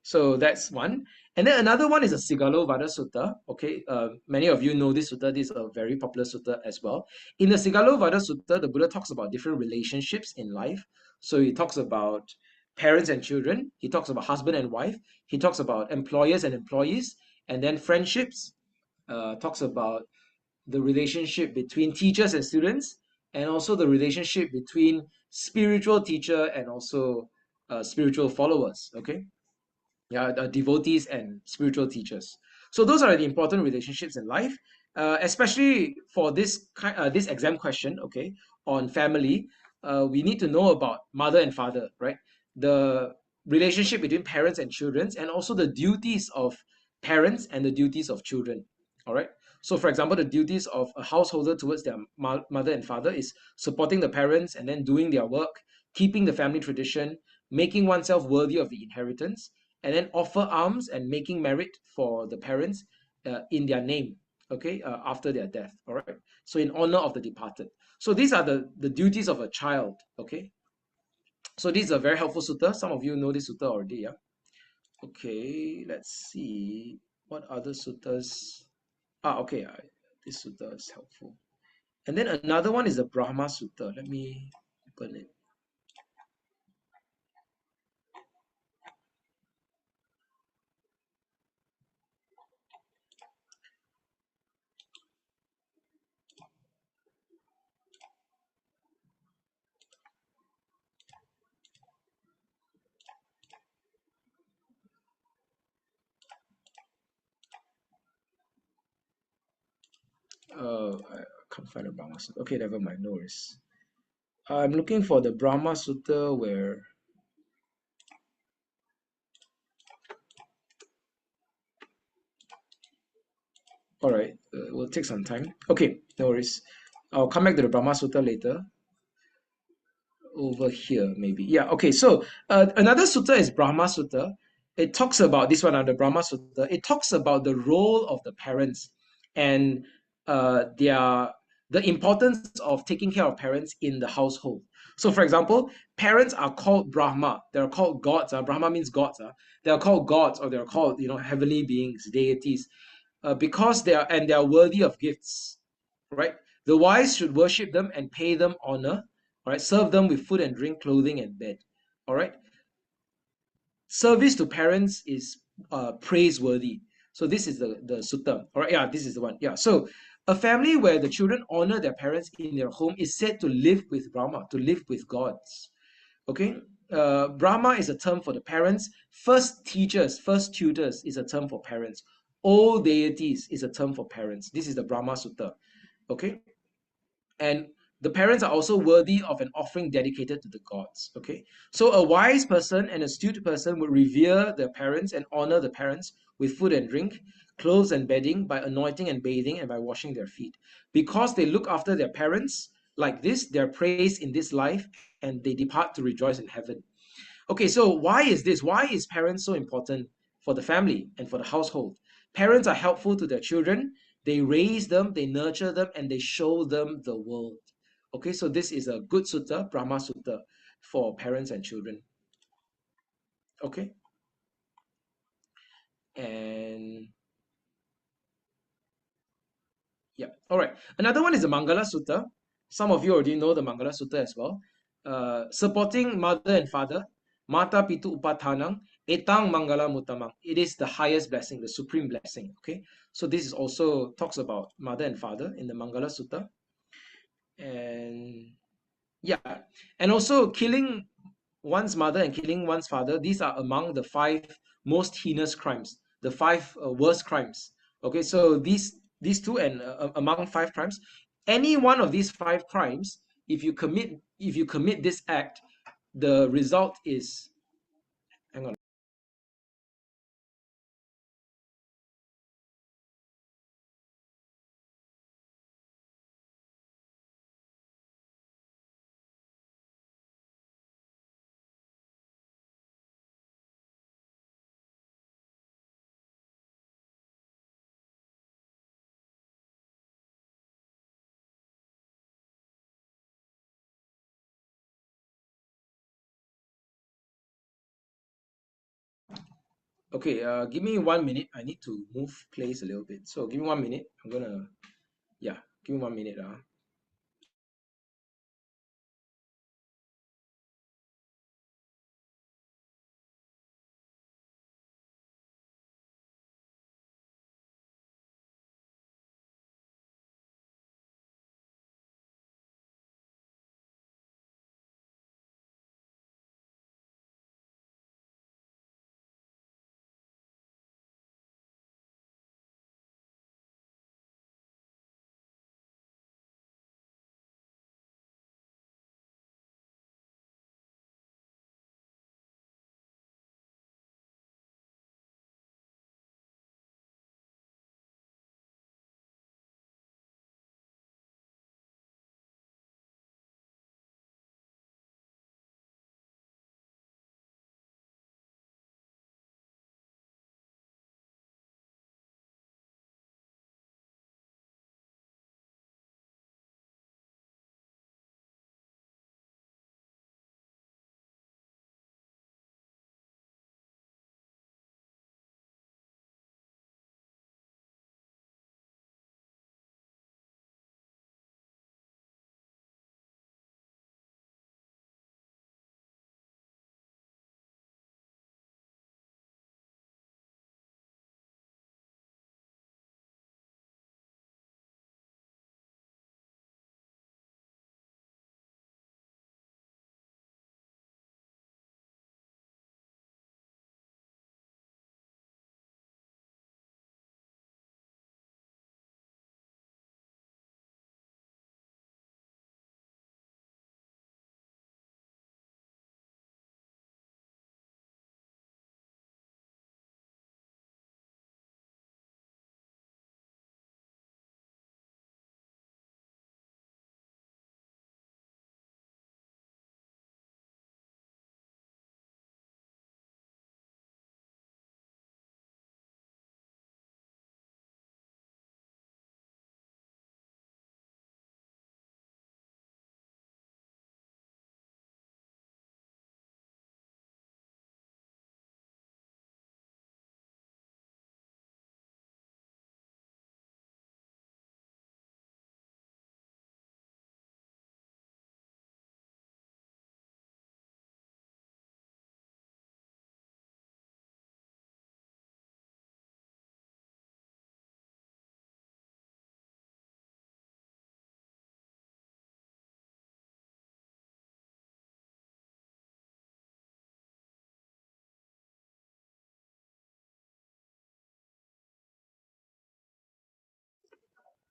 so that's one. And then another one is a Sigalo Sutta. Okay, many of you know this sutta. This is a very popular sutta as well. In the Sigalo Sutta, the Buddha talks about different relationships in life. So he talks about parents and children. He talks about husband and wife. He talks about employers and employees, and then friendships. Talks about the relationship between teachers and students, and also the relationship between spiritual teacher and also spiritual followers. Okay, yeah, devotees and spiritual teachers. So those are the important relationships in life, especially for this exam question. Okay, on family, we need to know about mother and father, right? The relationship between parents and children, and also the duties of parents and the duties of children. All right. So, for example, the duties of a householder towards their mother and father is supporting the parents and then doing their work, keeping the family tradition, making oneself worthy of the inheritance, and then offer alms and making merit for the parents in their name, okay, after their death. All right, so in honor of the departed. So these are the duties of a child. Okay, so this is a very helpful sutta. Some of you know this sutta already. Yeah. Okay, let's see what other suttas. Okay, this sutta is helpful. And then another one is the Brahma Sutta. Let me open it. I can't find the Brahma Sutta. Okay, never mind, no worries. I'm looking for the Brahma Sutta where. All right, we'll take some time. Okay, no worries. I'll come back to the Brahma Sutta later. Over here, maybe. Yeah, okay. So another sutta is Brahma Sutta. It talks about this one under Brahma Sutta. It talks about the role of the parents and the importance of taking care of parents in the household. So, for example, parents are called Brahma. They're called gods. Brahma means gods. They are called gods, or they're called heavenly beings, deities, because they are worthy of gifts, right? The wise should worship them and pay them honor, all right? Serve them with food and drink, clothing and bed, all right? Service to parents is praiseworthy. So this is the sutta, all right? Yeah, this is the one. Yeah, so a family where the children honor their parents in their home is said to live with Brahma, to live with gods. Okay, Brahma is a term for the parents. First teachers, first tutors is a term for parents. All deities is a term for parents. This is the Brahma Sutta. Okay, and the parents are also worthy of an offering dedicated to the gods. Okay, so a wise person and astute person would revere their parents and honor the parents with food and drink, clothes and bedding, by anointing and bathing, and by washing their feet. Because they look after their parents like this, they are praised in this life and they depart to rejoice in heaven. Okay, so why is this? Why is parents so important for the family and for the household? Parents are helpful to their children. They raise them, they nurture them, and they show them the world. Okay, so this is a good sutta, Brahma Sutta, for parents and children. Okay, and yeah, all right. Another one is the Mangala Sutta. Some of you already know the Mangala Sutta as well. Supporting mother and father, Mata Pitu Upathanang, Etang Mangala Mutamang. It is the highest blessing, the supreme blessing. Okay, so this is also talks about mother and father in the Mangala Sutta. And yeah, and also killing one's mother and killing one's father, these are among the five most heinous crimes, the five worst crimes. Okay, so these two, and among five crimes, any one of these five crimes, if you commit this act, the result is, hang on. Okay, give me 1 minute. I need to move place a little bit. So give me 1 minute. I'm gonna, yeah, give me 1 minute.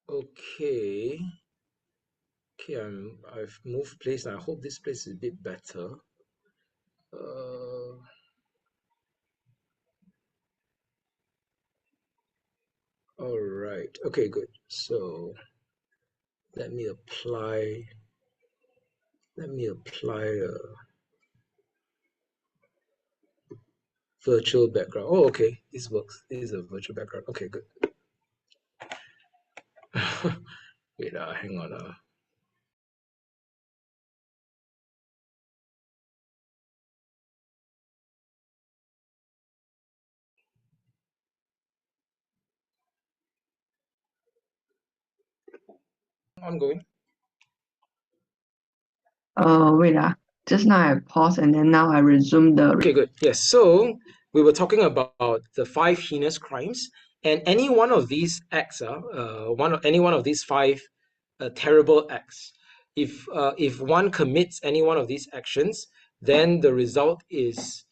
Okay. Okay, I've moved place. I hope this place is a bit better. Uh, all right. Okay, good. So let me apply. Let me apply a virtual background. Oh, okay. This works. This is a virtual background. Okay, good. Wait, hang on. Ongoing. Wait, just now I paused and then now I resume the. Okay, good. Yes. So we were talking about the five heinous crimes, and any one of these acts, any one of these five terrible acts, if one commits any one of these actions, then the result is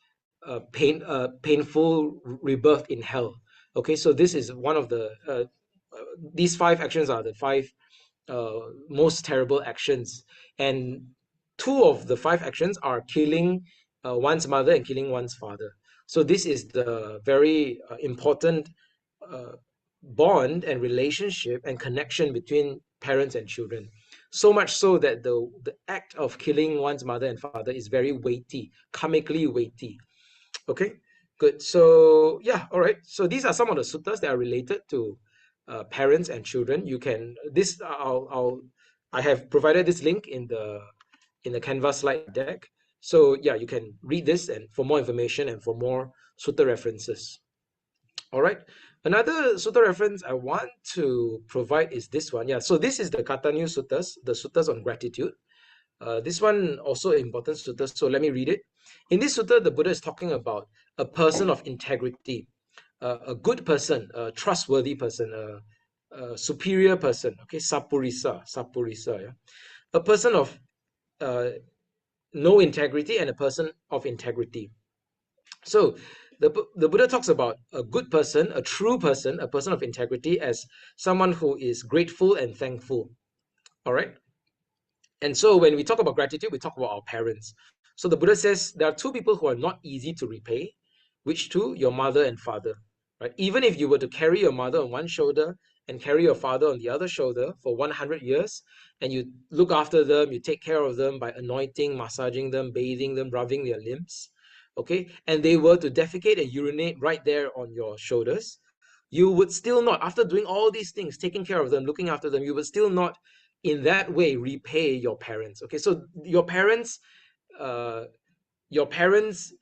painful rebirth in hell. Okay, so this is one of the these five actions are the five most terrible actions, and two of the five actions are killing one's mother and killing one's father. So this is the very important uh, bond and relationship and connection between parents and children. So much so that the act of killing one's mother and father is very weighty, karmically weighty. Okay, good. So yeah, all right. So these are some of the suttas that are related to parents and children. You can this I have provided this link in the Canva slide deck. So yeah, you can read this and for more information and for more sutta references. All right. Another sutta reference I want to provide is this one. Yeah. So this is the Katanyu suttas, the suttas on gratitude. This one also important sutta, so let me read it. In this sutta, the Buddha is talking about a person of integrity, a good person, a trustworthy person, a superior person. Okay, sapurisa, yeah, a person of uh, no integrity and a person of integrity. So the Buddha talks about a good person, a true person, a person of integrity as someone who is grateful and thankful. All right. And so when we talk about gratitude, we talk about our parents. So the Buddha says there are two people who are not easy to repay. Which two? Your mother and father. Right? Even if you were to carry your mother on one shoulder and carry your father on the other shoulder for 100 years, and you look after them, you take care of them by anointing, massaging them, bathing them, rubbing their limbs, okay, and they were to defecate and urinate right there on your shoulders, you would still not, after doing all these things, taking care of them, looking after them, you would still not in that way repay your parents. Okay, so uh your parents,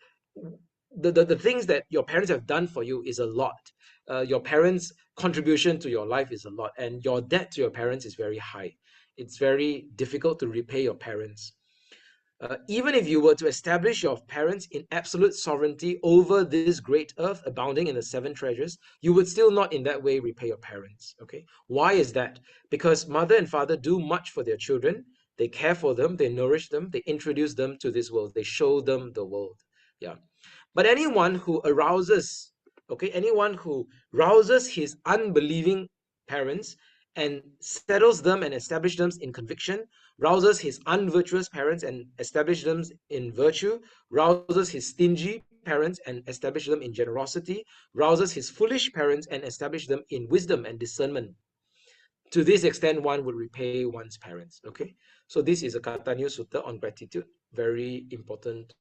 the things that your parents have done for you is a lot. Your parents contribution to your life is a lot, and your debt to your parents is very high. It's very difficult to repay your parents. Even if you were to establish your parents in absolute sovereignty over this great earth abounding in the seven treasures, you would still not in that way repay your parents. Okay, why is that? Because mother and father do much for their children. They care for them, they nourish them, they introduce them to this world, they show them the world. Yeah. But anyone who arouses, okay, anyone who rouses his unbelieving parents and settles them and establishes them in conviction, rouses his unvirtuous parents and establishes them in virtue, rouses his stingy parents and establishes them in generosity, rouses his foolish parents and establishes them in wisdom and discernment. To this extent, one would repay one's parents. Okay, so this is a Katanyu Sutta on gratitude, very important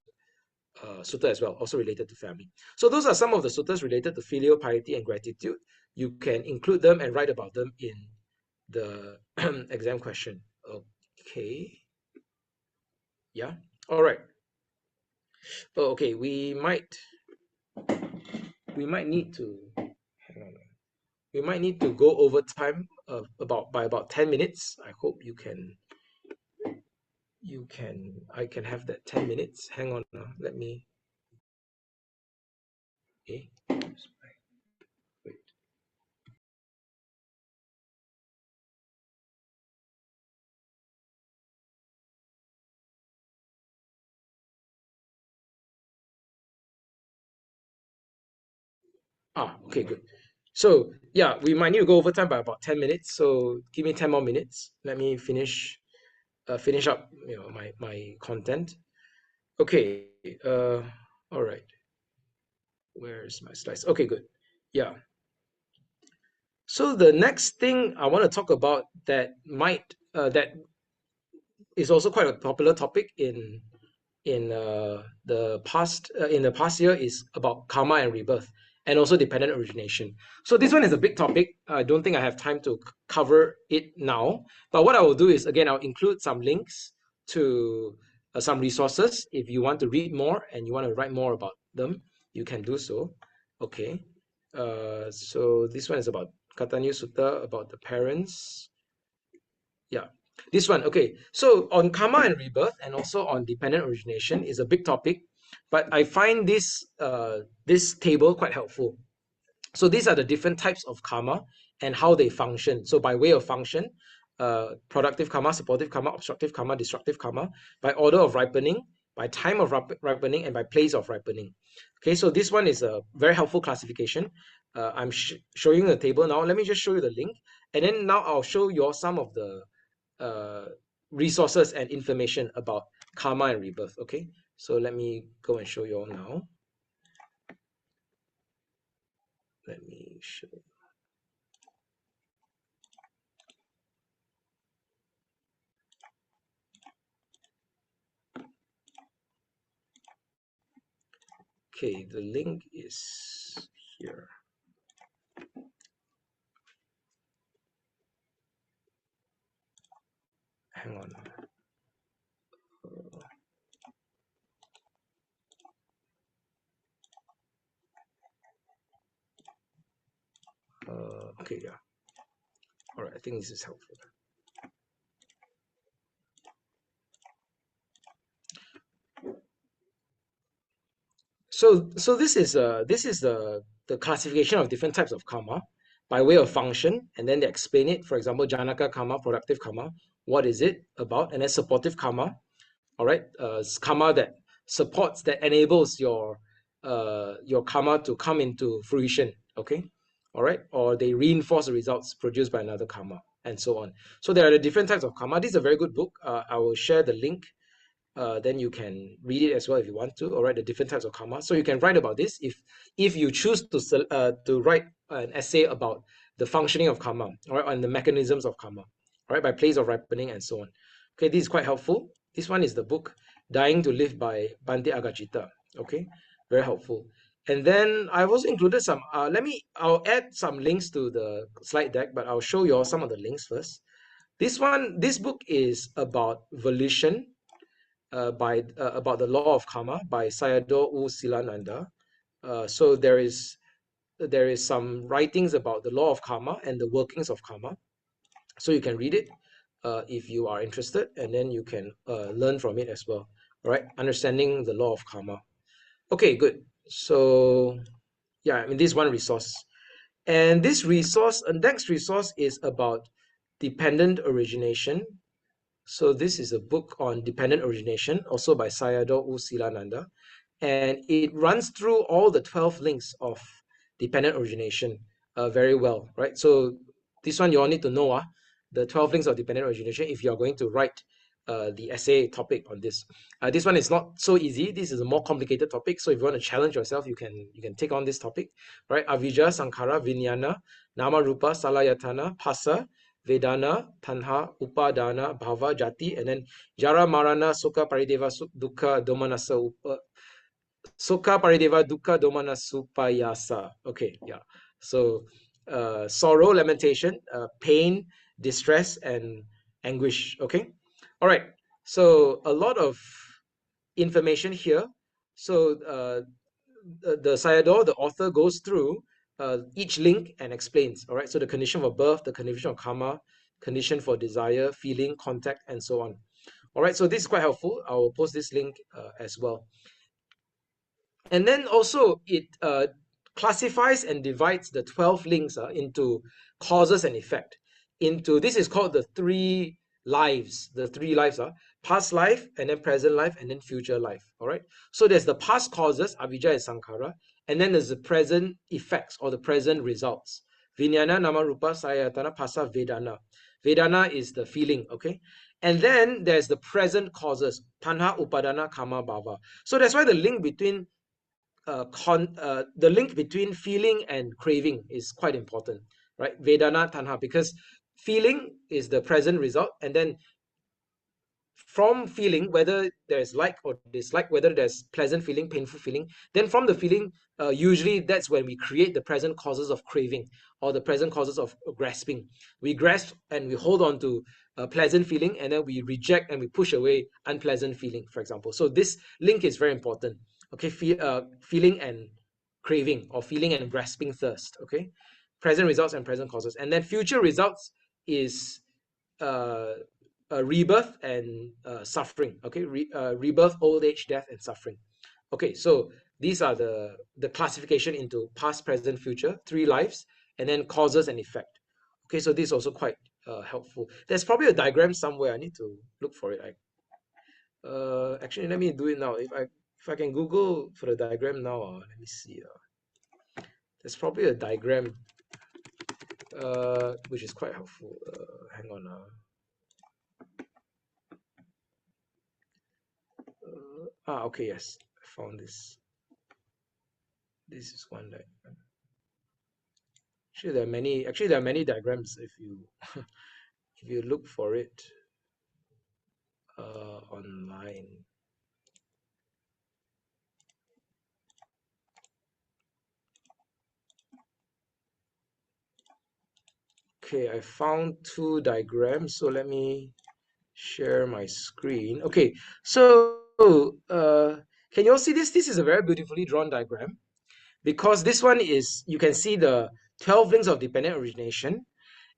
sutta as well, also related to family. So those are some of the suttas related to filial piety and gratitude. You can include them and write about them in the exam question. Okay. Yeah. All right. Oh, okay. We might need to hang on. We might need to go over time about 10 minutes. I hope I can have that 10 minutes. Hang on. Let me. Okay. Wait. Okay, good. So yeah, we might need to go over time by about 10 minutes. So give me 10 more minutes. Let me finish up my content. Okay, all right. Where's my slides? Okay, good. Yeah. So the next thing I want to talk about that is also quite a popular topic in the past year is about karma and rebirth, and also dependent origination. So this one is a big topic. I don't think I have time to cover it now, but what I will do is, again, I'll include some links to some resources. If you want to read more and you want to write more about them, you can do so. Okay, so this one is about Katanya Sutta, about the parents. Yeah, this one. Okay, so on karma and rebirth, and also on dependent origination, is a big topic, but I find this table quite helpful. So these are the different types of karma and how they function. So by way of function, productive karma, supportive karma, obstructive karma, destructive karma, by order of ripening, by time of ripening, and by place of ripening. Okay, so this one is a very helpful classification. I'm showing the table now. Let me just show you the link, and then now I'll show you all some of the resources and information about karma and rebirth. Okay, so let me go and show you all now. Let me show. Okay, the link is here. Hang on. Okay, yeah. All right, I think this is helpful. So this is the classification of different types of karma by way of function, and then they explain it. For example, Janaka karma, productive karma. What is it about? And then supportive karma. All right, karma that supports, that enables your karma to come into fruition. Okay, all right, or they reinforce the results produced by another karma, and so on. So there are the different types of karma. This is a very good book. I will share the link. Then you can read it as well if you want to. All right, the different types of karma. So you can write about this if you choose to write an essay about the functioning of karma, all right, and the mechanisms of karma, all right, by place of ripening and so on. Okay, this is quite helpful. This one is the book Dying to Live by Bhante Agachita. Okay, very helpful. And then I've also included some. I'll add some links to the slide deck, but I'll show you all some of the links first. This book is about volition about the law of karma by Sayadaw U Silananda. So there is some writings about the law of karma and the workings of karma. So you can read it if you are interested, and then you can learn from it as well. All right, understanding the law of karma. Okay, good. So yeah, I mean, this is one resource, and this resource, next resource is about dependent origination. So this is a book on dependent origination, also by Sayadaw U Silananda, and it runs through all the 12 links of dependent origination very well, right? So this one you all need to know the 12 links of dependent origination if you are going to write the essay topic on this. This one is not so easy. This is a more complicated topic. So if you want to challenge yourself, you can take on this topic, right? Avijja, Sankhara, Vijnana, Nama Rupa, Salayatana, Phassa, Vedana, Tanha, Upadana, Bhava, Jati, and then Jara, Marana, Sukha, Parideva, Dukkha, Domanasa, Sukha, Parideva, Dukkha, Domanasa, Upayasa. Okay, yeah. So sorrow, lamentation, pain, distress, and anguish. Okay, all right. So a lot of information here. So the Sayadaw, the author, goes through each link and explains. All right, so the condition for birth, the condition of karma, condition for desire, feeling, contact, and so on. All right, so this is quite helpful. I will post this link as well. And then also it classifies and divides the 12 links into causes and effect. This is called the three lives. The three lives are past life, and then present life, and then future life. All right. So there's the past causes, avijja and sankhara, And then there's the present effects or the present results. Vijnana, nama, rupa, sayatana, phasa, vedana. Vedana is the feeling, okay? And then there's the present causes, tanha, upadana, kama, bhava. So that's why the link between feeling and craving is quite important, right? Vedana, tanha, because feeling is the present result, and then from feeling, whether there's like or dislike, whether there's pleasant feeling, painful feeling, then from the feeling, usually that's when we create the present causes of craving or the present causes of grasping. We grasp and we hold on to a pleasant feeling, and then we reject and we push away unpleasant feeling, for example. So this link is very important. Okay, feeling and craving, or feeling and grasping thirst. Okay, present results and present causes, and then future results is rebirth and suffering. Okay, rebirth, old age, death, and suffering. Okay, so these are the classification into past, present, future, 3 lives, and then causes and effect. Okay, so this is also quite helpful. There's probably a diagram somewhere. I need to look for it. Actually, let me do it now. If I can Google for the diagram now, let me see. There's probably a diagram which is quite helpful. Hang on. Okay, yes, I found this. This is one diagram. Actually, there are many diagrams if you if you look for it online. Okay, I found 2 diagrams, so let me share my screen. Okay, so can you all see this? This is a very beautifully drawn diagram, because this one is, you can see the 12 links of dependent origination,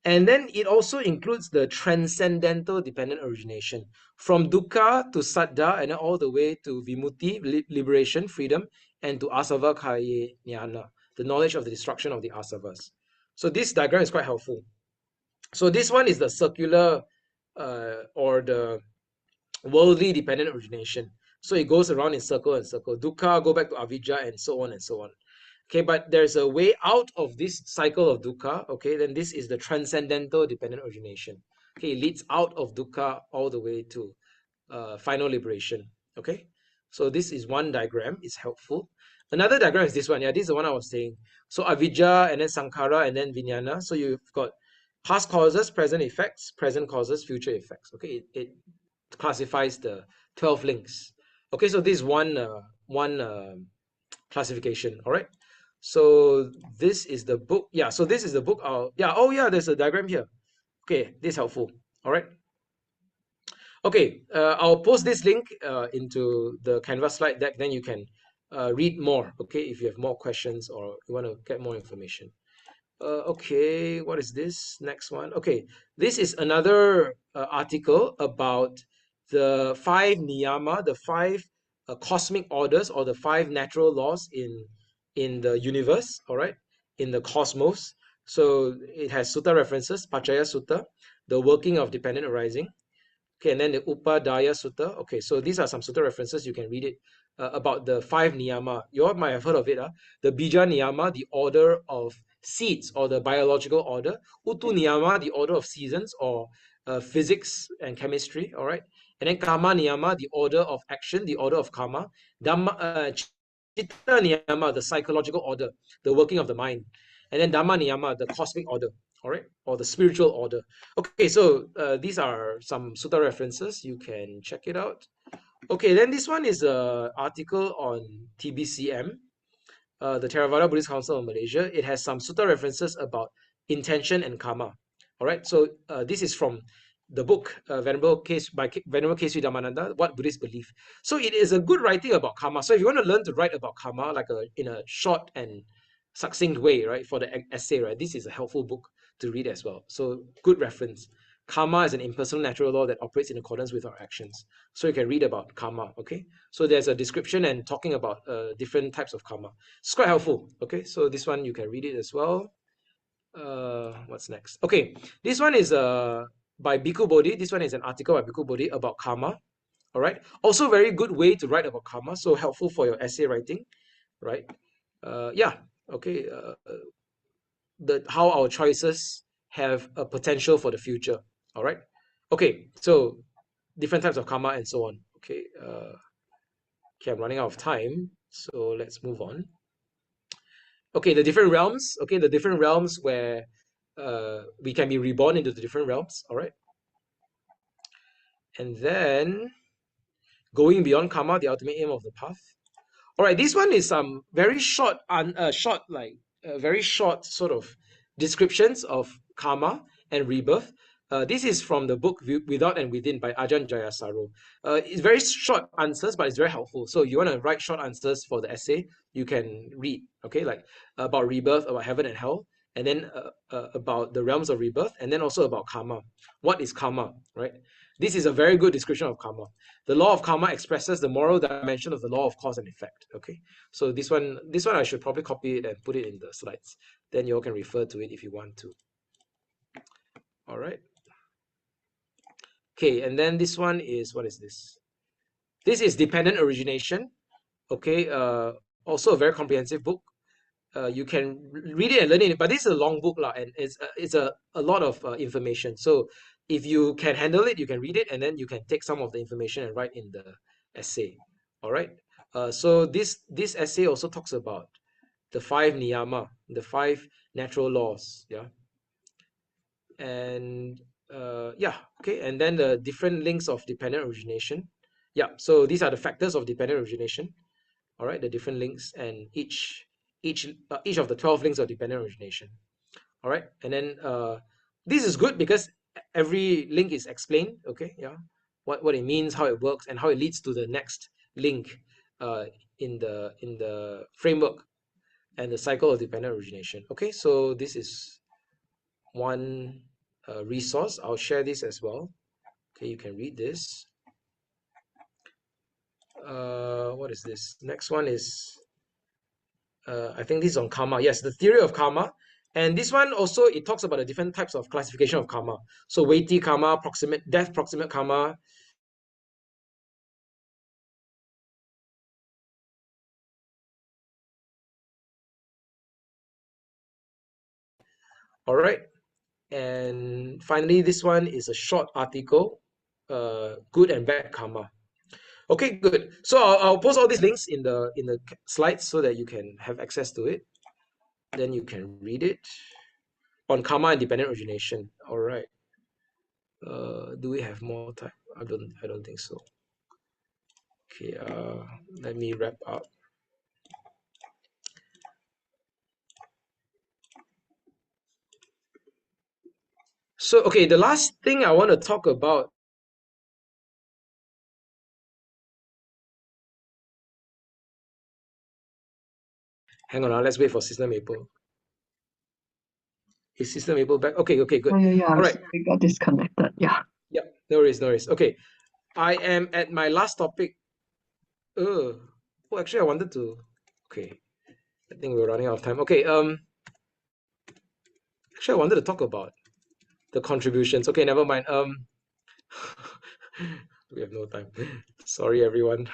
and then it also includes the transcendental dependent origination from dukkha to saddha, and then all the way to vimutti, liberation, freedom, and to asava khaye jnana, the knowledge of the destruction of the asavas. So this diagram is quite helpful. So this one is the circular or the worldly dependent origination. So it goes around in circle and circle. Dukkha, go back to avidya, and so on and so on. Okay, but there's a way out of this cycle of dukkha. Okay, then this is the transcendental dependent origination. Okay, it leads out of dukkha all the way to final liberation. Okay, so this is one diagram. It's helpful. Another diagram is this one. Yeah, this is the one I was saying. So avidya, and then sankhara, and then vijnana. So you've got past causes, present effects, present causes, future effects. Okay, it classifies the 12 links. Okay, so this is one classification. All right, so this is the book. Yeah, so this is the book. Yeah, oh yeah, there's a diagram here. Okay, this is helpful. All right. Okay, I'll post this link into the Canvas slide deck, then you can read more, okay, if you have more questions or you want to get more information. Okay, what is this? Next one. Okay, this is another article about the 5 niyama, the 5 cosmic orders, or the 5 natural laws in the universe, all right, in the cosmos. So it has sutta references, Paccaya Sutta, the working of dependent arising. Okay, and then the Upadaya Sutta. Okay, so these are some sutta references. You can read it about the 5 niyama. You all might have heard of it. The Bija niyama, the order of seeds, or the biological order. Utu niyama, the order of seasons, or physics and chemistry. All right, and then Kama niyama, the order of action, the order of karma. Dhamma, Chitta niyama, the psychological order, the working of the mind. And then Dhamma niyama, the cosmic order. All right, or the spiritual order. Okay, so these are some sutta references. You can check it out. Okay, then this one is an article on TBCM, the Theravāda Buddhist Council of Malaysia. It has some sutta references about intention and karma. All right, so this is from the book Venerable Kesri Dhammananda, What Buddhists Believe. So it is a good writing about karma. So if you want to learn to write about karma like in a short and succinct way, right, for the essay, right, this is a helpful book to read as well. So good reference. Karma is an impersonal natural law that operates in accordance with our actions. So you can read about karma, okay? So there's a description and talking about different types of karma. It's quite helpful, okay? So this one, you can read it as well. What's next? Okay, this one is by Bhikkhu Bodhi. This one is an article by Bhikkhu Bodhi about karma, all right? Also very good way to write about karma, so helpful for your essay writing, right? yeah, okay, how our choices have a potential for the future. All right. Okay, so different types of karma and so on. Okay, okay, I'm running out of time, so let's move on. Okay, the different realms. Okay, the different realms where we can be reborn into the different realms. All right, and then going beyond karma, the ultimate aim of the path. All right, this one is very short, very short sort of descriptions of karma and rebirth. This is from the book Without and Within by Ajahn Jayasaro. It's very short answers, but it's very helpful. So you want to write short answers for the essay, you can read, okay, like about rebirth, about heaven and hell, and then about the realms of rebirth, and then also about karma. What is karma, right? This is a very good description of karma. The law of karma expresses the moral dimension of the law of cause and effect. Okay, so this one I should probably copy it and put it in the slides. Then you all can refer to it if you want to. All right. Okay, and then this one is, what is this? This is dependent origination. Okay, also a very comprehensive book. You can read it and learn it, but this is a long book and it's a lot of information. So if you can handle it, you can read it, and then you can take some of the information and write in the essay. All right. So this essay also talks about the 5 niyama, the 5 natural laws. Yeah. And yeah, okay, and then the different links of dependent origination. Yeah, so these are the factors of dependent origination. All right, the different links, and each of the 12 links of dependent origination. All right, and then this is good because every link is explained. Okay, yeah, what it means, how it works, and how it leads to the next link in the framework and the cycle of dependent origination. Okay, so this is one resource. I'll share this as well. Okay, you can read this. What is this? Next one is I think this is on karma. Yes, the theory of karma. And this one also, it talks about the different types of classification of karma. So weighty karma, death proximate karma. All right. And finally, this one is a short article, good and bad karma. Okay, good. So I'll post all these links in the slides so that you can have access to it. Then you can read it on karma and dependent origination. All right. Do we have more time? I don't think so. Okay, let me wrap up. So, okay, the last thing I want to talk about. Hang on, let's wait for Sister Maple. Is Sister Maple back? Okay, good. Oh, yeah. All right. We got disconnected. Yeah. Yep, no worries. Okay, I am at my last topic. Oh, actually, I wanted to. Okay, I think we're running out of time. Okay, actually, I wanted to talk about the contributions. Okay, never mind. We have no time. Sorry, everyone.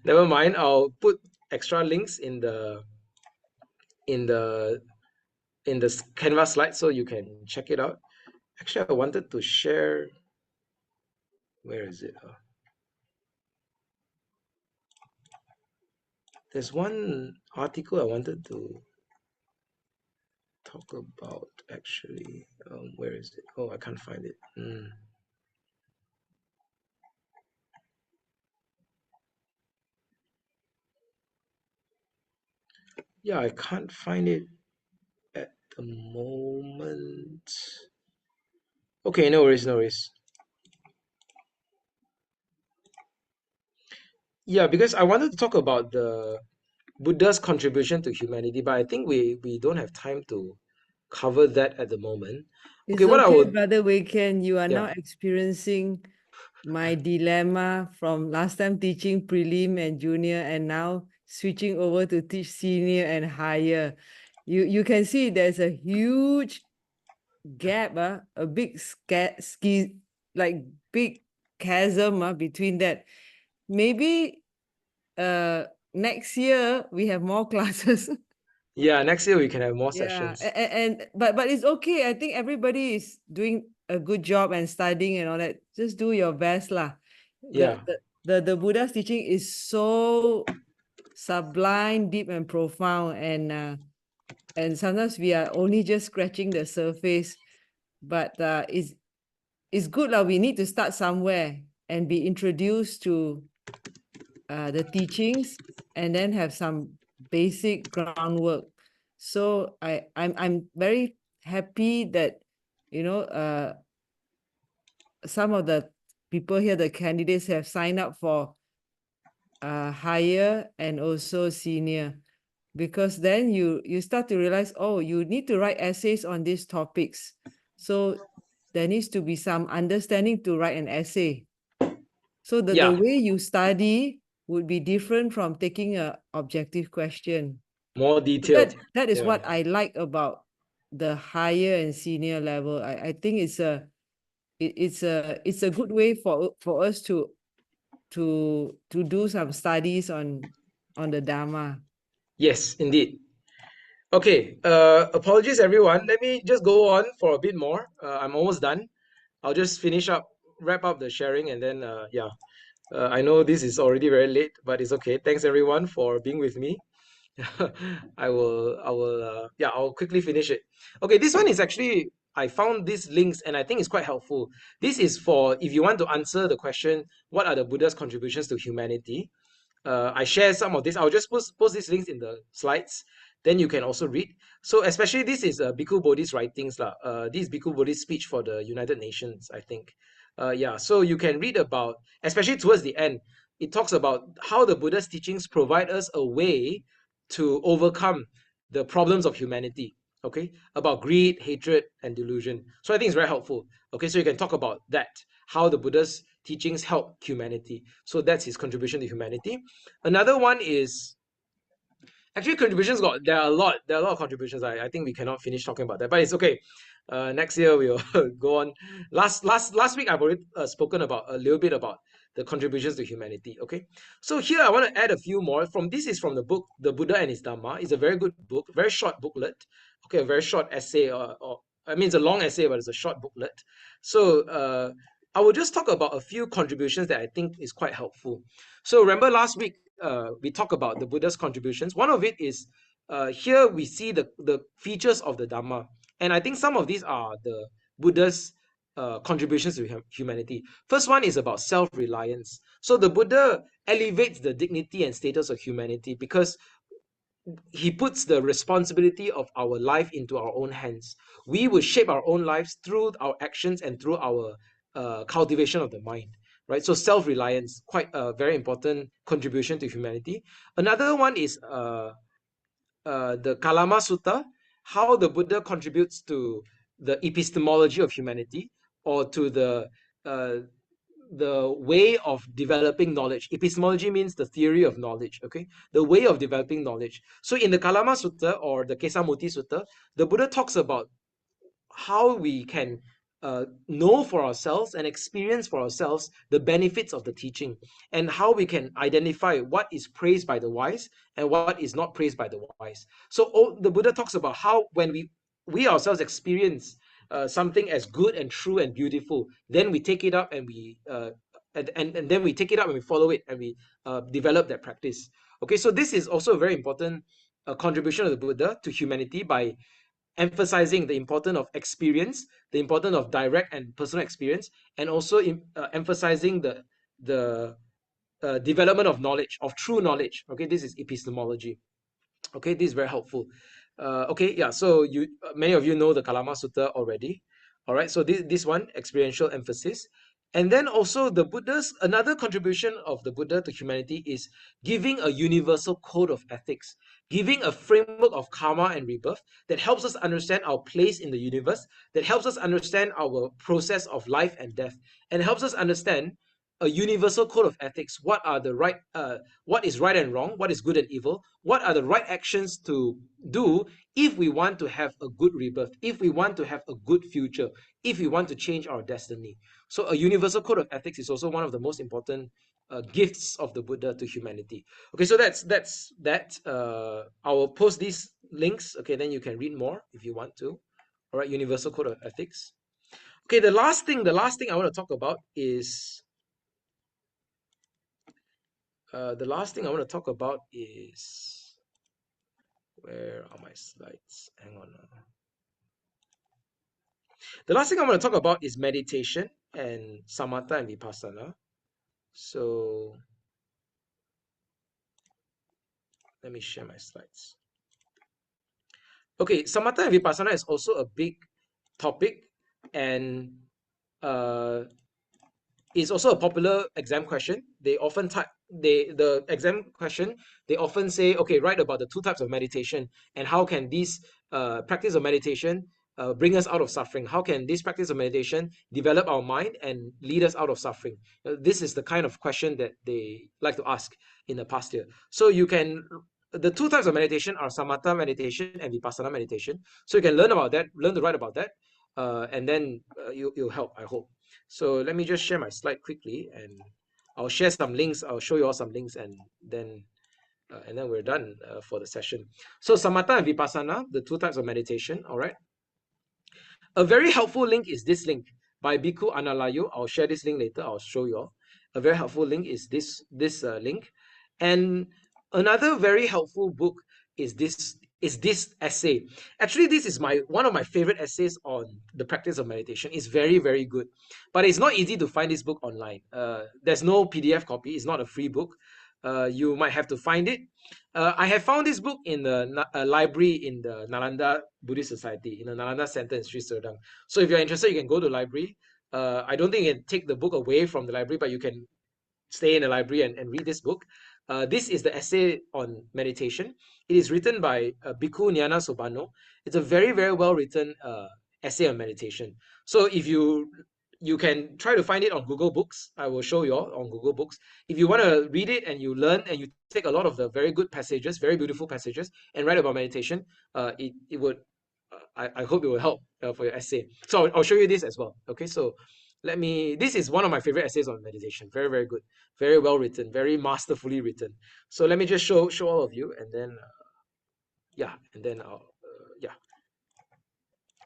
Never mind. I'll put extra links in the Canva slide so you can check it out. Actually, I wanted to share. Where is it? There's one article I wanted to talk about. Actually, where is it? Oh, I can't find it. Yeah, I can't find it at the moment. Okay, no worries. Yeah, because I wanted to talk about the Buddha's contribution to humanity, but I think we don't have time to cover that at the moment. It's Okay, what I would, Brother Weiken, you are now yeah, experiencing my dilemma from last time teaching prelim and junior and now switching over to teach senior and higher. You can see there's a huge gap, a big big chasm between that. Maybe next year we have more classes. Yeah, next year we can have more Yeah, sessions. but it's okay. I think everybody is doing a good job and studying and all that. Just do your best lah. Yeah. The Buddha's teaching is so sublime, deep, and profound, and sometimes we are only just scratching the surface. But it's good lah. We need to start somewhere and be introduced to the teachings, and then have some basic groundwork. So I'm very happy that, some of the people here, the candidates, have signed up for higher and also senior, because then you start to realize, oh, you need to write essays on these topics. So there needs to be some understanding to write an essay. So the Yeah. way you study would be different from taking a objective question. More detailed. That is Yeah. what I like about the higher and senior level. I think it's a good way for us to do some studies on the Dhamma. Yes, indeed. Okay, apologies everyone. Let me just go on for a bit more. I'm almost done. I'll just wrap up the sharing, and then yeah. I know this is already very late, but it's okay. Thanks everyone for being with me. Yeah, I'll quickly finish it. Okay, this one is actually, I found these links and I think it's quite helpful. This is for if you want to answer the question, what are the Buddha's contributions to humanity? I share some of this. I'll just post these links in the slides. Then you can also read. So especially this is Bhikkhu Bodhi's writings lah. This is Bhikkhu Bodhi's speech for the United Nations, I think. Yeah, so you can read about, especially towards the end, it talks about how the Buddha's teachings provide us a way to overcome the problems of humanity. Okay, about greed, hatred, and delusion. So I think it's very helpful. Okay, so you can talk about that, how the Buddha's teachings help humanity. So that's his contribution to humanity. Another one is actually contributions there are a lot of contributions. I think we cannot finish talking about that, but it's okay. Next year we'll go on. Last week I've already spoken about a little bit about the contributions to humanity. Okay, so here I want to add a few more. This is from the book The Buddha and His Dhamma. It's a very good book, very short booklet. Okay, a very short essay, or I mean it's a long essay, but it's a short booklet. So I will just talk about a few contributions that I think is quite helpful. So remember last week we talked about the Buddha's contributions. One of it is here we see the features of the Dhamma. And I think some of these are the Buddha's contributions to humanity. First one is about self-reliance. So the Buddha elevates the dignity and status of humanity because he puts the responsibility of our life into our own hands. We will shape our own lives through our actions and through our cultivation of the mind. Right, so self-reliance, quite a very important contribution to humanity. Another one is the Kalama Sutta, how the Buddha contributes to the epistemology of humanity, or to the way of developing knowledge. Epistemology means the theory of knowledge, okay? The way of developing knowledge. So in the Kalama Sutta or the Kesamutti Sutta, the Buddha talks about how we can know for ourselves and experience for ourselves the benefits of the teaching, and how we can identify what is praised by the wise and what is not praised by the wise. So the Buddha talks about how when we ourselves experience something as good and true and beautiful, then we take it up and we and then we take it up and we follow it and we develop that practice. Okay, so this is also a very important contribution of the Buddha to humanity by emphasizing the importance of experience, the importance of direct and personal experience, and also emphasizing the development of knowledge, of true knowledge. Okay, this is epistemology. Okay, this is very helpful. Okay, yeah. So many of you know the Kalama Sutta already. All right. So this one, experiential emphasis. And then also another contribution of the Buddha to humanity is giving a universal code of ethics, giving a framework of karma and rebirth that helps us understand our place in the universe, that helps us understand our process of life and death, and helps us understand a universal code of ethics. What is right and wrong? What is good and evil? What are the right actions to do if we want to have a good rebirth, if we want to have a good future, if we want to change our destiny? So a universal code of ethics is also one of the most important gifts of the Buddha to humanity. Okay, so that's that. I will post these links. Okay, then you can read more if you want to. All right, Universal Code of Ethics. Okay, the last thing I want to talk about is where are my slides? Hang on. The last thing I want to talk about is meditation and samatha and vipassana. So let me share my slides. Okay, samatha and vipassana is also a big topic, and is also a popular exam question. They often the exam question, they often say, okay, write about the two types of meditation and how can these practice of meditation bring us out of suffering. How can this practice of meditation develop our mind and lead us out of suffering? This is the kind of question that they like to ask in the past year. So the two types of meditation are samatha meditation and vipassana meditation. So you can learn about that, learn to write about that, and then you'll help, I hope. So let me just share my slide quickly, and I'll share some links. I'll show you all some links, and then we're done for the session. So samatha and vipassana, the two types of meditation. All right. A very helpful link is this link by Bhikkhu Analayo. I'll share this link later. I'll show you all. A very helpful link is this link, and another very helpful book is this essay. Actually, this is one of my favorite essays on the practice of meditation. It's very, very good, but it's not easy to find this book online. There's no PDF copy. It's not a free book. You might have to find it. I have found this book in the library in the Nalanda Buddhist Society, in the Nalanda Center in Sri Serdang. So if you're interested, you can go to the library. I don't think you can take the book away from the library, but you can stay in the library and read this book. This is the essay on meditation. It is written by Bhikkhu Nyana Sobano. It's a very, very well written essay on meditation. So if you can try to find it on Google Books. I will show you all on Google Books. If you want to read it and you learn and you take a lot of the very good passages, very beautiful passages, and write about meditation, it would, I hope it will help for your essay. So I'll show you this as well. Okay, so this is one of my favorite essays on meditation. Very, very good, very well written, very masterfully written. So let me just show all of you, and then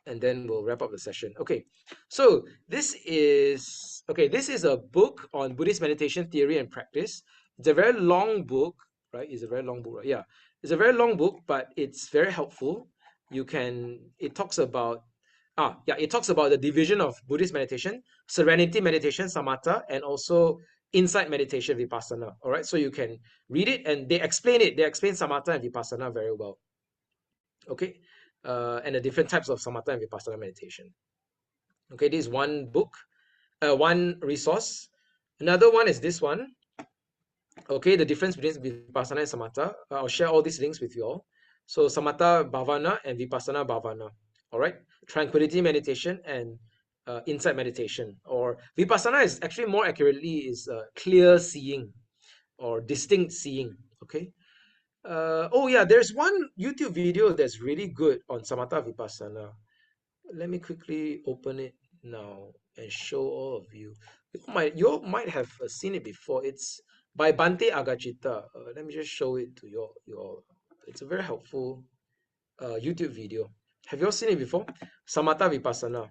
and then we'll wrap up the session. Okay, so this is a book on Buddhist meditation theory and practice. It's a very long book, right? It's a very long book, right? Yeah, it's a very long book, but it's very helpful. It talks about the division of Buddhist meditation: serenity meditation, samatha, and also insight meditation, vipassana. All right, so you can read it, and they explain samatha and vipassana very well. Okay, and the different types of samatha and vipassana meditation. Okay, this is one book, one resource. Another one is this one. Okay, the difference between vipassana and samatha. I'll share all these links with you all. So samatha bhavana and vipassana bhavana. All right, tranquility meditation and insight meditation. Or vipassana is actually more accurately is clear seeing or distinct seeing. Okay. Oh yeah, there's one YouTube video that's really good on samatha vipassana. Let me quickly open it now and show all of you. You might have seen it before. It's by Bhante Agachita. Let me just show it to you all. It's a very helpful YouTube video. Have you all seen it before? Samatha vipassana.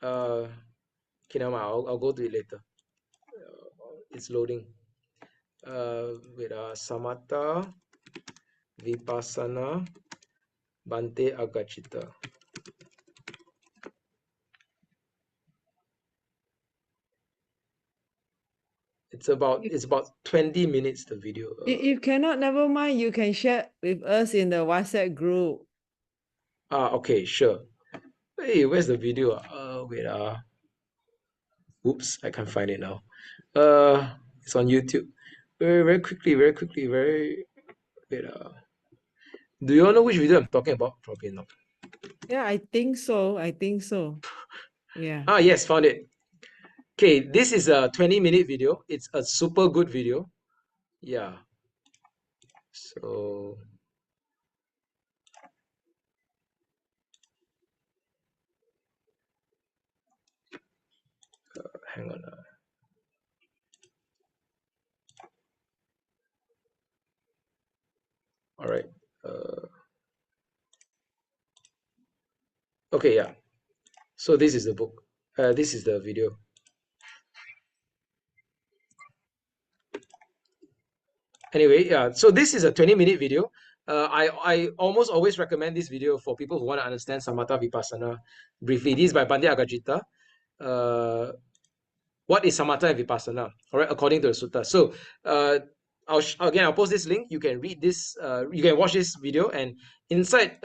Okay, now I'll go to it later. It's loading. Samatha vipassana Bhante Agachita. It's about 20 minutes, the video. If cannot, never mind. You can share with us in the WhatsApp group. Okay, sure. Hey, where's the video? Wait. Oops, I can't find it now. It's on YouTube. Very quickly. Wait. Do you all know which video I'm talking about? Probably not. Yeah, I think so. Yeah. Yes, found it. Okay, this is a 20-minute video. It's a super good video. Yeah. So hang on. Okay, yeah. So this is the book. This is the video. Anyway, yeah. So this is a 20-minute video. I almost always recommend this video for people who want to understand Samatha Vipassana briefly. This is by Bhante Agajita. What is Samatha and Vipassana? All right, according to the sutta. So I'll post this link. You can read this. You can watch this video, and inside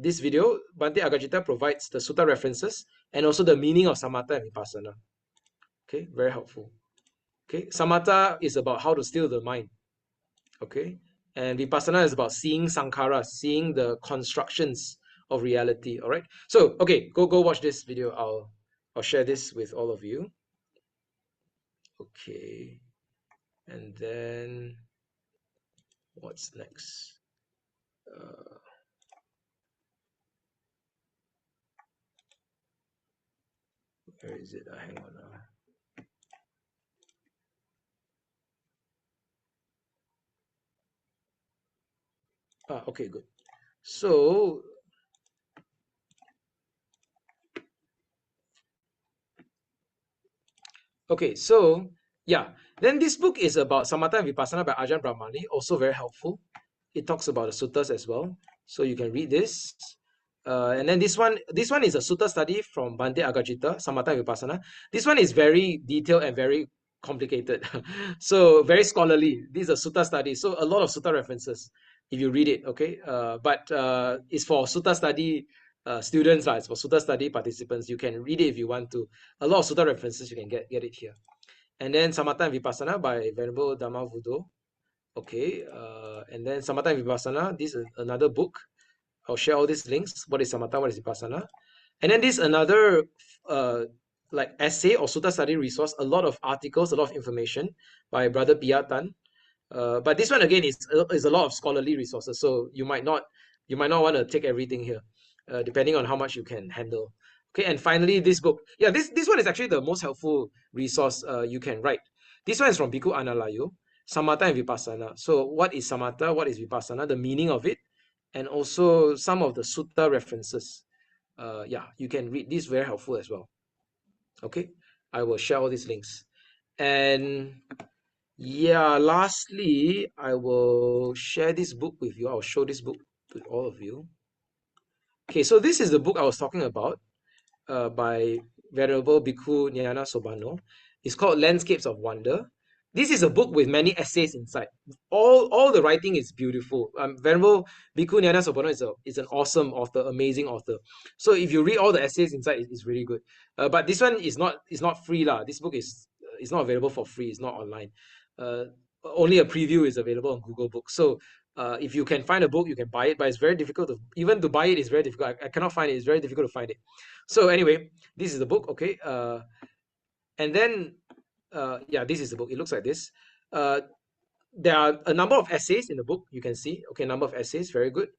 this video, Bhante Agajita provides the sutta references and also the meaning of Samatha and Vipassana. Okay, very helpful. Okay, Samatha is about how to still the mind. Okay, and Vipassana is about seeing sankharas, seeing the constructions of reality. All right. So okay, go watch this video. I'll share this with all of you. Okay, and then what's next? Where is it? Hang on now. Okay, good. So okay, so yeah, then this book is about Samatha and Vipassana by Ajahn Brahmali, also very helpful. It talks about the suttas as well, so you can read this. And then this one is a sutta study from Bhante Agajita, Samatha and Vipassana. This one is very detailed and very complicated, so very scholarly. This is a sutta study, so a lot of sutta references if you read it. Okay, but it's for sutta study students, it's for sutta study participants. You can read it if you want to. A lot of sutta references, you can get it here. And then Samatha and Vipassana by Venerable Dhamma Vudo. Okay, and then Samatha and Vipassana, this is another book. I'll share all these links. What is Samatha, what is Vipassana? And then this another like essay or sutta study resource, a lot of articles, a lot of information by Brother Pia Tan. But this one again is a lot of scholarly resources, so you might not want to take everything here, depending on how much you can handle. Okay, and finally this book. Yeah, this one is actually the most helpful resource you can write. This one is from Bhikkhu Analayo, Samatha and Vipassana. So what is Samatha? What is Vipassana? The meaning of it, and also some of the sutta references. Yeah, you can read this, very helpful as well. Okay, I will share all these links. And yeah, lastly, I will share this book with you. I'll show this book to all of you. Okay, so this is the book I was talking about by Venerable Bhikkhu Nyana Sobano. It's called Landscapes of Wonder. This is a book with many essays inside. All the writing is beautiful. Venerable Bhikkhu Nyana Sobano is an awesome author, amazing author. So if you read all the essays inside, it's really good. But this one is not free lah. This book is not available for free. It's not online. Only a preview is available on Google Books. So if you can find a book, you can buy it, but it's very difficult to buy it is very difficult. I cannot find it. It's very difficult to find it. So anyway, this is the book. Okay, and then yeah, this is the book. It looks like this. There are a number of essays in the book. You can see. Okay, number of essays. Very good.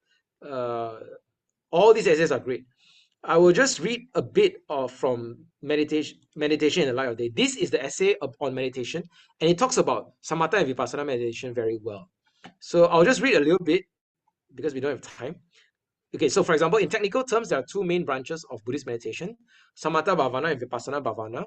All these essays are great. I will just read a bit from meditation in the light of day. This is the essay on meditation, and it talks about Samatha and Vipassana meditation very well. So I'll just read a little bit because we don't have time. Okay, so for example, in technical terms, there are two main branches of Buddhist meditation, Samatha Bhavana and Vipassana Bhavana.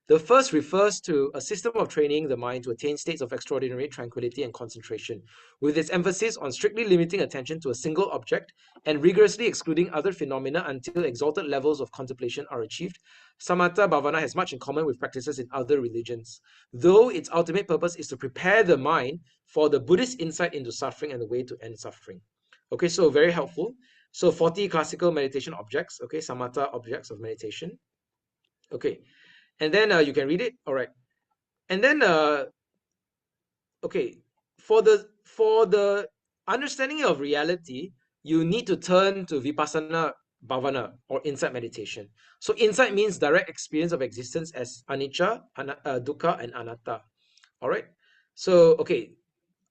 The first refers to a system of training the mind to attain states of extraordinary tranquility and concentration, with its emphasis on strictly limiting attention to a single object and rigorously excluding other phenomena until exalted levels of contemplation are achieved. Samatha Bhavana has much in common with practices in other religions, though its ultimate purpose is to prepare the mind for the Buddhist insight into suffering and the way to end suffering. Okay, so very helpful. So 40 classical meditation objects, okay, Samatha objects of meditation. Okay, and then you can read it. All right, and then okay, for the understanding of reality, you need to turn to Vipassana Bhavana or insight meditation. So insight means direct experience of existence as anicca, dukkha, and anatta. All right, so okay,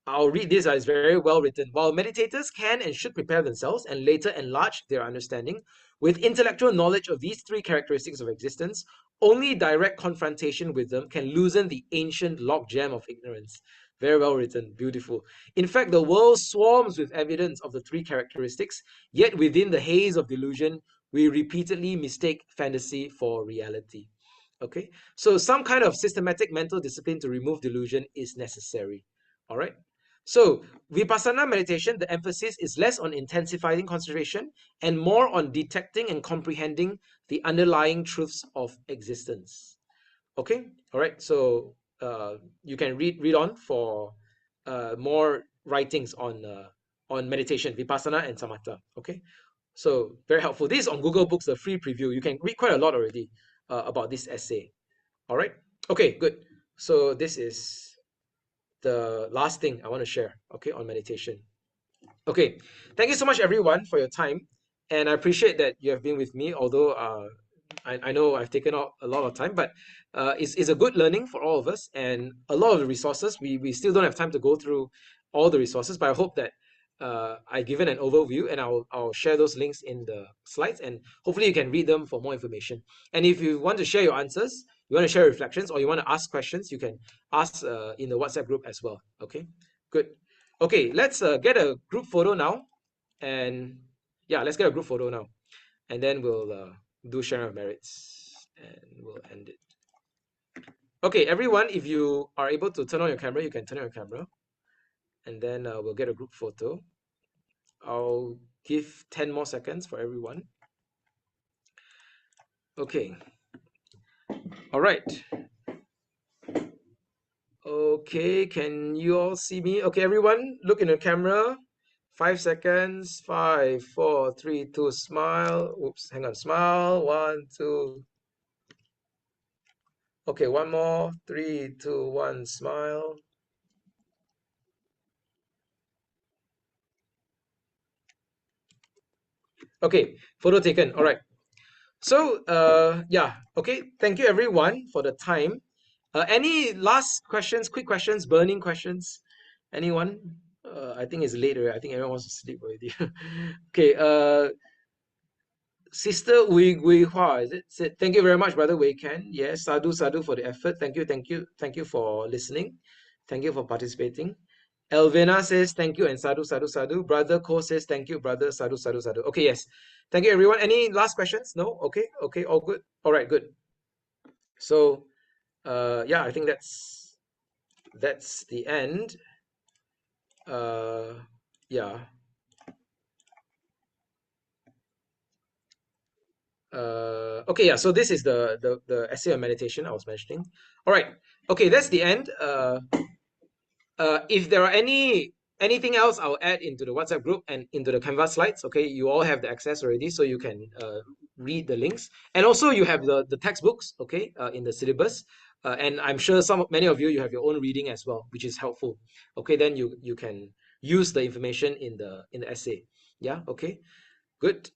I'll read this. It's very well written. While meditators can and should prepare themselves and later enlarge their understanding with intellectual knowledge of these three characteristics of existence, only direct confrontation with them can loosen the ancient logjam of ignorance. Very well written, beautiful. In fact, the world swarms with evidence of the three characteristics, yet within the haze of delusion, we repeatedly mistake fantasy for reality. Okay, so some kind of systematic mental discipline to remove delusion is necessary. All right. So Vipassana meditation, the emphasis is less on intensifying concentration and more on detecting and comprehending the underlying truths of existence. Okay, all right. So you can read on for more writings on meditation, Vipassana and Samatha. Okay, so very helpful. This is on Google Books, the free preview. You can read quite a lot already about this essay. All right. Okay, good. So this is the last thing I want to share, okay, on meditation. Okay, thank you so much, everyone, for your time. And I appreciate that you have been with me, although I know I've taken out a lot of time, but it's a good learning for all of us. And a lot of the resources, we still don't have time to go through all the resources, but I hope that I've given an overview, and I'll share those links in the slides, and hopefully you can read them for more information. And if you want to share your answers, you want to share reflections, or you want to ask questions, you can ask in the WhatsApp group as well. Okay, good. Okay, let's get a group photo now. And yeah, let's get a group photo now. And then we'll do sharing of merits, and we'll end it. Okay, everyone, if you are able to turn on your camera, you can turn on your camera. And then we'll get a group photo. I'll give 10 more seconds for everyone. Okay. All right. Okay, can you all see me? Okay, everyone, look in the camera. 5 seconds. 5, 4, 3, 2, smile. Oops, hang on. Smile. 1, 2. Okay, one more. 3, 2, 1, smile. Okay, photo taken. All right. So, yeah. Okay, thank you everyone for the time. Any last questions, quick questions, burning questions? Anyone? I think it's late already. I think everyone wants to sleep already. Okay, Sister Wei Hua, is it? Said, thank you very much, Brother Wei Ken. Yes, sadhu for the effort. Thank you for listening. Thank you for participating. Elvina says thank you and sadhu. Brother Khor says thank you, brother, sadhu. Okay, yes. Thank you, everyone. Any last questions? No? Okay, all good. All right, good. So, yeah, I think that's the end. Yeah. Okay, yeah, so this is the essay on meditation I was mentioning. All right, okay, that's the end. If there are anything else, I'll add into the WhatsApp group and into the Canvas slides. Okay, you all have the access already, so you can read the links. And also you have the textbooks, okay, in the syllabus. And I'm sure many of you have your own reading as well, which is helpful. Okay, then you can use the information in the essay. Yeah, okay, good.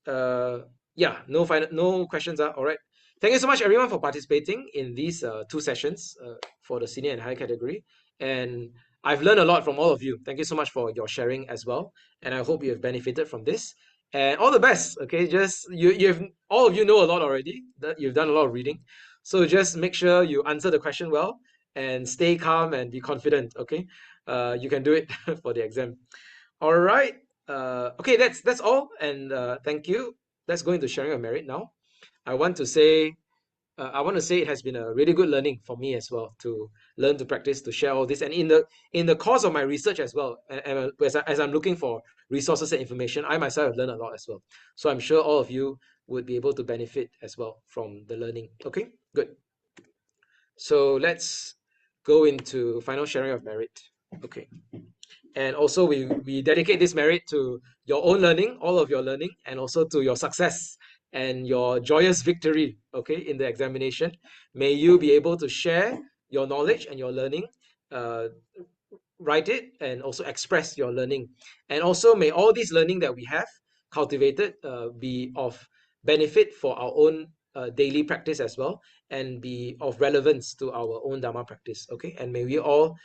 Yeah, no questions. All right. Thank you so much, everyone, for participating in these 2 sessions for the senior and higher category. And I've learned a lot from all of you. Thank you so much for your sharing as well. And I hope you have benefited from this. And all the best. Okay, just you've all of you know a lot already. That you've done a lot of reading. So just make sure you answer the question well and stay calm and be confident. Okay, you can do it for the exam. All right. Okay, that's all. And thank you. Let's go into sharing of merit now. I want to say it has been a really good learning for me as well, to learn, to practice, to share all this, and in the course of my research as well, and as I'm looking for resources and information, I myself have learned a lot as well. So I'm sure all of you would be able to benefit as well from the learning. Okay, good. So let's go into final sharing of merit. Okay. And also we dedicate this merit to your own learning, all of your learning, and also to your success and your joyous victory, okay, in the examination. May you be able to share your knowledge and your learning, write it, and also express your learning. And also may all this learning that we have cultivated be of benefit for our own daily practice as well, and be of relevance to our own Dhamma practice, okay? And may we all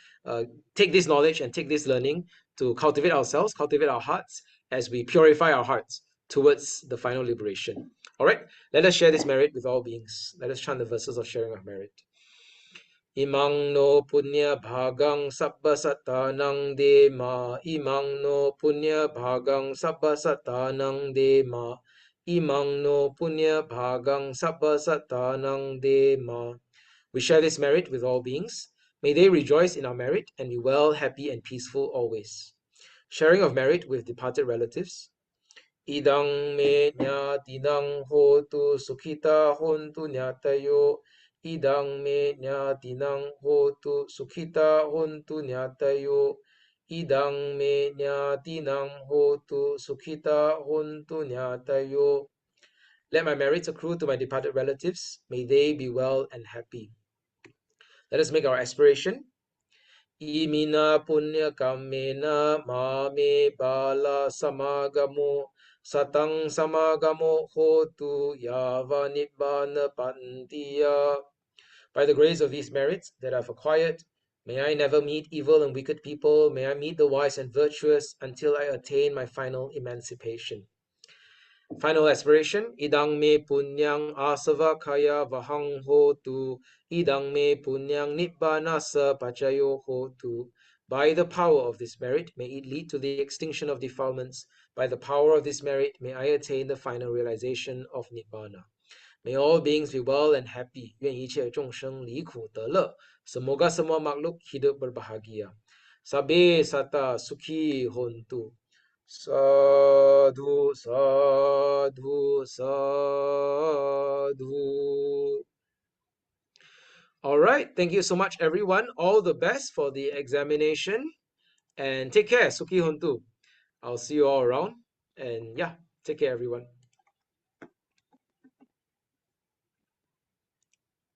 take this knowledge and take this learning to cultivate ourselves, cultivate our hearts, as we purify our hearts towards the final liberation. All right, let us share this merit with all beings. Let us chant the verses of sharing of merit. Imang no punya bhagang sabba satanang dema. Imang no punya bhagang sabba satanang dema. Imang no punya bhagang sabba sattanang dema. We share this merit with all beings. May they rejoice in our merit and be well, happy, and peaceful always. Sharing of merit with departed relatives. Idang me nyatinang hotu sukhita hontu nyatayo. Idang me nyatinang hotu sukhita hontu nyatayo. Idang me nyatinang hotu sukhita hontu nyatayo. Let my merits accrue to my departed relatives. May they be well and happy. Let us make our aspiration. Imina punya kamena mame bala samagamo satang samagamo hotu yava nibbana pantiya. By the grace of these merits that I've acquired, may I never meet evil and wicked people. May I meet the wise and virtuous until I attain my final emancipation. Final aspiration. Idang me punyang asava kaya vahang hotu. Idang me punyang nibbanasa pachayo hotu. By the power of this merit, may it lead to the extinction of defilements. By the power of this merit, may I attain the final realization of Nibbana. May all beings be well and happy. 愿一切众生离苦得乐. Semoga semua makhluk hidup berbahagia. Sabe sata sukhi hontu. Sadhu, sadhu, sadhu. All right. Thank you so much, everyone. All the best for the examination. And take care. Sukhi hontu. I'll see you all around. And yeah, take care, everyone.